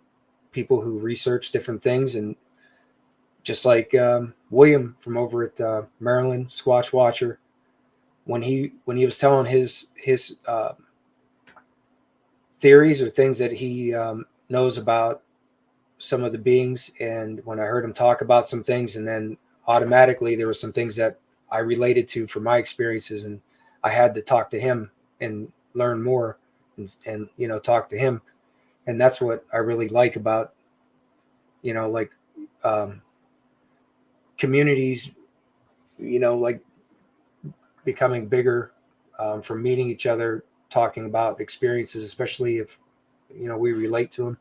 people who research different things. And just like William from over at Maryland, Squatch Watcher, when he was telling his theories or things that he knows about some of the beings, and when I heard him talk about some things, and then automatically there were some things that I related to from my experiences, and I had to talk to him and learn more and talk to him. And that's what I really like about communities, like becoming bigger from meeting each other, talking about experiences, especially if we relate to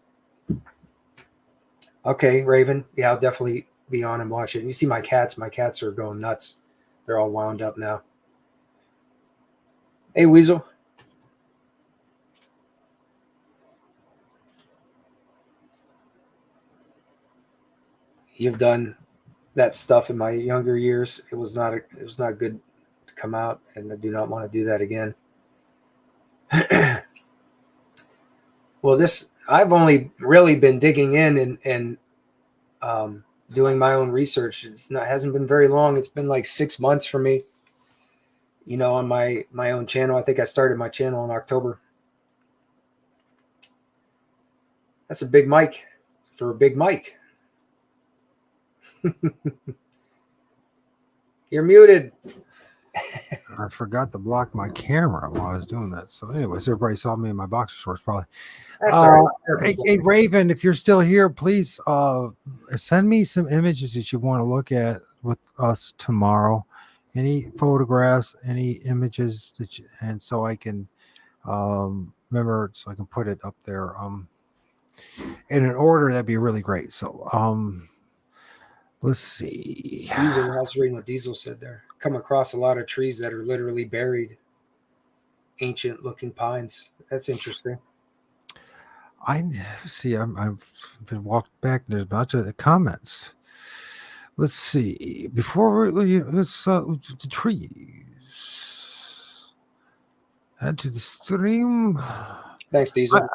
them. Okay, Raven. Yeah, I'll definitely be on and watch it. And you see my cats. My cats are going nuts. They're all wound up now. Hey, Weasel. You've done that stuff in my younger years. It was not good to come out, and I do not want to do that again. Well, I've only really been digging in and doing my own research. Hasn't been very long. It's been like 6 months for me. On my own channel. I think I started my channel in October. That's a big mic for a big mic. You're muted. I forgot to block my camera while I was doing that. So, anyways, everybody saw me in my boxer shorts, probably. That's all right. Hey, Raven, if you're still here, please send me some images that you want to look at with us tomorrow. Any photographs, any images and so I can remember, so I can put it up there in an order. That'd be really great. So, let's see. Diesel, I was reading what Diesel said there. Come across a lot of trees that are literally buried, ancient looking pines. That's interesting. I see. I've been walked back. There's a bunch of comments. Let's see. Before let's the trees. Add to the stream. Thanks, Diesel.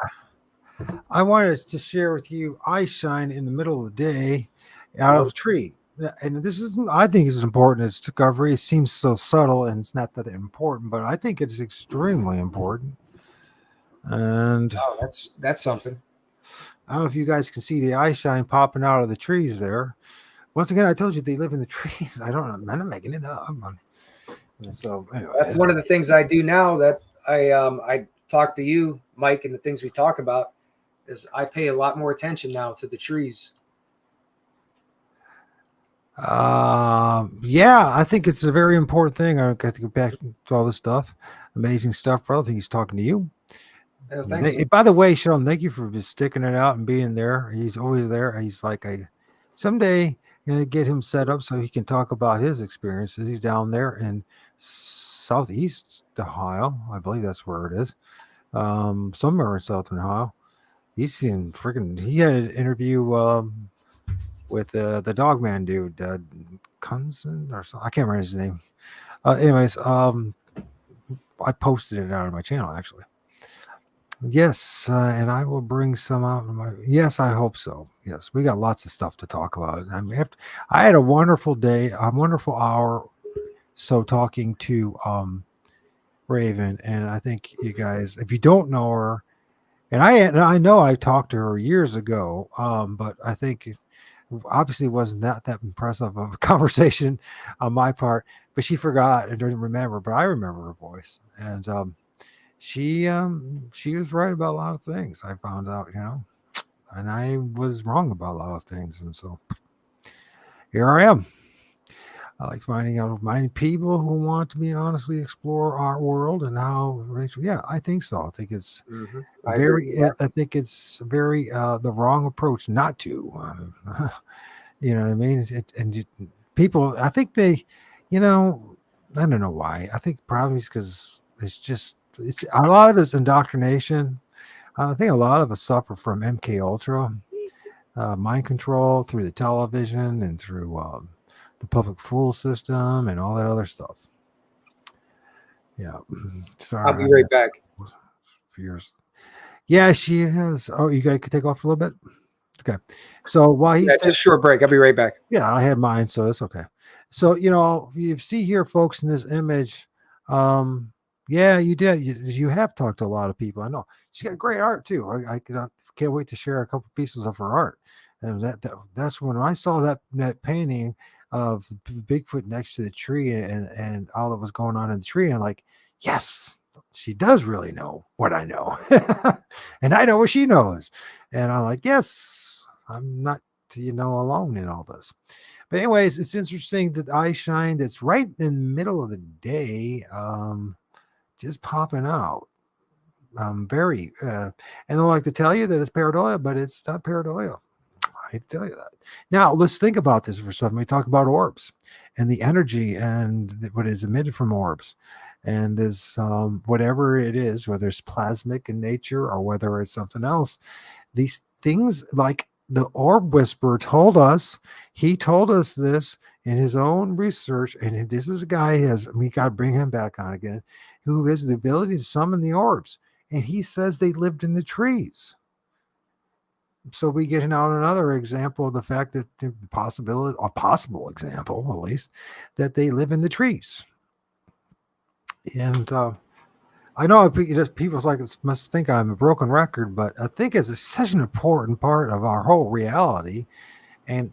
I wanted to share with you. I shine in the middle of the day out of a tree. And this is, I think, is important. It's discovery. It seems so subtle, and it's not that important, but I think it is extremely important. And that's something. I don't know if you guys can see the eye shine popping out of the trees there. Once again, I told you they live in the trees. I don't know. I'm not making it up. So anyway, that's one of the things I do now that I talk to you, Mike, and the things we talk about is I pay a lot more attention now to the trees. Yeah, I think it's a very important thing. I got to go back to all this stuff. Amazing stuff, bro. I think he's talking to you. Oh, thanks. By the way, Sean, thank you for just sticking it out and being there. He's always there. He's like, someday gonna get him set up so he can talk about his experiences. He's down there in Southeast Ohio. I believe that's where it is. Somewhere in Southern Ohio. He had an interview with the dog man dude, Kunzen or something. I can't remember his name. Anyways, I posted it out on my channel actually. Yes, and I will bring some out. Yes, I hope so. Yes, we got lots of stuff to talk about. I had a wonderful day, a wonderful hour. So talking to Raven, and I think you guys, if you don't know her, and I know I talked to her years ago, but I think it obviously wasn't that impressive of a conversation on my part. But she forgot and didn't remember. But I remember her voice, and she was right about a lot of things. I found out, and I was wrong about a lot of things, and so here I am. I like finding people who want to be honestly explore our world and how. Yeah, I think so. I think it's I think it's very the wrong approach not to. You know what I mean? People, I think they, I don't know why. I think probably it's because it's a lot of it's indoctrination. I think a lot of us suffer from MK Ultra, mind control through the television and through the public fool system and all that other stuff. Yeah. Sorry. I'll be right back. For years. Yeah, she has. Oh, you guys could take off a little bit? Okay. So while he's just a short break, I'll be right back. Yeah, I had mine, so it's okay. So, you see here, folks, in this image, yeah, you did. You have talked to a lot of people. I know. She's got great art, too. I can't wait to share a couple pieces of her art. And that's when I saw that painting of Bigfoot next to the tree and all that was going on in the tree. And I'm like, yes, she does really know what I know. And I know what she knows. And I'm like, yes, I'm not alone in all this. But anyways, it's interesting that eye shine that's right in the middle of the day, just popping out. Very, and I like to tell you that it's pareidolia, but it's not pareidolia. I hate to tell you that. Now let's think about this for a second. We talk about orbs and the energy and what is emitted from orbs, and is whatever it is, whether it's plasmic in nature or whether it's something else. These things, like the orb whisperer told us, he told us this in his own research, and this is a guy we got to bring him back on again, who has the ability to summon the orbs, and he says they lived in the trees. So we get now another example of the fact that the possibility, a possible example at least, that they live in the trees. And I know people must think I'm a broken record, but I think it's such an important part of our whole reality. And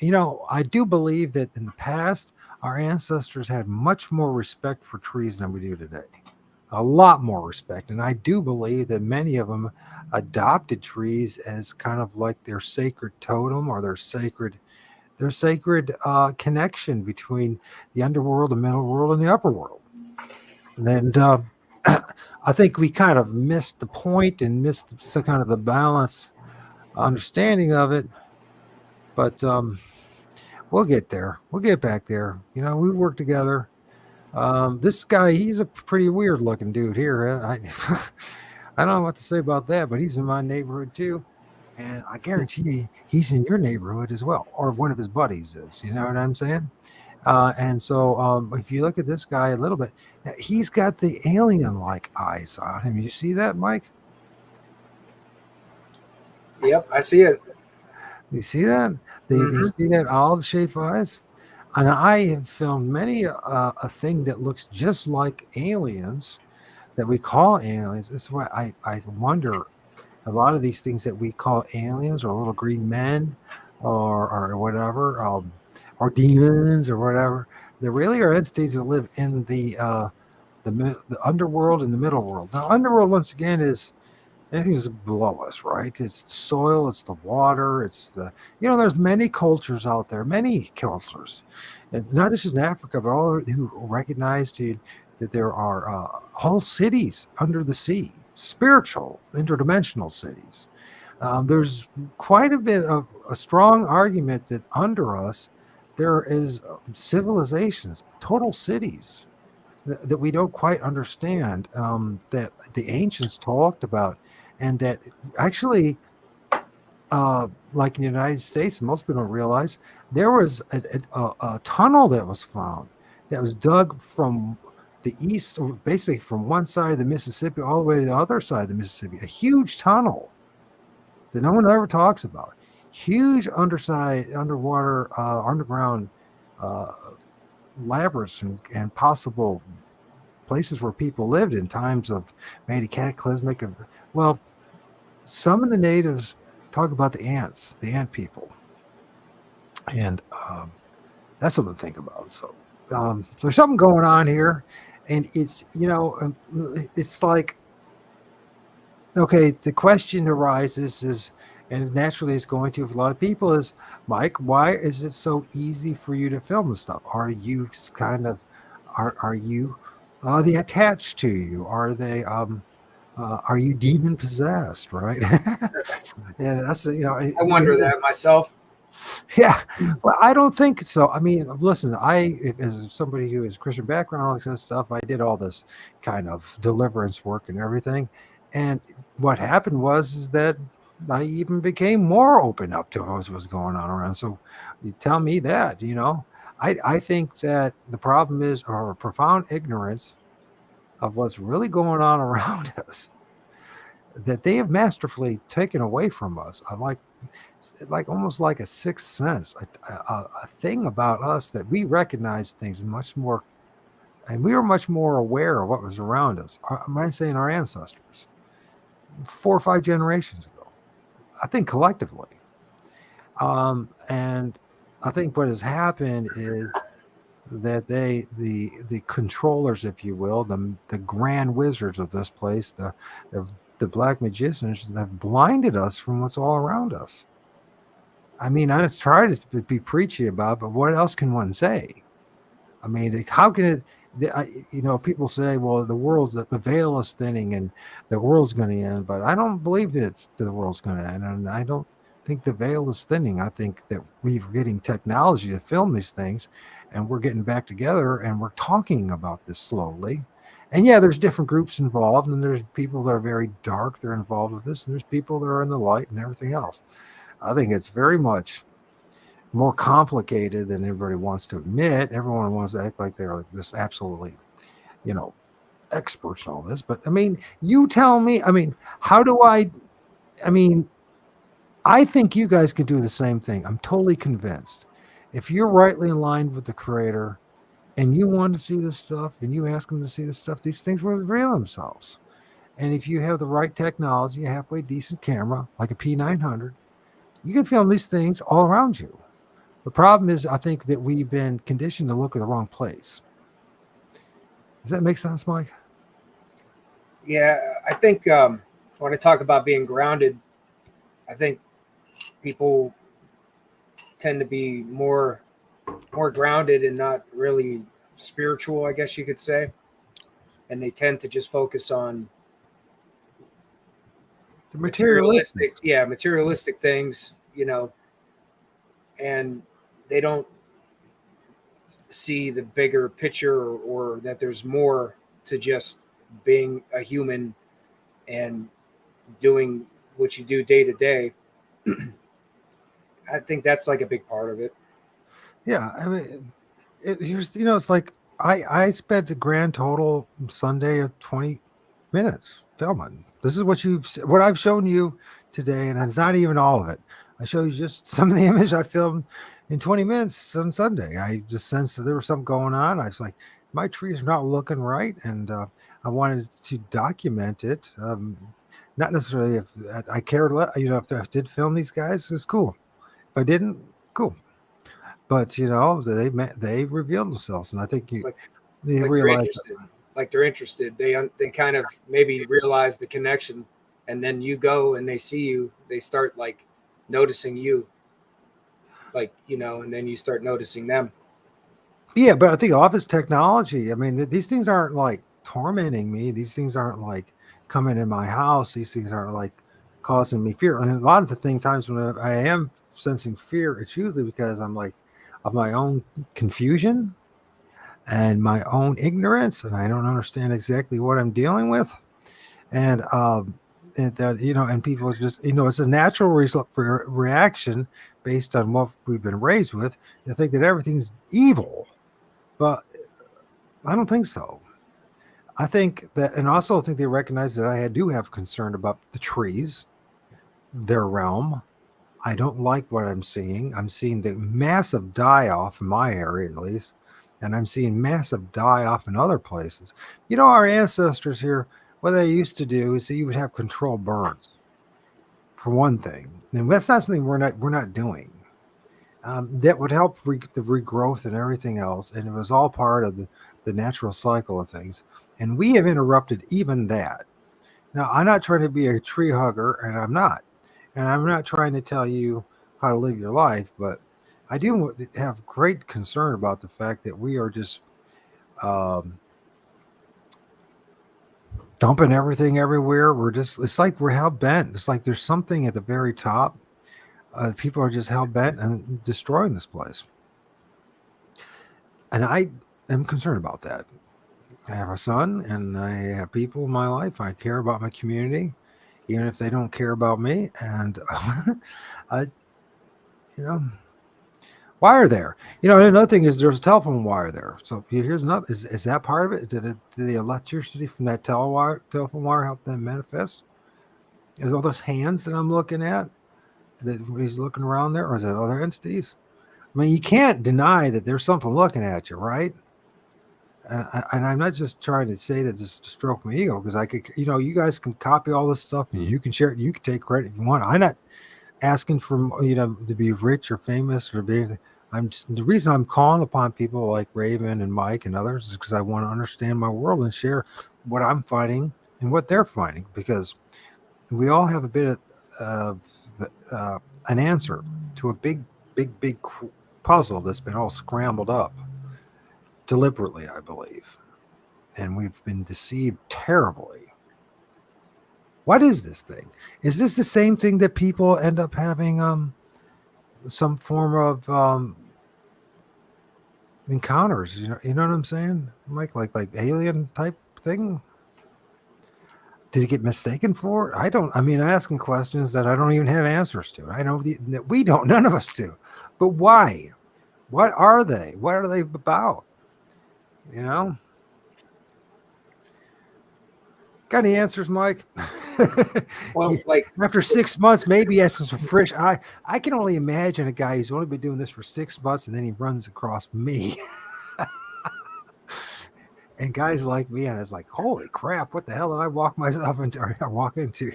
I do believe that in the past, our ancestors had much more respect for trees than we do today. A lot more respect. And I do believe that many of them adopted trees as kind of like their sacred totem or their sacred connection between the underworld, the middle world, and the upper world. And I think we kind of missed the point and missed kind of the balance understanding of it. But we'll get there. We'll get back there. We work together. This guy, he's a pretty weird looking dude here. I don't know what to say about that, but he's in my neighborhood too. And I guarantee you, he's in your neighborhood as well, or one of his buddies is. You know what I'm saying? And so if you look at this guy a little bit, he's got the alien-like eyes on him. You see that, Mike? Yep, I see it. You see that? You see that olive-shaped eyes? And I have filmed many a thing that looks just like aliens that we call aliens. That's why I wonder, a lot of these things that we call aliens or little green men or whatever, or demons or whatever, they really are entities that live in the underworld and the middle world. Now, underworld, once again, is anything that's below us, right? It's the soil, it's the water, it's there's many cultures out there, many cultures, and not just in Africa, but all who recognize that there are whole cities under the sea, spiritual, interdimensional cities. There's quite a bit of a strong argument that under us there is civilizations, total cities that we don't quite understand, that the ancients talked about, and that actually, like in the United States, most people don't realize, there was a tunnel that was found that was dug from the east, basically from one side of the Mississippi all the way to the other side of the Mississippi, a huge tunnel that no one ever talks about. Huge underwater, underground labyrinths and possible places where people lived in times of maybe cataclysmic. Well, some of the natives talk about the ants, the ant people, and that's something to think about. So there's something going on here, and it's it's like, okay, the question arises and naturally it's going to, for a lot of people, is, Mike, why is it so easy for you to film this stuff? Are you are you they attached to you? Are they are you demon possessed, right? And that's I wonder that myself. Yeah, well, I don't think so. I mean, listen, as somebody who has Christian background, all this kind of stuff, I did all this kind of deliverance work and everything. And what happened is that I even became more open up to what was going on around. So you tell me that, I think that the problem is our profound ignorance of what's really going on around us, that they have masterfully taken away from us. I like almost like a sixth sense, a thing about us that we recognize things much more, and we were much more aware of what was around us. Am I saying our ancestors 4 or 5 generations ago? I think collectively. And I think what has happened is that the controllers, if you will, the grand wizards of this place, the black magicians, have blinded us from what's all around us. I mean, I just try to be preachy about, but what else can one say? I mean, how can it? People say, "Well, the veil is thinning, and the world's going to end." But I don't believe that the world's going to end, and I don't think the veil is thinning. I think that we're getting technology to film these things, and we're getting back together, and we're talking about this slowly. And yeah, there's different groups involved, and there's people that are very dark. They're involved with this, and there's people that are in the light, and everything else. I think it's very much more complicated than everybody wants to admit. Everyone wants to act like they're just absolutely, you know, experts in all this. But I mean, you tell me, I mean, how do I mean, I think you guys could do the same thing. I'm totally convinced. If you're rightly aligned with the creator and you want to see this stuff and you ask them to see this stuff, these things will reveal themselves. And if you have the right technology, a halfway decent camera, like a P900, you can film these things all around you. The problem is, I think that we've been conditioned to look at the wrong place. Does that make sense, Mike? Yeah, I think when I talk about being grounded, I think people tend to be more grounded and not really spiritual, I guess you could say. And they tend to just focus on The materialistic. materialistic things, and they don't see the bigger picture, or that there's more to just being a human and doing what you do day to day. I think that's like a big part of it. Yeah, I mean, it's like I spent a grand total Sunday of 20 minutes filming. This is what I've shown you today, and it's not even all of it. I show you just some of the image I filmed in 20 minutes on Sunday. I just sensed that there was something going on. I was like, my trees are not looking right, and I wanted to document it. Not necessarily if I cared, if I did film these guys, it's cool. If I didn't, cool. But they revealed themselves, and I think It's they like realized. they're interested. They kind of maybe realize the connection, and then you go and they see you. They start like noticing you, and then you start noticing them. Yeah, but I think office technology. I mean, these things aren't like tormenting me. These things aren't like coming in my house. These things aren't like causing me fear. And a lot of the times when I am sensing fear, it's usually because I'm like of my own confusion and my own ignorance, and I don't understand exactly what I'm dealing with. And and people just, it's a natural reaction based on what we've been raised with, to think that everything's evil. But I don't think so. I think that, and also think they recognize that I do have concern about the trees, their realm. I don't like what I'm seeing. I'm seeing the massive die off in my area, at least, and I'm seeing massive die off in other places. Our ancestors here, what they used to do is that you would have controlled burns, for one thing, and that's not something we're not doing. That would help the regrowth and everything else, and it was all part of the natural cycle of things. And we have interrupted even that. Now, I'm not trying to be a tree hugger, and I'm not trying to tell you how to live your life, but I do have great concern about the fact that we are just dumping everything everywhere. It's like we're hell bent. It's like there's something at the very top. People are just hell bent and destroying this place. And I am concerned about that. I have a son and I have people in my life. I care about my community, even if they don't care about me. And wire there. Another thing is there's a telephone wire there. So here's another. Is that part of it? Did the electricity from that telephone wire help them manifest? Is all those hands that I'm looking at that he's looking around there, or is it other entities? I mean, you can't deny that there's something looking at you, right? And I'm not just trying to say that just to stroke my ego, because I could, you guys can copy all this stuff and you can share it. You can take credit if you want. I'm not asking for to be rich or famous or be anything. The reason I'm calling upon people like Raven and Mike and others is because I want to understand my world and share what I'm finding and what they're finding, because we all have a bit of an answer to a big puzzle that's been all scrambled up deliberately, I believe. And we've been deceived terribly. What is this thing? Is this the same thing that people end up having some form of encounters? You know what I'm saying, Mike? Like alien type thing? Did it get mistaken for it? I don't. I mean, I'm asking questions that I don't even have answers to. I know that we don't. None of us do. But why? What are they? What are they about? You know? Got any answers, Mike? Well, like After 6 months, maybe that's some fresh. I can only imagine a guy who's only been doing this for 6 months, and then he runs across me. And guys like me, and it's like, holy crap, what the hell did I walk myself into? Or I walk into?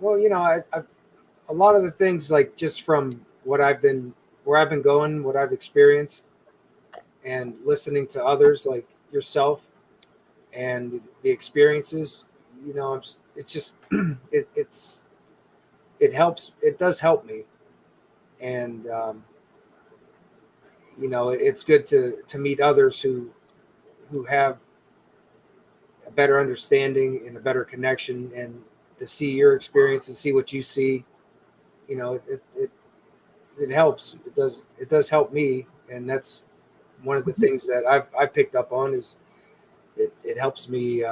well, I've a lot of the things, like, just from where I've been going, what I've experienced, and listening to others like yourself and the experiences, it's just it helps. It does help me, and it's good to meet others who have a better understanding and a better connection, and to see your experience and see what you see. It helps. It does help me, and that's one of the things that I've picked up on is it helps me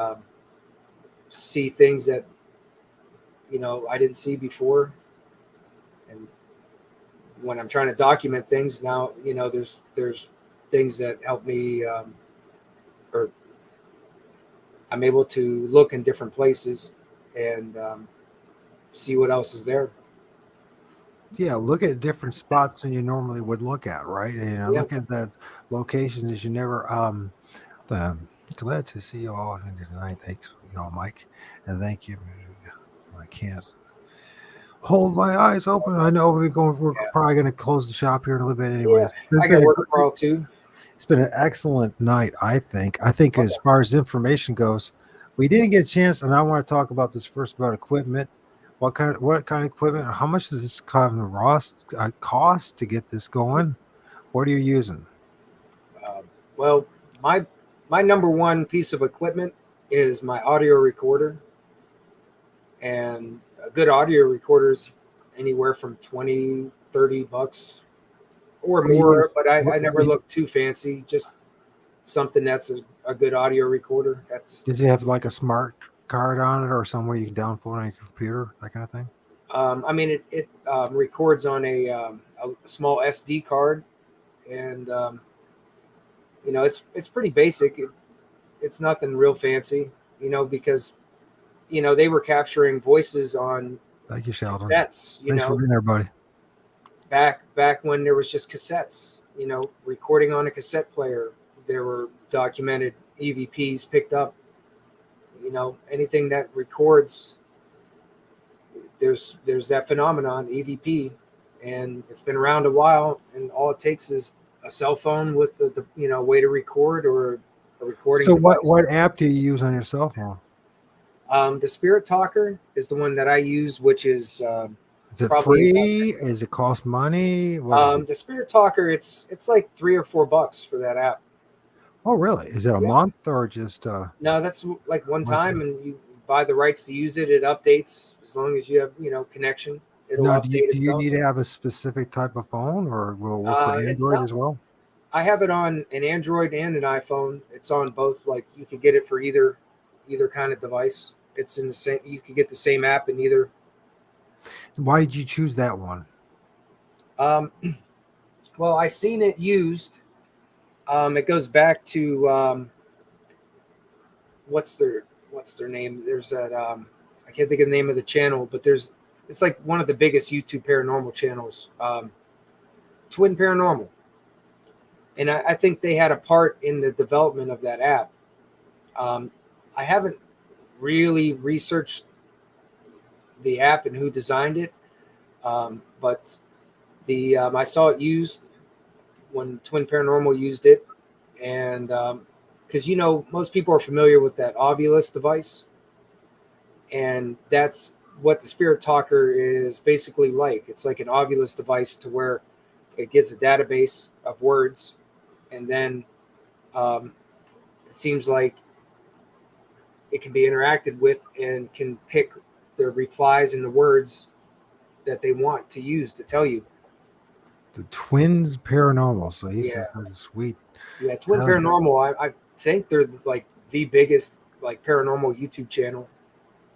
see things that I didn't see before. And when I'm trying to document things now, there's things that help me, or I'm able to look in different places and see what else is there. Yeah, look at different spots than you normally would look at, right? And Yeah. look at that locations that you never. Glad to see you all tonight. Thanks, Mike, and thank you. I can't hold my eyes open. I know we're probably going to close the shop here in a little bit, anyways. Yeah, I got work tomorrow too. It's been an excellent night, I think. As far as information goes, we didn't get a chance, and I want to talk about this first about equipment. What kind of equipment? How much does this cost to get this going? What are you using? Well, my number one piece of equipment is my audio recorder, and a good audio recorder is anywhere from $20-$30 or more, but I never look too fancy. Just something that's a good audio recorder. Does it have like a smart card on it or somewhere you can download on your computer, that kind of thing? I mean, it records on a small SD card, and it's pretty basic. It's nothing real fancy, because they were capturing voices on Thank you, Sheldon. cassettes. Thanks for being there, buddy. Back when there was just cassettes, recording on a cassette player. There were documented EVPs picked up. Anything that records, there's that phenomenon, EVP, and it's been around a while. And all it takes is a cell phone with the way to record, or a recording. So device. what app do you use on your cell phone? The Spirit Talker is the one that I use, which is. Is it free? Is it cost money? The Spirit Talker, it's like $3 or $4 for that app. Oh, really? Is it a month or just? No, that's like one time, and you buy the rights to use it. It updates as long as you have connection. It'll update do you need to have a specific type of phone, or will it work for Android as well? I have it on an Android and an iPhone. It's on both. Like, you can get it for either kind of device. It's in the same. You can get the same app in either. Why did you choose that one? Well, I seen it used. It goes back to what's their name? There's that I can't think of the name of the channel, but it's like one of the biggest YouTube paranormal channels, Twin Paranormal, and I think they had a part in the development of that app. I haven't really researched the app and who designed it, but I saw it used when Twin Paranormal used it, and because most people are familiar with that Ovilus device, and that's what the spirit talker is basically like. It's like an Ovilus device to where it gives a database of words, and then it seems like it can be interacted with and can pick the replies and the words that they want to use to tell you. The Twins Paranormal. So he Yeah. says that's sweet. Yeah, Twin Hell yeah. Paranormal. I think they're like the biggest like paranormal YouTube channel.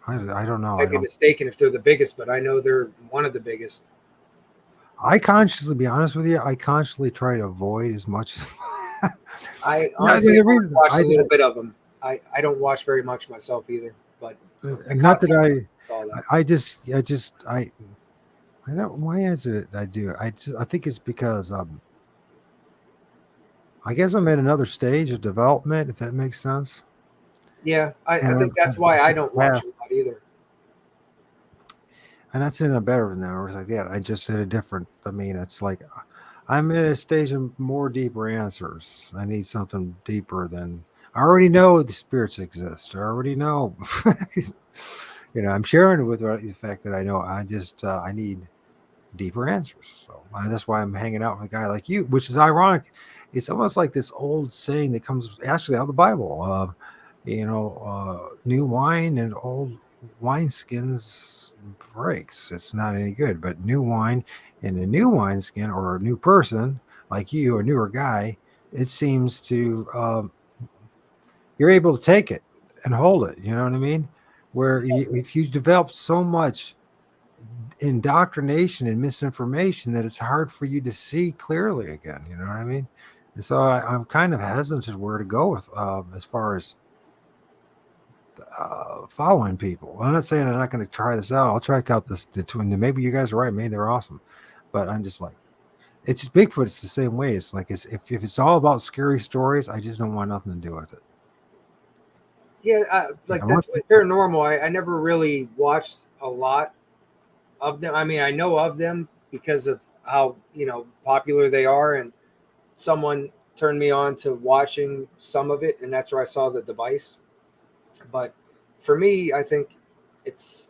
I don't know. I'd be mistaken if they're the biggest, but I know they're one of the biggest. I consciously, be honest with you, I consciously try to avoid as much as I No, honestly the reason- watched I- a little bit of them. I don't watch very much myself either, but not that saw that. I don't. Why is it I do? I think it's because I guess I'm at another stage of development, if that makes sense. Yeah, I And think that's why I don't watch a lot either. And not saying I'm better than them or like that. I just at a different. I mean, it's like I'm at a stage of more deeper answers. I need something deeper than I already know the spirits exist. I already know. I'm sharing with the fact that I know. I just I need deeper answers. So that's why I'm hanging out with a guy like you, which is ironic. It's almost like this old saying that comes actually out of the Bible. New wine and old wineskins breaks. It's not any good. But new wine in a new wineskin or a new person like you, a newer guy, it seems to you're able to take it and hold it. You know what I mean? Where if you develop so much indoctrination and misinformation that it's hard for you to see clearly again. You know what I mean? And so I'm kind of hesitant where to go with as far as following people. I'm not saying I'm not going to try this out. I'll try out the twin. Maybe you guys are right. Maybe they're awesome, but I'm just like, it's just Bigfoot. It's the same way. It's like if it's all about scary stories, I just don't want nothing to do with it. Yeah, like that's paranormal. I never really watched a lot of them. I mean, I know of them because of how popular they are, and someone turned me on to watching some of it, and that's where I saw the device. But for me, I think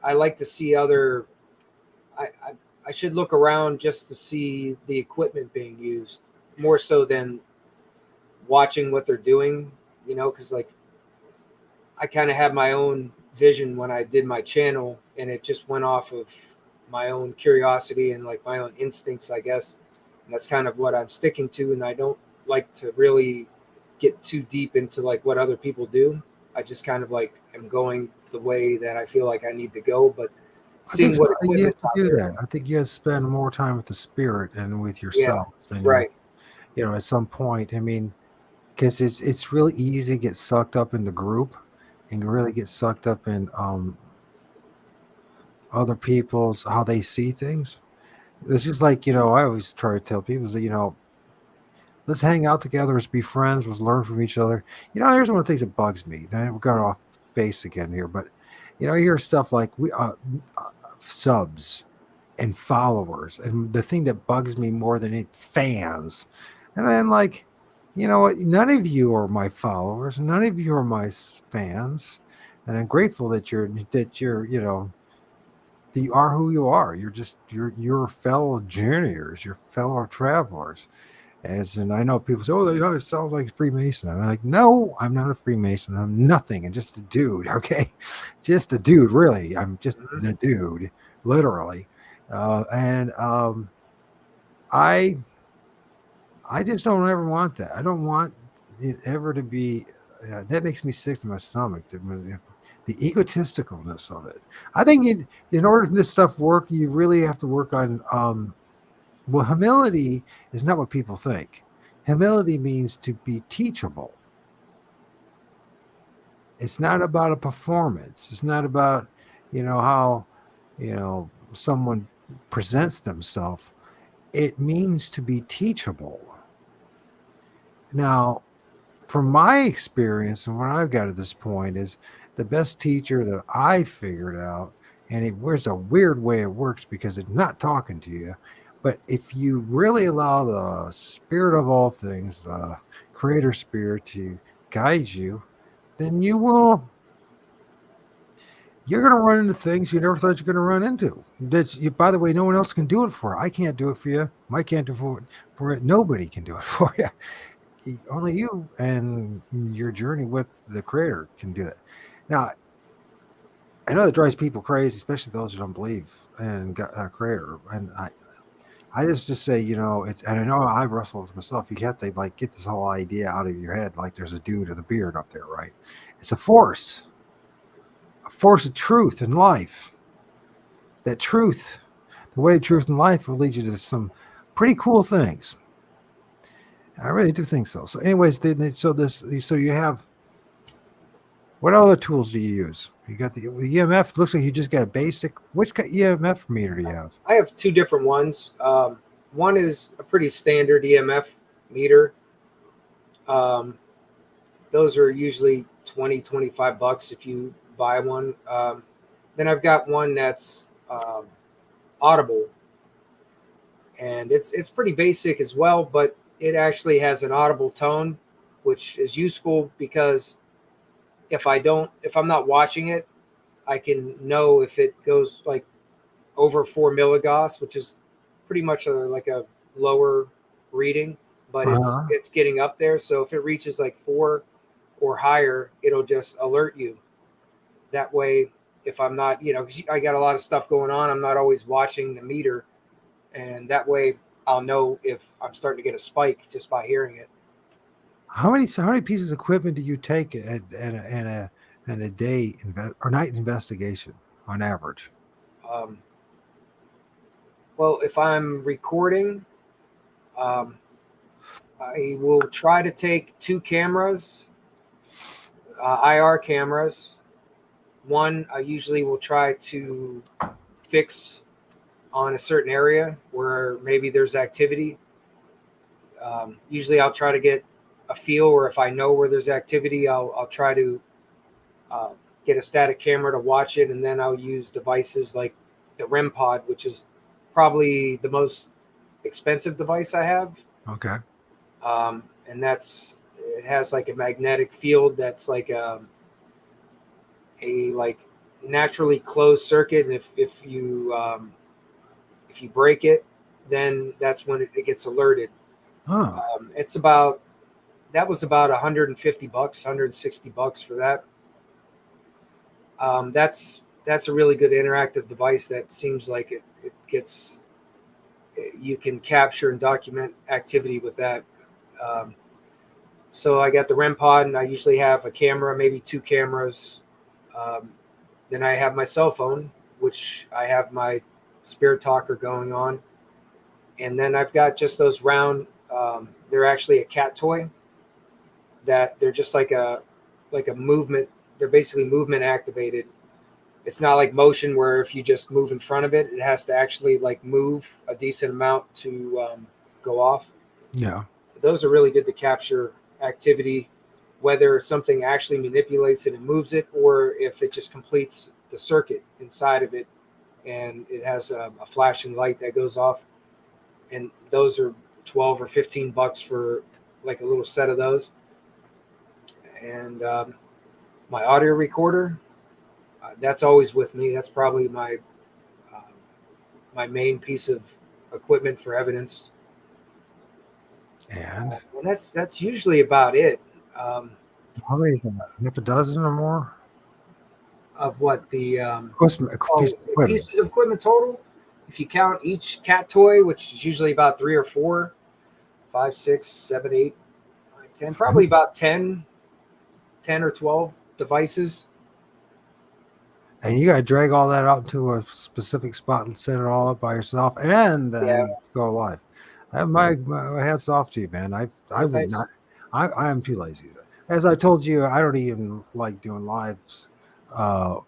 I like to see other. I should look around just to see the equipment being used more so than watching what they're doing. Because like I kind of had my own vision when I did my channel, and it just went off of my own curiosity and like my own instincts, I guess. And that's kind of what I'm sticking to. And I don't like to really get too deep into like what other people do. I just kind of like am going the way that I feel like I need to go. But seeing what you have equipment's to out do there, that. I think you have to spend more time with the spirit and with yourself than right. At some point. I mean, because it's really easy to get sucked up in the group and really get sucked up in other people's how they see things. It's just like I always try to tell people that let's hang out together, let's be friends, let's learn from each other. Here's one of the things that bugs me. We're going off base again here, but you hear stuff like we subs and followers, and the thing that bugs me more than it fans, and I'm like, you know what? None of you are my followers, none of you are my fans, and I'm grateful that you're you are who you are. You're fellow journeyers, you're fellow travelers. And I know people say, "Oh, it sounds like Freemason." I'm like, "No, I'm not a Freemason. I'm nothing. I'm just a dude." Okay, just a dude. Really, I'm just the dude, literally. I just don't ever want that. I don't want it ever to be. That makes me sick to my stomach. The egotisticalness of it. I think in order for this stuff work, you really have to work on. Well, humility is not what people think. Humility means to be teachable. It's not about a performance. It's not about, how, someone presents themselves. It means to be teachable. Now, from my experience and what I've got at this point is the best teacher that I figured out, and it's a weird way it works because it's not talking to you. But if you really allow the spirit of all things, the creator spirit to guide you, then you will you're going to run into things you never thought you're going to run into. That's you. By the way, no one else can do it for. I can't do it for you. Mike can't do it for it. Nobody can do it for you. Only you and your journey with the Creator can do that. Now, I know that drives people crazy, especially those who don't believe in Creator. And I just say, it's, and I know I wrestle with myself. You have to like get this whole idea out of your head, like there's a dude with a beard up there, right? It's a force of truth in life. That truth, the way of truth in life will lead you to some pretty cool things. I really do think so. So, anyways, so you have, what other tools do you use? You got the EMF. Looks like you just got a basic. Which EMF meter do you have? I have two different ones. One is a pretty standard EMF meter. Those are usually $20-$25 if you buy one. Then I've got one that's audible, and it's pretty basic as well, but it actually has an audible tone, which is useful because if I'm not watching it, I can know if it goes like over 4 milligauss, which is pretty much like a lower reading, but it's getting up there. So if it reaches like 4 or higher, it'll just alert you. That way, if I'm not, because I got a lot of stuff going on, I'm not always watching the meter, and that way I'll know if I'm starting to get a spike just by hearing it. How many pieces of equipment do you take in a day or night investigation on average? Well, if I'm recording, I will try to take 2 cameras, IR cameras. One, I usually will try to fix on a certain area where maybe there's activity. Usually I'll try to get a feel, or if I know where there's activity, I'll try to get a static camera to watch it, and then I'll use devices like the REM pod, which is probably the most expensive device I have. Okay. And it has like a magnetic field that's like a like naturally closed circuit, and if you break it, then that's when it gets alerted. That was about $150, $160 for that. That's a really good interactive device that seems like you can capture and document activity with that. So I got the REM pod, and I usually have a camera, maybe 2 cameras. Then I have my cell phone, which I have my spirit talker going on. And then I've got just those round, they're actually a cat toy that they're just like a movement. They're basically movement activated. It's not like motion where if you just move in front of it, it has to actually like move a decent amount to go off. Yeah. Those are really good to capture activity, whether something actually manipulates it and moves it, or if it just completes the circuit inside of it and it has a flashing light that goes off. And those are $12 or $15 for like a little set of those. And my audio recorder, that's always with me. That's probably my main piece of equipment for evidence. And that's usually about it. how many? Half a dozen or more? Of what the pieces of equipment total? If you count each cat toy, which is usually about 3 or 4, 5, 6, 7, 8, 9, 10, probably about 10 or 12 devices. And you got to drag all that out to a specific spot and set it all up by yourself, and then go live. My hats off to you, man. I would not. I am too lazy. As I told you, I don't even like doing lives,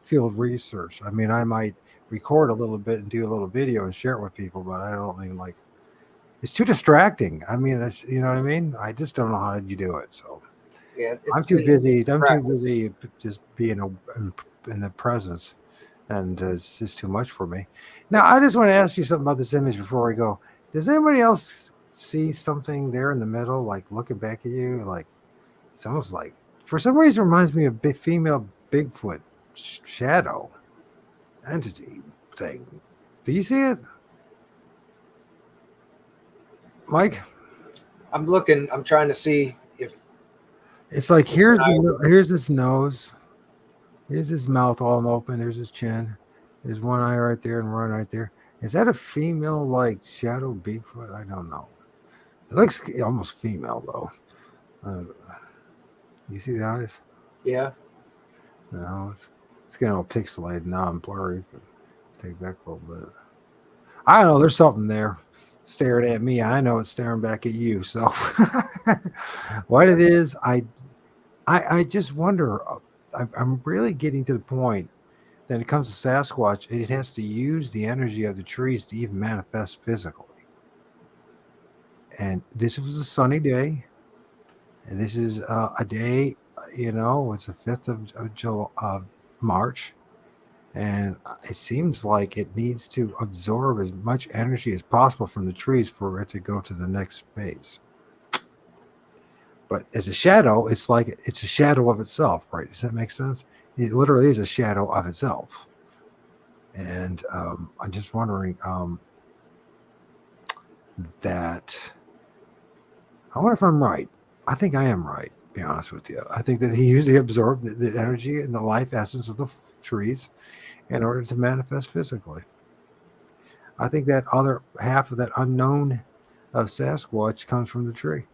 field research. I mean, I might record a little bit and do a little video and share it with people, but I don't even like. It's too distracting. I mean, that's, you know what I mean. I just don't know how you do it. So yeah, I'm too busy. I'm too busy just being in the presence, and it's just too much for me. Now, I just want to ask you something about this image before we go. Does anybody else see something there in the middle, like looking back at you? Like it's almost like, for some reason, it reminds me of big female Bigfoot shadow. entity thing. Do you see it, Mike? I'm looking. I'm trying to see if It's like here's his nose, here's his mouth all open, there's his chin, there's one eye right there and one right there. Is that a female like shadow Bigfoot? I don't know. It looks almost female though. You see the eyes? yeah. No, it's getting all pixelated now and blurry. Take back a little bit. I don't know. There's something there staring at me. I know it's staring back at you. So what it is, I just wonder. I'm really getting to the point that it comes to Sasquatch, it has to use the energy of the trees to even manifest physically. And this was a sunny day, and this is a day, it's the 5th of March, and it seems like it needs to absorb as much energy as possible from the trees for it to go to the next phase. But as a shadow, it's like it's a shadow of itself, right? Does that make sense? It literally is a shadow of itself. And I'm just wondering that I wonder if I'm right. I think I am right, to be honest with you. I think that he usually absorbed the energy and the life essence of the trees in order to manifest physically. I think that other half of that unknown of Sasquatch comes from the tree.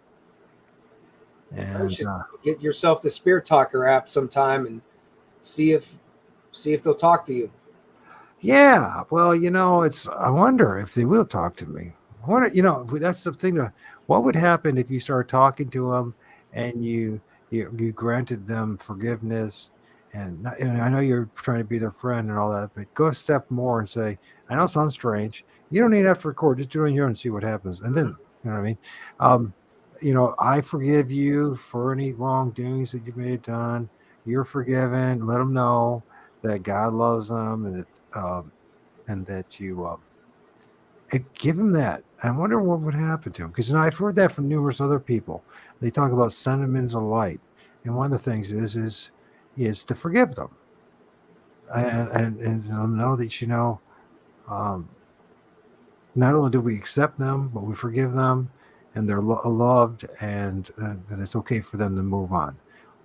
And You should get yourself the Spirit Talker app sometime and see if they'll talk to you. yeah, well, I wonder if they will talk to me. I wonder, that's the thing. What would happen if you start talking to them and you granted them forgiveness? And I know you're trying to be their friend and all that, but go a step more and say, I know it sounds strange. You don't even have to record. Just do it on your own and see what happens. And then, you know what I mean? I forgive you for any wrongdoings that you may have done. You're forgiven. Let them know that God loves them and that you give them that. I wonder what would happen to them, because I've heard that from numerous other people. They talk about sending them into the light, and one of the things is to forgive them and let them know that not only do we accept them, but we forgive them, and they're loved, and that it's okay for them to move on.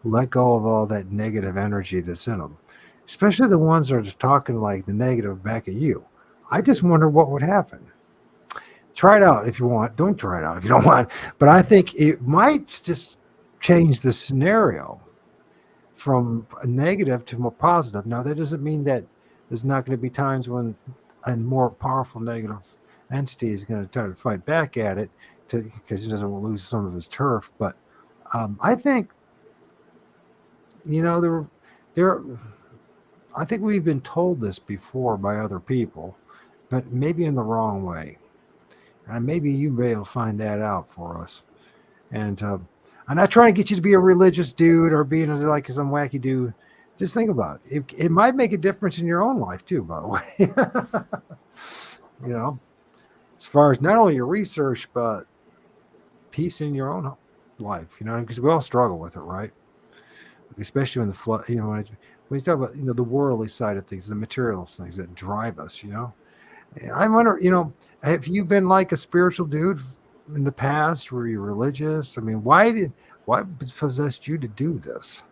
Let go of all that negative energy that's in them, especially the ones that are just talking like the negative back at you. I just wonder what would happen. Try it out if you want. Don't try it out if you don't want. But I think it might just change the scenario from a negative to more positive. Now, that doesn't mean that there's not going to be times when a more powerful negative entity is going to try to fight back at it because he doesn't want to lose some of his turf. But I think, I think we've been told this before by other people, but maybe in the wrong way. And maybe you'll be able to find that out for us. And I'm not trying to get you to be a religious dude or being like some wacky dude. Just think about it. It might make a difference in your own life too, by the way. As far as not only your research, but peace in your own life, because we all struggle with it, right? Especially when the flood, when you talk about, the worldly side of things, the materialist things that drive us, I wonder, have you been like a spiritual dude in the past? Were you religious? I mean, what possessed you to do this?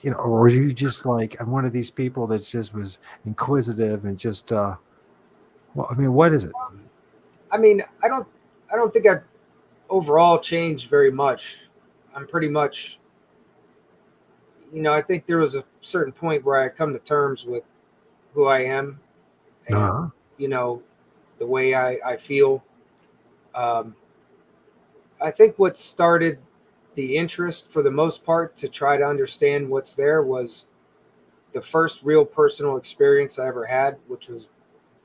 Or were you just like, I'm one of these people that just was inquisitive and just, what is it? I mean, I don't think I've overall changed very much. I'm pretty much, I think there was a certain point where I come to terms with who I am and, the way I feel. I think what started the interest for the most part to try to understand what's there was the first real personal experience I ever had, which was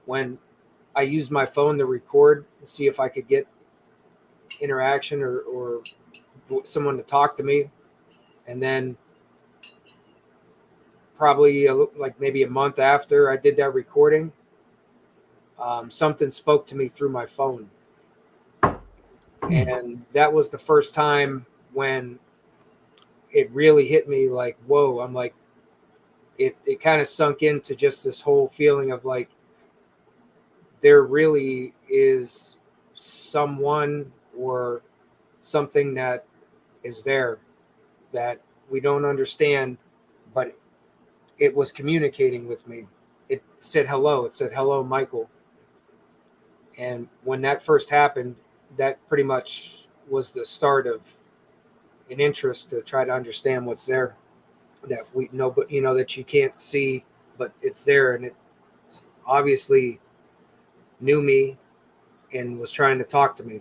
when I used my phone to record and see if I could get interaction or someone to talk to me. And then probably like maybe a month after I did that recording, something spoke to me through my phone. And that was the first time when it really hit me like, whoa, I'm like, it kind of sunk into just this whole feeling of like there really is someone or something that is there that we don't understand, but it was communicating with me. It said hello. It said hello, Michael. And when that first happened, that pretty much was the start of an interest to try to understand what's there that we know, but that you can't see, but it's there, and it obviously knew me and was trying to talk to me.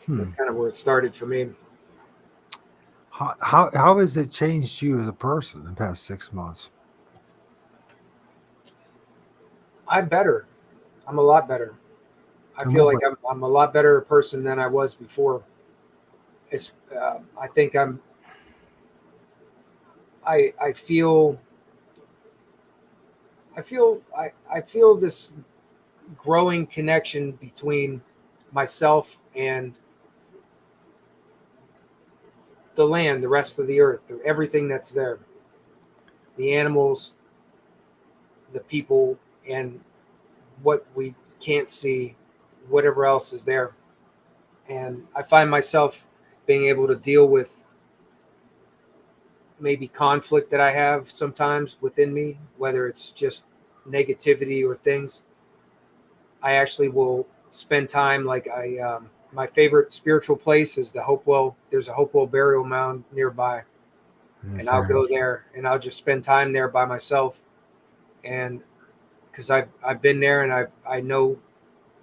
That's kind of where it started for me. How has it changed you as a person in the past 6 months? I'm better. I'm a lot better. I And feel what like I'm a lot better person than I was before. It's I think I feel this growing connection between myself and the land, the rest of the earth, everything that's there, the animals, the people, and what we can't see, whatever else is there. And I find myself being able to deal with maybe conflict that I have sometimes within me, whether it's just negativity or things. I actually will spend time, like my favorite spiritual place is the Hopewell. There's a Hopewell burial mound nearby, and I'll go there and I'll just spend time there by myself. And because I've been there and I know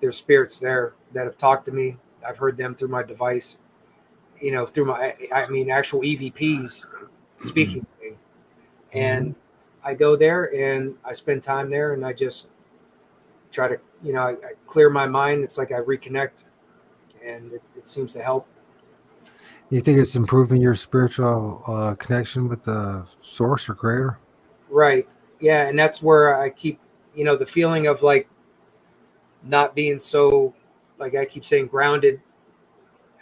there's spirits there that have talked to me. I've heard them through my device, through actual EVPs speaking to me. And I go there and I spend time there and I just try to, I clear my mind. It's like I reconnect, and it seems to help. You think it's improving your spiritual connection with the source or creator? Right. Yeah. And that's where I keep, the feeling of like not being so, like I keep saying, grounded.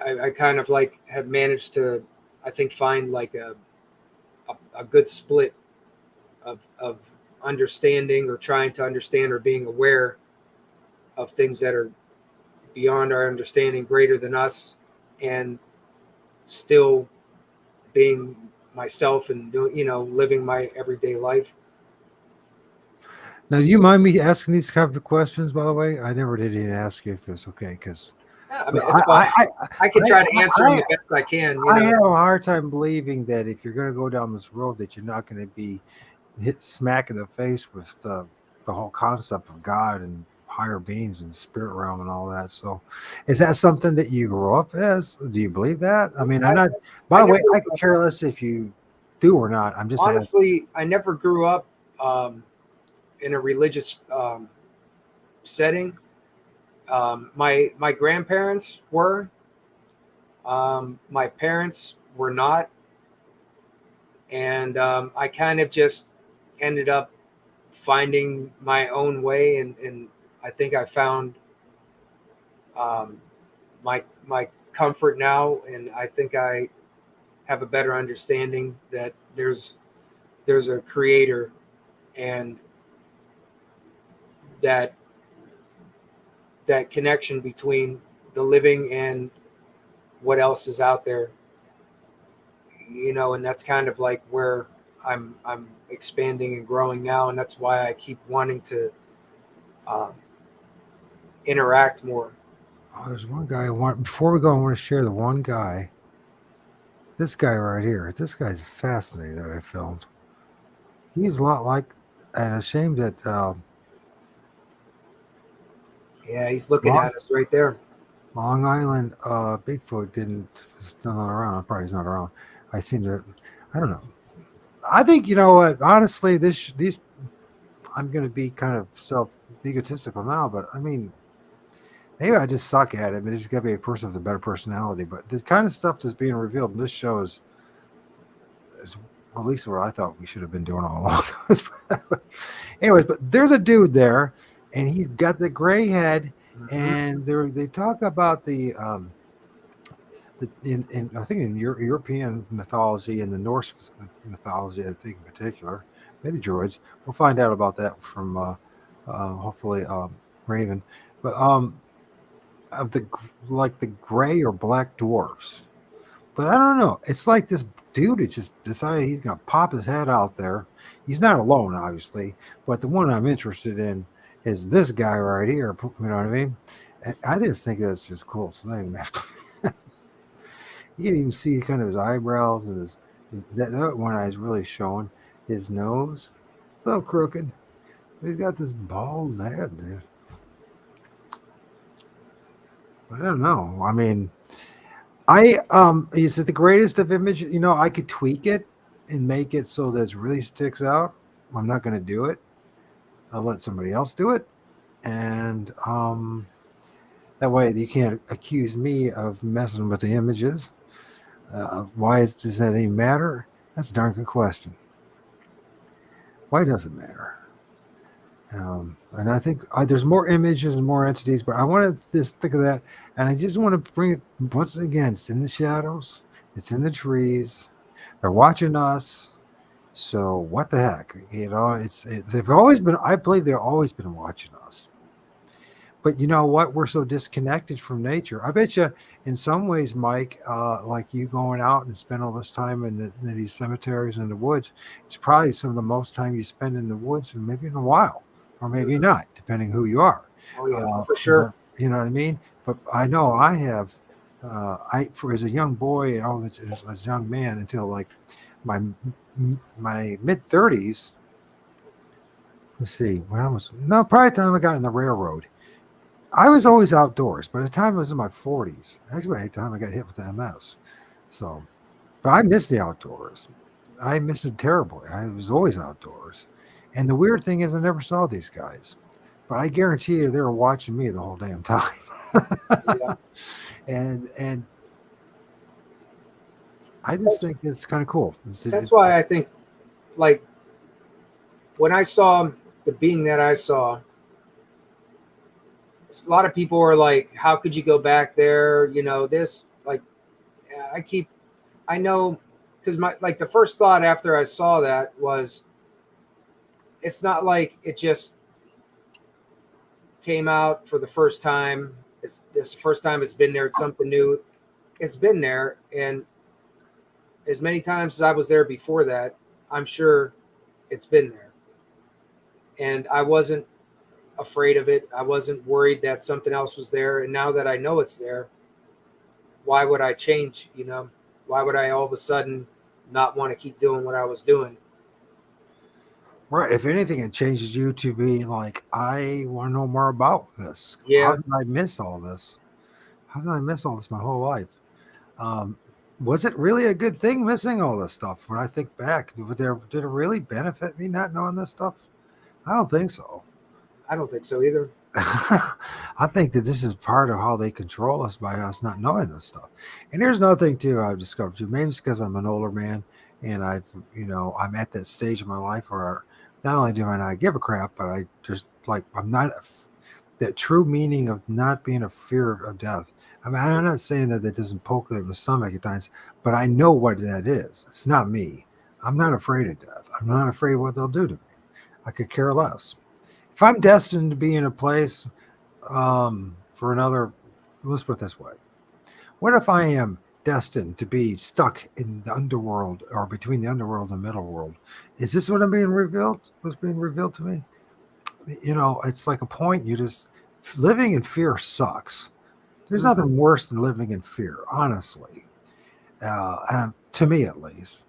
I kind of like have managed to, I think, find like a good split of understanding or trying to understand or being aware of things that are beyond our understanding, greater than us, and still being myself and doing, living my everyday life. Now, do you mind me asking these kind of questions, by the way? I never did even ask you if it's okay, because Yeah, I mean, it's fine. I can try to answer them the best I can. I have a hard time believing that if you're going to go down this road, that you're not going to be hit smack in the face with the whole concept of God and higher beings and spirit realm and all that. So, is that something that you grew up as? Do you believe that? I mean, I'm not. By the way, I could care less if you do or not. I'm just honestly, I never grew up in a religious setting. My grandparents were. My parents were not, and I kind of just ended up finding my own way, and I think I found my comfort now, and I think I have a better understanding that there's a creator, and that connection between the living and what else is out there, and that's kind of like where I'm expanding and growing now, and that's why I keep wanting to interact more. Oh, there's one guy I want. Before we go, I want to share the one guy. This guy right here. This guy's fascinating that I filmed. He's a lot like, and ashamed that. Yeah, he's looking at us right there. Long Island Bigfoot is still not around. Probably he's not around. I don't know. I think, you know what, honestly, these I'm gonna be kind of egotistical now, but I mean, maybe I just suck at it. But there's gotta be a person with a better personality. But the kind of stuff that's being revealed in this show is at least what I thought we should have been doing all along. Anyways, but there's a dude there, and he's got the gray head. And they talk about the in I think in European mythology and the Norse mythology, I think in particular, maybe the Druids. We'll find out about that from hopefully Raven. But of the like the gray or black dwarfs. But I don't know. It's like this dude has just decided he's gonna pop his head out there. He's not alone, obviously, but the one I'm interested in is this guy right here. You know what I mean? And I just think that's just cool thing. You can even see kind of his eyebrows and that one eye is really showing. His nose, it's a little crooked. He's got this bald head, dude. I don't know. I mean, is it the greatest of image? You know, I could tweak it and make it so that it really sticks out. I'm not going to do it. I'll let somebody else do it, and that way you can't accuse me of messing with the images. Why does that even matter? That's a darn good question. Why does it matter? And I think there's more images and more entities, but I want to just think of that, and I just want to bring it once again. It's in the shadows, it's in the trees. They're watching us. So what the heck? You know, they've always been. I believe they've always been watching us. But you know what? We're so disconnected from nature. I bet you, in some ways, Mike, like you going out and spend all this time in these cemeteries and the woods, it's probably some of the most time you spend in the woods, and maybe in a while, or maybe not, depending who you are. Oh yeah, for sure. You know what I mean? But I know I have. As a young boy and as a young man until like my mid 30s. Let's see, probably the time I got in the railroad. I was always outdoors, by the time I was in my 40s, actually by the time I got hit with the MS. So, but I miss the outdoors. I miss it terribly. I was always outdoors. And the weird thing is I never saw these guys. But I guarantee you they were watching me the whole damn time. Yeah. And I just think it's kind of cool. That's why I think, like, when I saw the being that I saw, a lot of people are like, how could you go back there? You know, this, like, I know, because the first thought after I saw that was, it's not like it just came out for the first time. This the first time it's been there. It's something new. It's been there. And as many times as I was there before that, I'm sure it's been there. And I wasn't afraid of it. I wasn't worried that something else was there. And now that I know it's there, why would I change? You know, why would I all of a sudden not want to keep doing what I was doing? Right. If anything, it changes you to be like, I want to know more about this. Yeah. How did I miss all this? How did I miss all this my whole life? Was it really a good thing missing all this stuff? When I think back, did it really benefit me not knowing this stuff? I don't think so. I don't think so either. I think that this is part of how they control us by us not knowing this stuff. And here's another thing too I've discovered too. Maybe it's because I'm an older man and I'm at that stage of my life where not only do I not give a crap, but I just I'm not that true meaning of not being a fear of death. I mean, I'm not saying that it doesn't poke at my stomach at times, but I know what that is. It's not me. I'm not afraid of death. I'm not afraid of what they'll do to me. I could care less. If I'm destined to be in a place for another, let's put it this way. What if I am destined to be stuck in the underworld or between the underworld and the middle world? Is this what I'm being revealed? What's being revealed to me? You know, it's like a point. Living in fear sucks. There's nothing worse than living in fear, honestly, to me at least.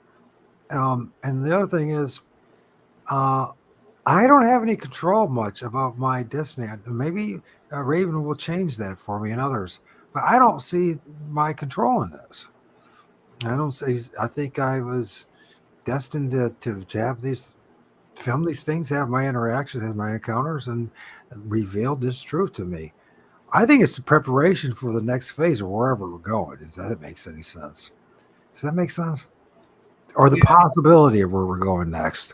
And the other thing is, I don't have any control much about my destiny. Maybe Raven will change that for me and others, but I don't see my control in this. I think I was destined to have film these things, have my interactions, have my encounters, and revealed this truth to me. I think it's the preparation for the next phase of wherever we're going. Does that makes any sense? Does that make sense? Or the possibility of where we're going next,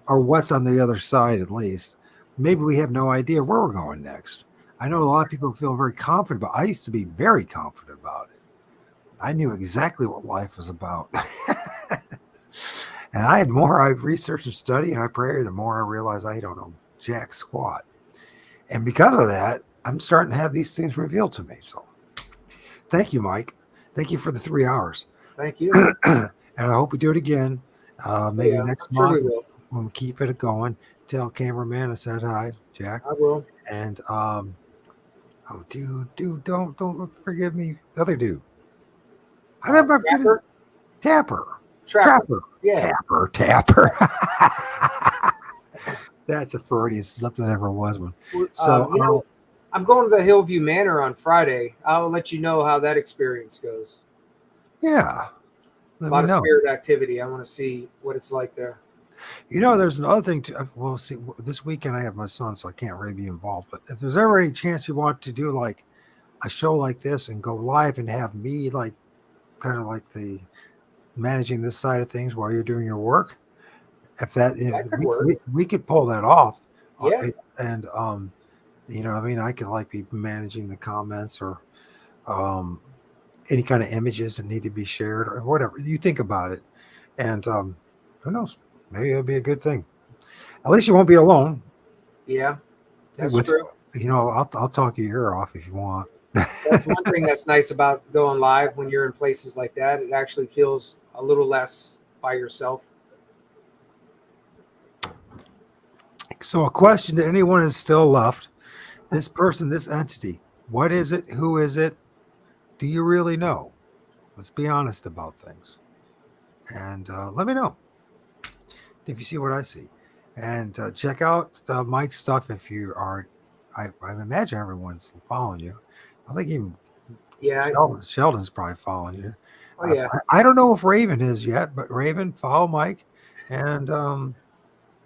or what's on the other side at least. Maybe we have no idea where we're going next. I know a lot of people feel very confident, but I used to be very confident about it. I knew exactly what life was about. And the more I research and study and I pray, the more I realize I don't know jack squat. And because of that, I'm starting to have these things revealed to me. So thank you, Mike. Thank you for the 3 hours. Thank you. And I hope we do it again. Maybe Yeah, next I'm sure we month will. when we keep it going. Tell cameraman I said hi, Jack. I will. And oh dude, don't forgive me. The other dude. How did I forget his Trapper? Trapper. Yeah. Tapper. That's a Freudian slip if there ever was one. So You know, I'm going to the Hillview Manor on Friday. I'll let you know how that experience goes. yeah. A Let lot me of know. spirit activity. I want to see what it's like there. You know, there's another thing to. Well, see, this weekend I have my son, so I can't really be involved. But if there's ever any chance you want to do like a show like this and go live and have me like kind of like the managing this side of things while you're doing your work, if that, That could work. we could pull that off. Yeah. And you know, I mean, I could like be managing the comments or any kind of images that need to be shared or whatever. You think about it, and who knows? Maybe it'll be a good thing. At least you won't be alone. Yeah, that's With, true. you know, I'll talk your ear off if you want. That's one thing that's nice about going live when you're in places like that. It actually feels a little less by yourself. So, a question to anyone is still left: this person, this entity, what is it? Who is it? Do you really know? Let's be honest about things, and let me know if you see what I see. And check out Mike's stuff if you are. I imagine everyone's following you. I think even Yeah. Sheldon's probably following you. Oh yeah. I don't know if Raven is yet, but Raven, follow Mike, and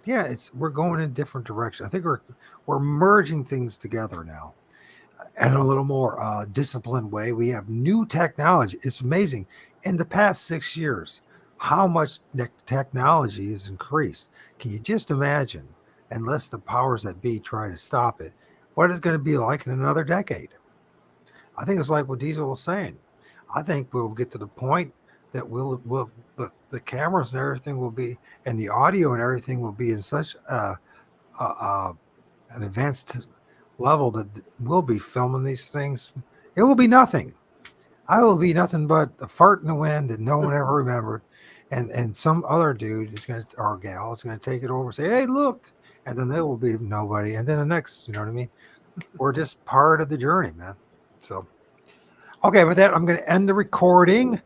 yeah, we're going in different directions. I think we're merging things together now in a little more disciplined way. We have new technology. It's amazing. In the past 6 years, how much technology has increased. Can you just imagine, unless the powers that be try to stop it, what it's going to be like in another decade? I think it's like what Diesel was saying. I think we'll get to the point that the cameras and everything will be, and the audio and everything will be in such an advanced level that we'll be filming these things. It will be nothing. I will be nothing but a fart in the wind that no one ever remembered. And some other dude is going to, or gal is going to take it over and say, hey, look. And then there will be nobody. And then the next, you know what I mean? We're just part of the journey, man. So, okay, with that, I'm going to end the recording.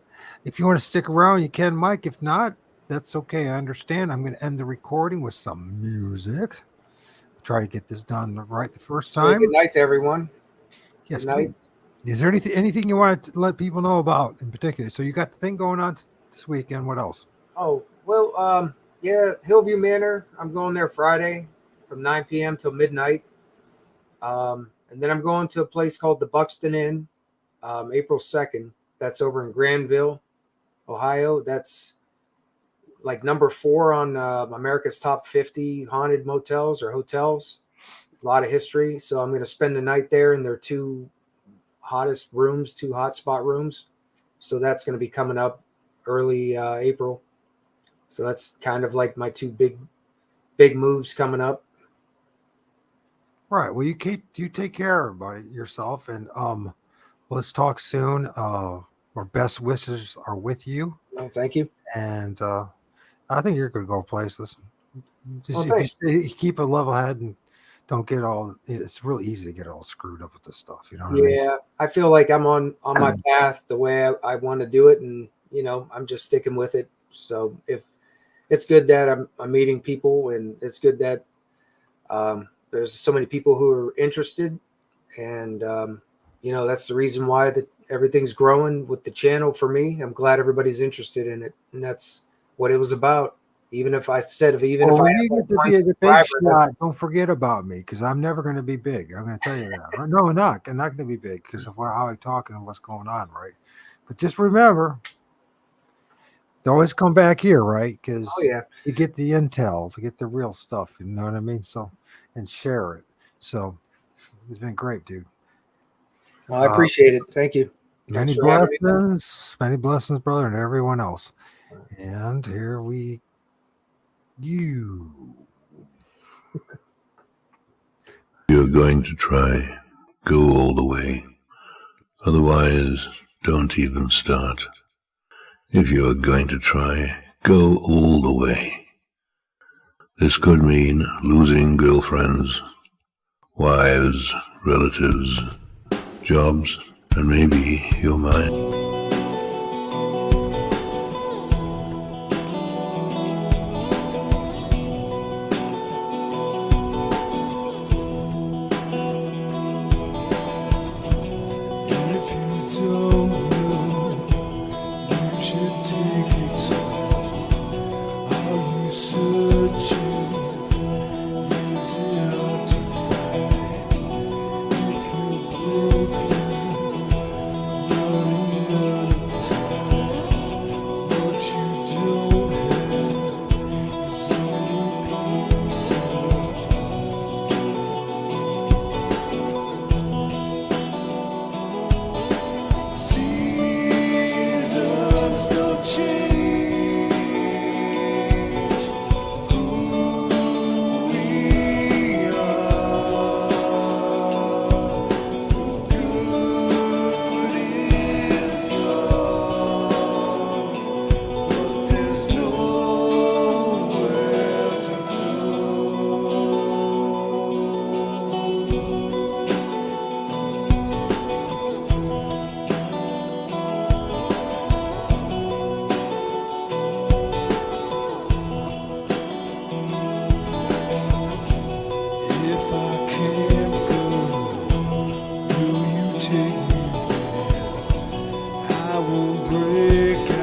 If you want to stick around, you can, Mike. If not, that's okay. I understand. I'm going to end the recording with some music. Try to get this done right the first time. Good night to everyone. Yes, Good night. please. Is there anything you want to let people know about in particular? So you got the thing going on this weekend. What else? Oh, well, yeah, Hillview Manor. I'm going there Friday from 9 p.m. till midnight. And then I'm going to a place called the Buxton Inn, April 2nd. That's over in Granville, Ohio. That's like number 4 on America's top 50 haunted motels or hotels. A lot of history. So I'm going to spend the night there in their 2 hottest rooms, 2 hotspot rooms. So that's going to be coming up early April. So that's kind of like my 2 big moves coming up. Right. Well, you take care of yourself, and let's talk soon. Our best wishes are with you. Oh, thank you. And I think you're going to go places. Just Well, if you keep a level head and don't get all. It's really easy to get all screwed up with this stuff. You know what I mean? Yeah, I feel like I'm on my path the way I want to do it, and I'm just sticking with it. So if it's good that I'm meeting people, and it's good that there's so many people who are interested, and that's the reason why everything's growing with the channel for me. I'm glad everybody's interested in it, and that's what it was about. Even if I said if I you get to be a big shot, don't forget about me, because I'm never going to be big. I'm going to tell you that. No, I'm not going to be big because of how I talk and what's going on, right? But just remember, they always come back here, right? Because you get the intel, to get the real stuff. You know what I mean? So, and share it. So, it's been great, dude. Well, I appreciate it. Thank you. Thanks for having me. Many blessings, brother, and everyone else. And here you. You're going to try, go all the way. Otherwise, don't even start. If you're going to try, go all the way. This could mean losing girlfriends, wives, relatives, jobs, and maybe your mind. Take me there. I won't break